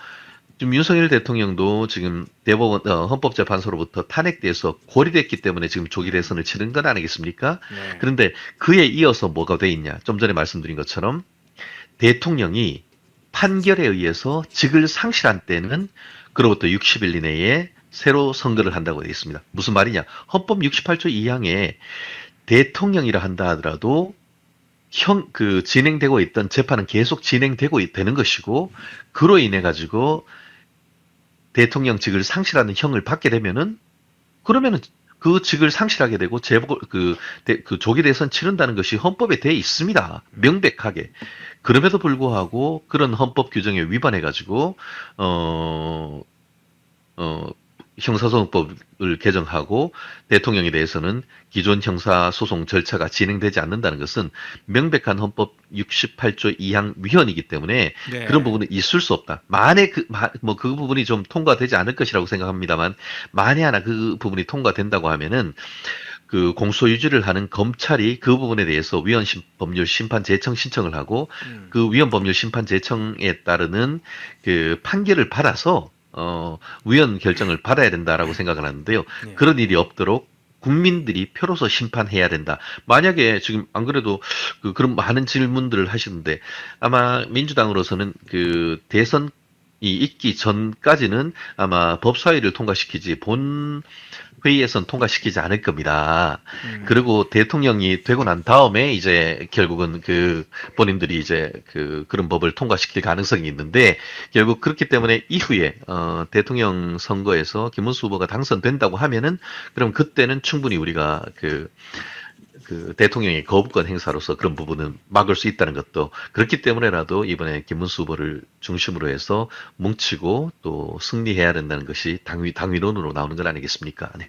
지금 윤석열 대통령도 지금 대법원 헌법재판소로부터 탄핵돼서 고리됐기 때문에 지금 조기 대선을 치른 건 아니겠습니까? 네. 그런데 그에 이어서 뭐가 되어 있냐? 좀 전에 말씀드린 것처럼 대통령이 판결에 의해서 직을 상실한 때는 그로부터 60일 이내에 새로 선거를 한다고 되어 있습니다. 무슨 말이냐? 헌법 68조 2항에 대통령이라 한다 하더라도 진행되고 있던 재판은 계속 진행되고 되는 것이고 그로 인해 가지고 대통령직을 상실하는 형을 받게 되면은 그러면은 그 직을 상실하게 되고 조기 대선 치른다는 것이 헌법에 되어 있습니다. 명백하게. 그럼에도 불구하고 그런 헌법 규정에 위반해 가지고 형사소송법을 개정하고 대통령에 대해서는 기존 형사소송 절차가 진행되지 않는다는 것은 명백한 헌법 68조 2항 위헌이기 때문에 네. 그런 부분은 있을 수 없다. 만에 그 부분이 좀 통과되지 않을 것이라고 생각합니다만 만에 하나 그 부분이 통과된다고 하면은 공소유지를 하는 검찰이 그 부분에 대해서 위헌 법률 심판 제청 신청을 하고 그 위헌 법률 심판 제청에 따르는 판결을 받아서 위헌 결정을 받아야 된다라고 생각을 하는데요. 네. 그런 일이 없도록 국민들이 표로서 심판해야 된다. 만약에 지금 안 그래도 그런 많은 질문들을 하시는데 아마 민주당으로서는 대선이 있기 전까지는 아마 법사위를 통과시키지 본 회의에선 통과시키지 않을 겁니다. 그리고 대통령이 되고 난 다음에 이제 결국은 본인들이 이제 그런 법을 통과시킬 가능성이 있는데 결국 그렇기 때문에 이후에 대통령 선거에서 김문수 후보가 당선된다고 하면은 그럼 그때는 충분히 우리가 대통령의 거부권 행사로서 그런 부분은 막을 수 있다는 것도 그렇기 때문에라도 이번에 김문수 후보를 중심으로 해서 뭉치고 또 승리해야 된다는 것이 당위론으로 나오는 건 아니겠습니까? 네.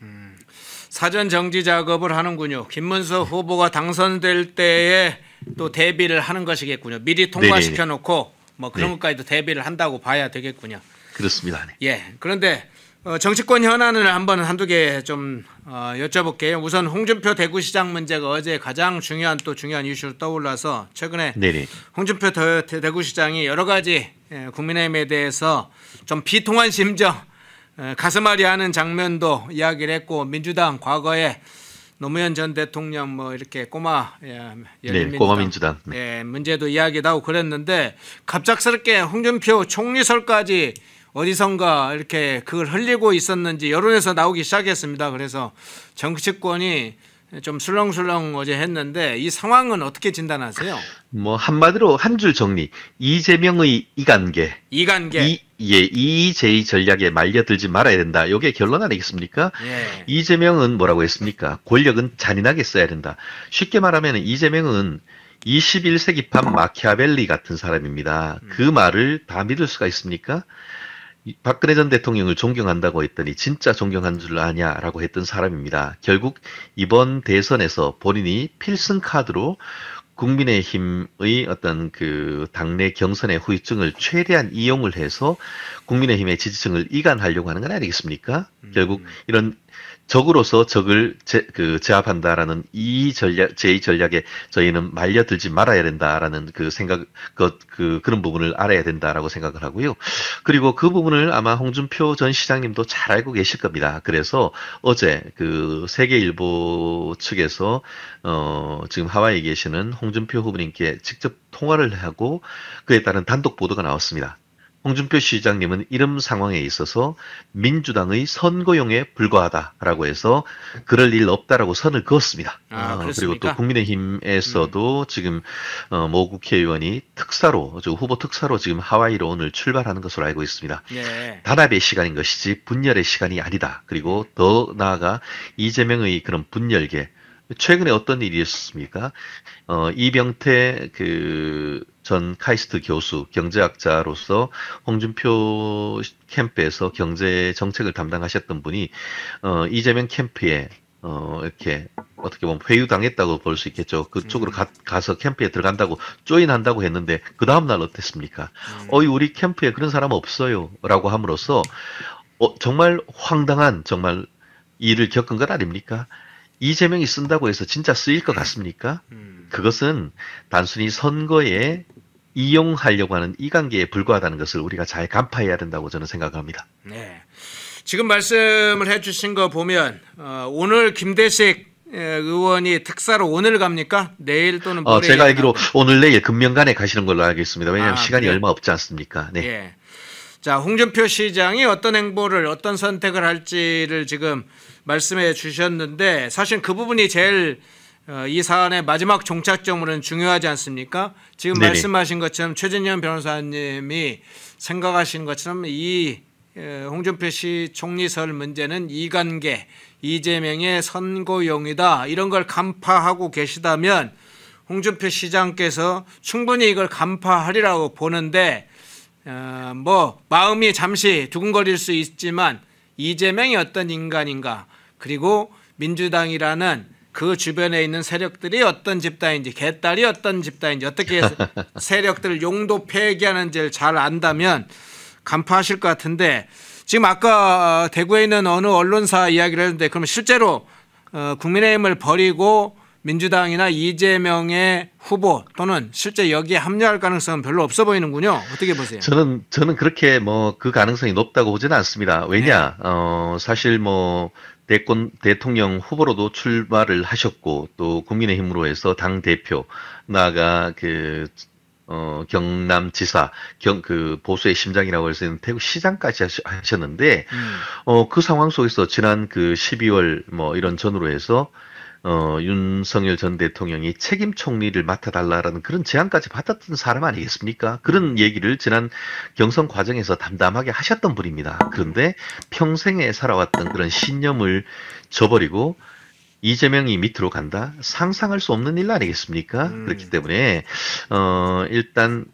사전 정지 작업을 하는군요. 김문수 후보가 당선될 때에 또 대비를 하는 것이겠군요. 미리 통과시켜 놓고 뭐 그런 것까지도 대비를 한다고 봐야 되겠군요. 그렇습니다. 네. 예. 그런데 정치권 현안을 한두 개 좀 여쭤볼게요. 우선 홍준표 대구시장 문제가 어제 가장 중요한 이슈로 떠올라서 최근에 네네. 홍준표 대구시장이 여러 가지 국민의힘에 대해서 좀 비통한 심정 가슴앓이하는 장면도 이야기를 했고 민주당 과거에 노무현 전 대통령 이렇게 꼬마 민주당 문제도 이야기도 하고 그랬는데 갑작스럽게 홍준표 총리설까지 어디선가 이렇게 그걸 흘리고 있었는지 여론에서 나오기 시작했습니다. 그래서 정치권이 좀 술렁술렁 어제 했는데 이 상황은 어떻게 진단하세요? 뭐 한마디로 한 줄 정리. 이재명의 이관계. 이관계. 이재의 전략에 말려들지 말아야 된다. 이게 결론 아니겠습니까? 예. 이재명은 뭐라고 했습니까? 권력은 잔인하게 써야 된다. 쉽게 말하면 이재명은 21세기판 마키아벨리 같은 사람입니다. 그 말을 다 믿을 수가 있습니까? 박근혜 전 대통령을 존경한다고 했더니 진짜 존경한 줄 아냐라고 했던 사람입니다. 결국 이번 대선에서 본인이 필승 카드로 국민의힘의 어떤 그 당내 경선의 후유증을 최대한 이용을 해서 국민의힘의 지지층을 이간하려고 하는 건 아니겠습니까? 결국 이런 적으로서 적을 제압한다라는 이 전략, 제2 전략에 저희는 말려들지 말아야 된다라는 그 생각, 그런 부분을 알아야 된다라고 생각을 하고요. 그리고 그 부분을 아마 홍준표 전 시장님도 잘 알고 계실 겁니다. 그래서 어제 그 세계일보 측에서, 지금 하와이에 계시는 홍준표 후보님께 직접 통화를 하고 그에 따른 단독 보도가 나왔습니다. 홍준표 시장님은 이런 상황에 있어서 민주당의 선거용에 불과하다라고 해서 그럴 일 없다라고 선을 그었습니다. 그리고 또 국민의힘에서도 지금 모 국회의원이 특사로, 후보 특사로 지금 하와이로 오늘 출발하는 것으로 알고 있습니다. 네. 단합의 시간인 것이지 분열의 시간이 아니다. 그리고 더 나아가 이재명의 그런 분열계, 최근에 어떤 일이 있었습니까? 이병태 전 카이스트 교수, 경제학자로서 홍준표 캠프에서 경제 정책을 담당하셨던 분이, 이재명 캠프에, 이렇게, 어떻게 보면 회유당했다고 볼 수 있겠죠. 그쪽으로 가서 캠프에 들어간다고, 조인한다고 했는데, 그 다음날 어땠습니까? 우리 캠프에 그런 사람 없어요. 라고 함으로써, 정말 황당한, 정말 일을 겪은 것 아닙니까? 이재명이 쓴다고 해서 진짜 쓰일 것 같습니까? 그것은 단순히 선거에 이용하려고 하는 이관계에 불과하다는 것을 우리가 잘 간파해야 된다고 저는 생각합니다. 네. 지금 말씀을 해주신 거 보면 오늘 김대식 의원이 특사로 오늘 갑니까? 내일 또는 모레? 제가 알기로 오늘 내일 금명간에 가시는 걸로 알고 있습니다. 왜냐하면 시간이 그래요? 얼마 없지 않습니까? 네. 예. 자, 홍준표 시장이 어떤 행보를 어떤 선택을 할지를 지금 말씀해 주셨는데 사실 그 부분이 제일 이 사안의 마지막 종착점으로는 중요하지 않습니까? 지금 네네. 말씀하신 것처럼 최진현 변호사님이 생각하시는 것처럼 이 홍준표 씨 총리설 문제는 이관계, 이재명의 선거용이다 이런 걸 간파하고 계시다면 홍준표 시장께서 충분히 이걸 간파하리라고 보는데 뭐 마음이 잠시 두근거릴 수 있지만 이재명이 어떤 인간인가 그리고 민주당이라는 그 주변에 있는 세력들이 어떤 집단인지 개딸이 어떤 집단인지 어떻게 세력들을 용도 폐기하는지를 잘 안다면 간파하실 것 같은데 지금 아까 대구에 있는 어느 언론사 이야기를 했는데 그러면 실제로 국민의힘을 버리고 민주당이나 이재명의 후보 또는 실제 여기에 합류할 가능성은 별로 없어 보이는군요. 어떻게 보세요? 저는 그렇게 뭐 그 가능성이 높다고 보지는 않습니다. 왜냐, 네. 사실 뭐 대통령 후보로도 출마를 하셨고 또 국민의힘으로 해서 당 대표 나아가 경남지사, 보수의 심장이라고 해서 대구 시장까지 하셨는데, 그 상황 속에서 지난 12월 뭐 이런 전후로 해서 윤석열 전 대통령이 책임 총리를 맡아달라라는 그런 제안까지 받았던 사람 아니겠습니까? 그런 얘기를 지난 경선 과정에서 담담하게 하셨던 분입니다. 그런데 평생에 살아왔던 그런 신념을 저버리고 이재명이 밑으로 간다? 상상할 수 없는 일 아니겠습니까? 그렇기 때문에, 일단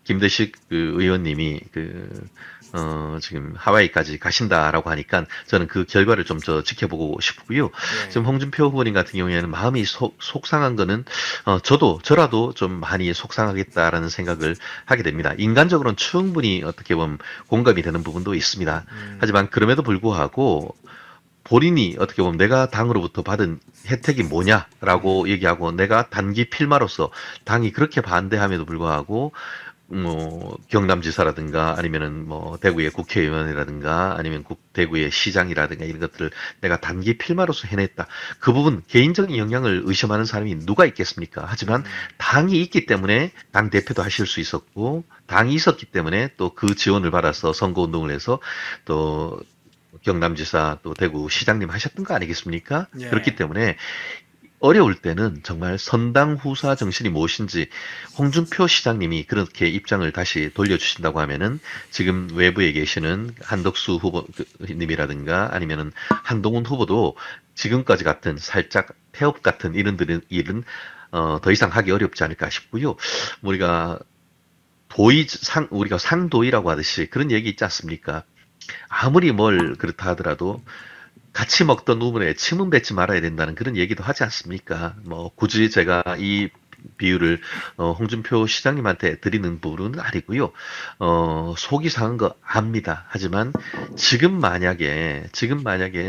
김대식 의원님이 지금 하와이까지 가신다라고 하니까 저는 그 결과를 좀 지켜보고 싶고요. 네. 지금 홍준표 후보님 같은 경우에는 마음이 속상한 거는 저라도 좀 많이 속상하겠다라는 생각을 하게 됩니다. 인간적으로는 충분히 어떻게 보면 공감이 되는 부분도 있습니다. 하지만 그럼에도 불구하고 본인이 어떻게 보면 내가 당으로부터 받은 혜택이 뭐냐라고 얘기하고 내가 단기 필마로서 당이 그렇게 반대함에도 불구하고 뭐 경남지사라든가 아니면은 뭐 대구의 국회의원이라든가 아니면 대구의 시장이라든가 이런 것들을 내가 단기 필마로서 해냈다. 그 부분 개인적인 영향을 의심하는 사람이 누가 있겠습니까? 하지만 당이 있기 때문에 당 대표도 하실 수 있었고 당이 있었기 때문에 또 그 지원을 받아서 선거운동을 해서 또 경남지사 또 대구시장님 하셨던 거 아니겠습니까? 예. 그렇기 때문에 어려울 때는 정말 선당 후사 정신이 무엇인지 홍준표 시장님이 그렇게 입장을 다시 돌려주신다고 하면은 지금 외부에 계시는 한덕수 후보님이라든가 아니면은 한동훈 후보도 지금까지 같은 살짝 태업 같은 일은 더 이상 하기 어렵지 않을까 싶고요. 우리가 우리가 상도이라고 하듯이 그런 얘기 있지 않습니까? 아무리 뭘 그렇다 하더라도 같이 먹던 우물에 침은 뱉지 말아야 된다는 그런 얘기도 하지 않습니까? 뭐 굳이 제가 이 비유를 홍준표 시장님한테 드리는 부분은 아니고요. 속이 상한 거 압니다. 하지만 지금 만약에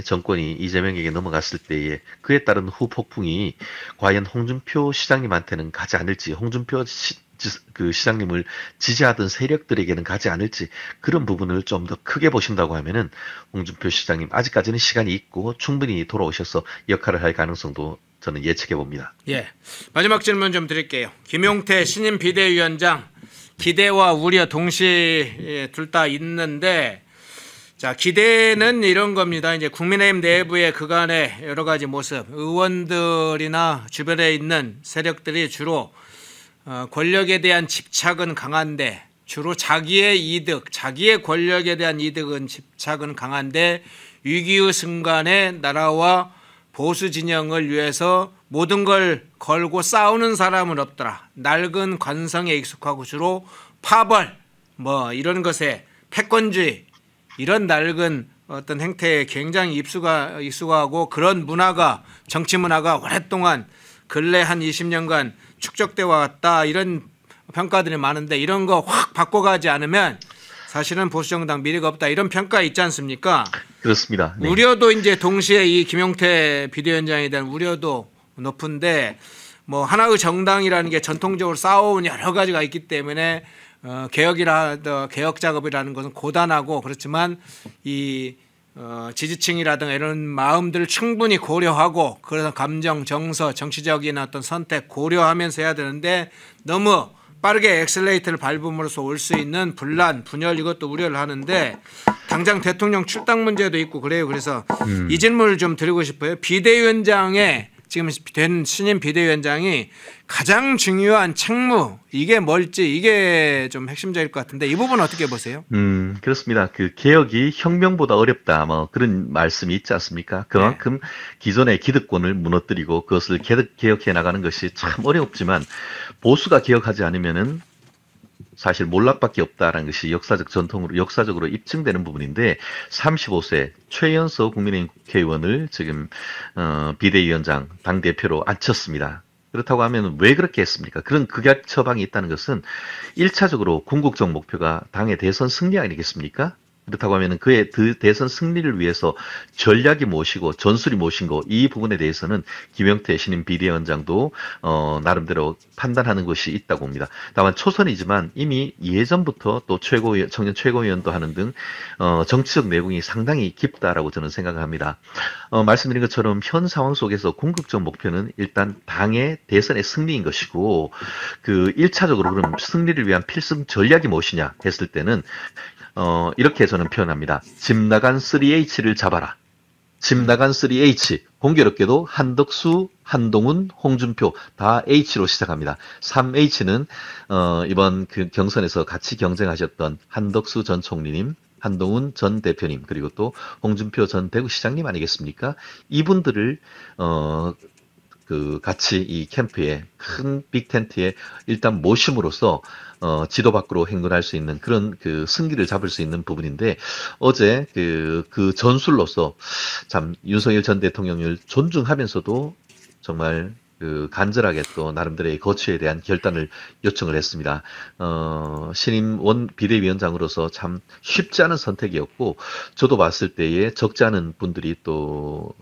정권이 이재명에게 넘어갔을 때에 그에 따른 후폭풍이 과연 홍준표 시장님한테는 가지 않을지, 홍준표 시장님을 지지하던 세력들에게는 가지 않을지 그런 부분을 좀 더 크게 보신다고 하면은 홍준표 시장님 아직까지는 시간이 있고 충분히 돌아오셔서 역할을 할 가능성도 저는 예측해 봅니다. 예. 마지막 질문 좀 드릴게요. 김용태 신임 비대위원장 기대와 우려 동시에 둘 다 있는데 자, 기대는 이런 겁니다. 이제 국민의힘 내부의 그간의 여러 가지 모습, 의원들이나 주변에 있는 세력들이 주로 권력에 대한 집착은 강한데 주로 자기의 이득, 자기의 권력에 대한 이득은 집착은 강한데 위기의 순간에 나라와 보수 진영을 위해서 모든 걸 걸고 싸우는 사람은 없더라. 낡은 관성에 익숙하고 주로 파벌, 뭐 이런 것에 패권주의 이런 낡은 어떤 행태에 굉장히 익숙하고 그런 문화가 정치 문화가 오랫동안 근래 한 20년간 축적돼 왔다 이런 평가들이 많은데 이런 거 확 바꿔가지 않으면 사실은 보수정당 미래가 없다 이런 평가 있지 않습니까? 그렇습니다. 네. 우려도 이제 동시에 이 김용태 비대위원장에 대한 우려도 높은데 뭐 하나의 정당이라는 게 전통적으로 쌓아온 여러 가지가 있기 때문에 개혁 작업이라는 것은 고단하고 그렇지만 이 지지층이라든가 이런 마음들을 충분히 고려하고 그래서 감정, 정서, 정치적인 어떤 선택 고려하면서 해야 되는데 너무 빠르게 엑셀레이터를 밟음으로써 올 수 있는 분란, 분열 이것도 우려를 하는데 당장 대통령 출당 문제도 있고 그래요. 그래서 이 질문을 좀 드리고 싶어요. 비대위원장의 지금 된 신임 비대위원장이 가장 중요한 책무 이게 뭘지 이게 좀 핵심적일 것 같은데 이 부분 어떻게 보세요? 그렇습니다. 그 개혁이 혁명보다 어렵다 뭐 그런 말씀이 있지 않습니까? 그만큼 기존의 기득권을 무너뜨리고 그것을 개혁해 나가는 것이 참 어렵지만 보수가 개혁하지 않으면은 사실 몰락밖에 없다라는 것이 역사적으로 입증되는 부분인데 35세 최연소 국민의힘 국회의원을 지금 비대위원장 당대표로 앉혔습니다. 그렇다고 하면 왜 그렇게 했습니까? 그런 극약 처방이 있다는 것은 1차적으로 궁극적 목표가 당의 대선 승리 아니겠습니까? 그렇다고 하면 그의 대선 승리를 위해서 전략이 무엇이고 전술이 무엇인고 이 부분에 대해서는 김용태 신임 비대위원장도 나름대로 판단하는 것이 있다고 봅니다. 다만 초선이지만 이미 예전부터 또 청년 최고위원도 하는 등 정치적 내공이 상당히 깊다라고 저는 생각을 합니다. 말씀드린 것처럼 현 상황 속에서 궁극적 목표는 일단 당의 대선의 승리인 것이고 그 1차적으로 그럼 승리를 위한 필승 전략이 무엇이냐 했을 때는 이렇게 저는 표현합니다. 집 나간 3H를 잡아라. 집 나간 3H. 공교롭게도 한덕수, 한동훈, 홍준표 다 H로 시작합니다. 3H는 이번 그 경선에서 같이 경쟁하셨던 한덕수 전 총리님, 한동훈 전 대표님, 그리고 또 홍준표 전 대구시장님 아니겠습니까? 이분들을 같이 이 캠프에 큰 빅텐트에 일단 모심으로써 지도 밖으로 행군할 수 있는 그런 그 승기를 잡을 수 있는 부분인데 어제 그 전술로서 참 윤석열 전 대통령을 존중하면서도 정말 간절하게 또 나름대로의 거취에 대한 결단을 요청을 했습니다. 신임 비대위원장으로서 참 쉽지 않은 선택이었고 저도 봤을 때에 적지 않은 분들이 또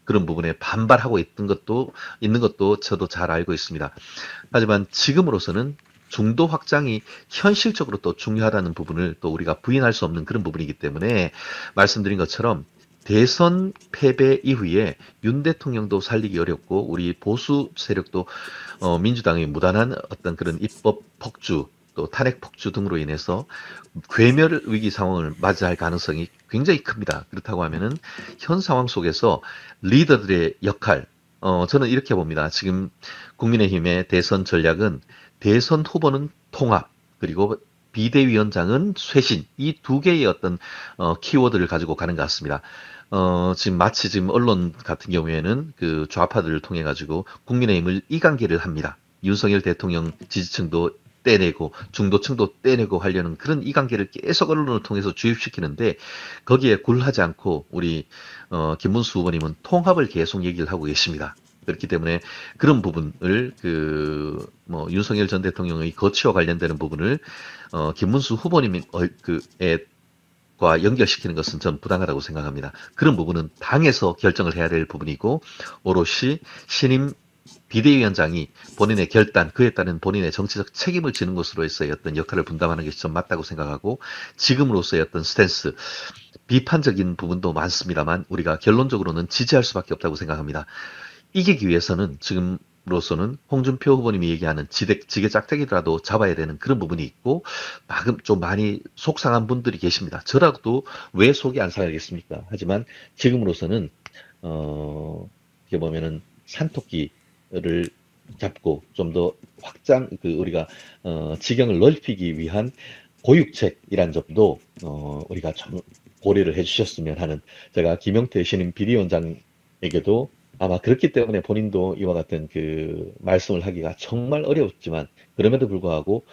그런 부분에 반발하고 있는 것도 저도 잘 알고 있습니다. 하지만 지금으로서는 중도 확장이 현실적으로 또 중요하다는 부분을 또 우리가 부인할 수 없는 그런 부분이기 때문에 말씀드린 것처럼 대선 패배 이후에 윤 대통령도 살리기 어렵고 우리 보수 세력도 민주당의 무단한 어떤 그런 입법 폭주 또 탄핵 폭주 등으로 인해서 괴멸 위기 상황을 맞이할 가능성이 굉장히 큽니다. 그렇다고 하면은 현 상황 속에서 리더들의 역할, 저는 이렇게 봅니다. 지금 국민의힘의 대선 전략은 대선 후보는 통합, 그리고 비대위원장은 쇄신, 이 두 개의 어떤 키워드를 가지고 가는 것 같습니다. 지금 마치 지금 언론 같은 경우에는 그 좌파들을 통해 가지고 국민의힘을 이간질을 합니다. 윤석열 대통령 지지층도 떼내고 중도층도 떼내고 하려는 그런 이관계를 계속 언론을 통해서 주입시키는데 거기에 굴하지 않고 우리 김문수 후보님은 통합을 계속 얘기를 하고 계십니다. 그렇기 때문에 그런 부분을 윤석열 전 대통령의 거취와 관련되는 부분을 김문수 후보님과 연결시키는 것은 전 부당하다고 생각합니다. 그런 부분은 당에서 결정을 해야 될 부분이고 오롯이 신임 비대위원장이 본인의 결단, 그에 따른 본인의 정치적 책임을 지는 것으로서의 어떤 역할을 분담하는 것이 좀 맞다고 생각하고 지금으로서의 어떤 스탠스, 비판적인 부분도 많습니다만 우리가 결론적으로는 지지할 수밖에 없다고 생각합니다. 이기기 위해서는 지금으로서는 홍준표 후보님이 얘기하는 지게 짝대기라도 잡아야 되는 그런 부분이 있고 좀 많이 속상한 분들이 계십니다. 저라도 왜 속이 안 상하겠습니까? 하지만 지금으로서는 이렇게 보면은 산토끼를 잡고 좀 더 확장 우리가 지경을 넓히기 위한 고육책이란 점도 우리가 좀 고려를 해주셨으면 하는 제가 김용태 신임 비대위원장에게도 아마 그렇기 때문에 본인도 이와 같은 그 말씀을 하기가 정말 어려웠지만 그럼에도 불구하고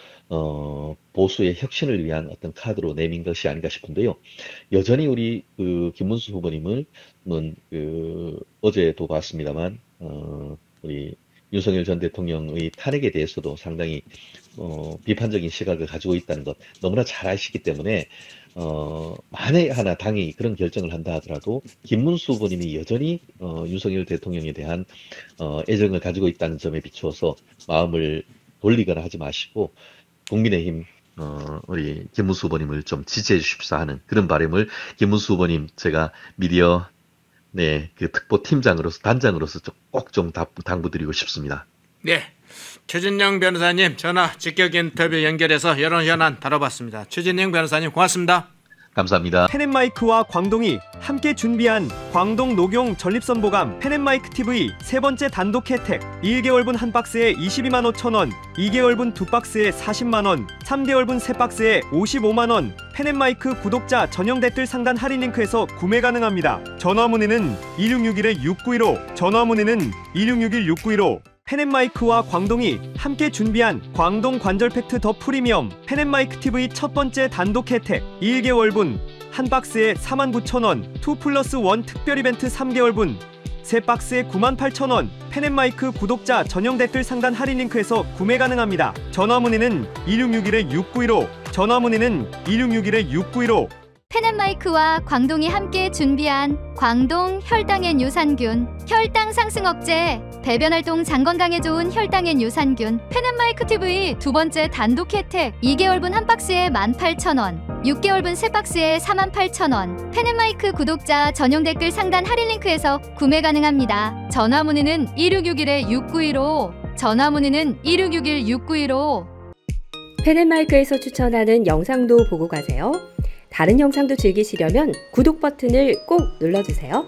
보수의 혁신을 위한 어떤 카드로 내민 것이 아닌가 싶은데요. 여전히 우리 김문수 후보님은 어제도 봤습니다만 우리 윤석열 전 대통령의 탄핵에 대해서도 상당히 비판적인 시각을 가지고 있다는 것 너무나 잘 아시기 때문에 만에 하나 당이 그런 결정을 한다 하더라도 김문수 후보님이 여전히 윤석열 대통령에 대한 애정을 가지고 있다는 점에 비추어서 마음을 돌리거나 하지 마시고 국민의힘 우리 김문수 후보님을 좀 지지해 주십사 하는 그런 바람을 김문수 후보님 제가 미디어 그 특보 팀장으로서 단장으로서 꼭 좀 당부드리고 싶습니다. 네, 최진영 변호사님 전화 직격 인터뷰 연결해서 여론 현안 다뤄봤습니다. 최진영 변호사님 고맙습니다. 감사합니다. 펜앤마이크와 광동이 함께 준비한 광동 녹용 전립선보감 펜앤마이크 TV 세 번째 단독 혜택 1개월분 한 박스에 22만 5천 원, 2개월분 두 박스에 40만 원, 3개월분 세 박스에 55만 원. 펜앤마이크 구독자 전용 댓글 상단 할인 링크에서 구매 가능합니다. 전화 문의는 2661-6915, 전화 문의는 2661-6915. 펜앤마이크와 광동이 함께 준비한 광동 관절 팩트 더 프리미엄 펜앤마이크 TV 첫 번째 단독 혜택 1개월분 한 박스에 49,000원, 2+1 특별 이벤트 3개월분 세 박스에 98,000원. 펜앤마이크 구독자 전용 댓글 상단 할인 링크에서 구매 가능합니다. 전화 문의는 2661-6915, 전화 문의는 2661-6915. 펜앤마이크와 광동이 함께 준비한 광동 혈당엔 유산균, 혈당 상승 억제, 배변 활동 장 건강에 좋은 혈당엔 유산균, 펜앤마이크 TV 두 번째 단독 혜택 2개월분 한 박스에 18,000원, 6개월분 세 박스에 48,000원. 펜앤마이크 구독자 전용 댓글 상단 할인 링크에서 구매 가능합니다. 전화 문의는 2661-6915, 전화 문의는 2661-6915. 펜앤마이크에서 추천하는 영상도 보고 가세요. 다른 영상도 즐기시려면 구독 버튼을 꼭 눌러주세요.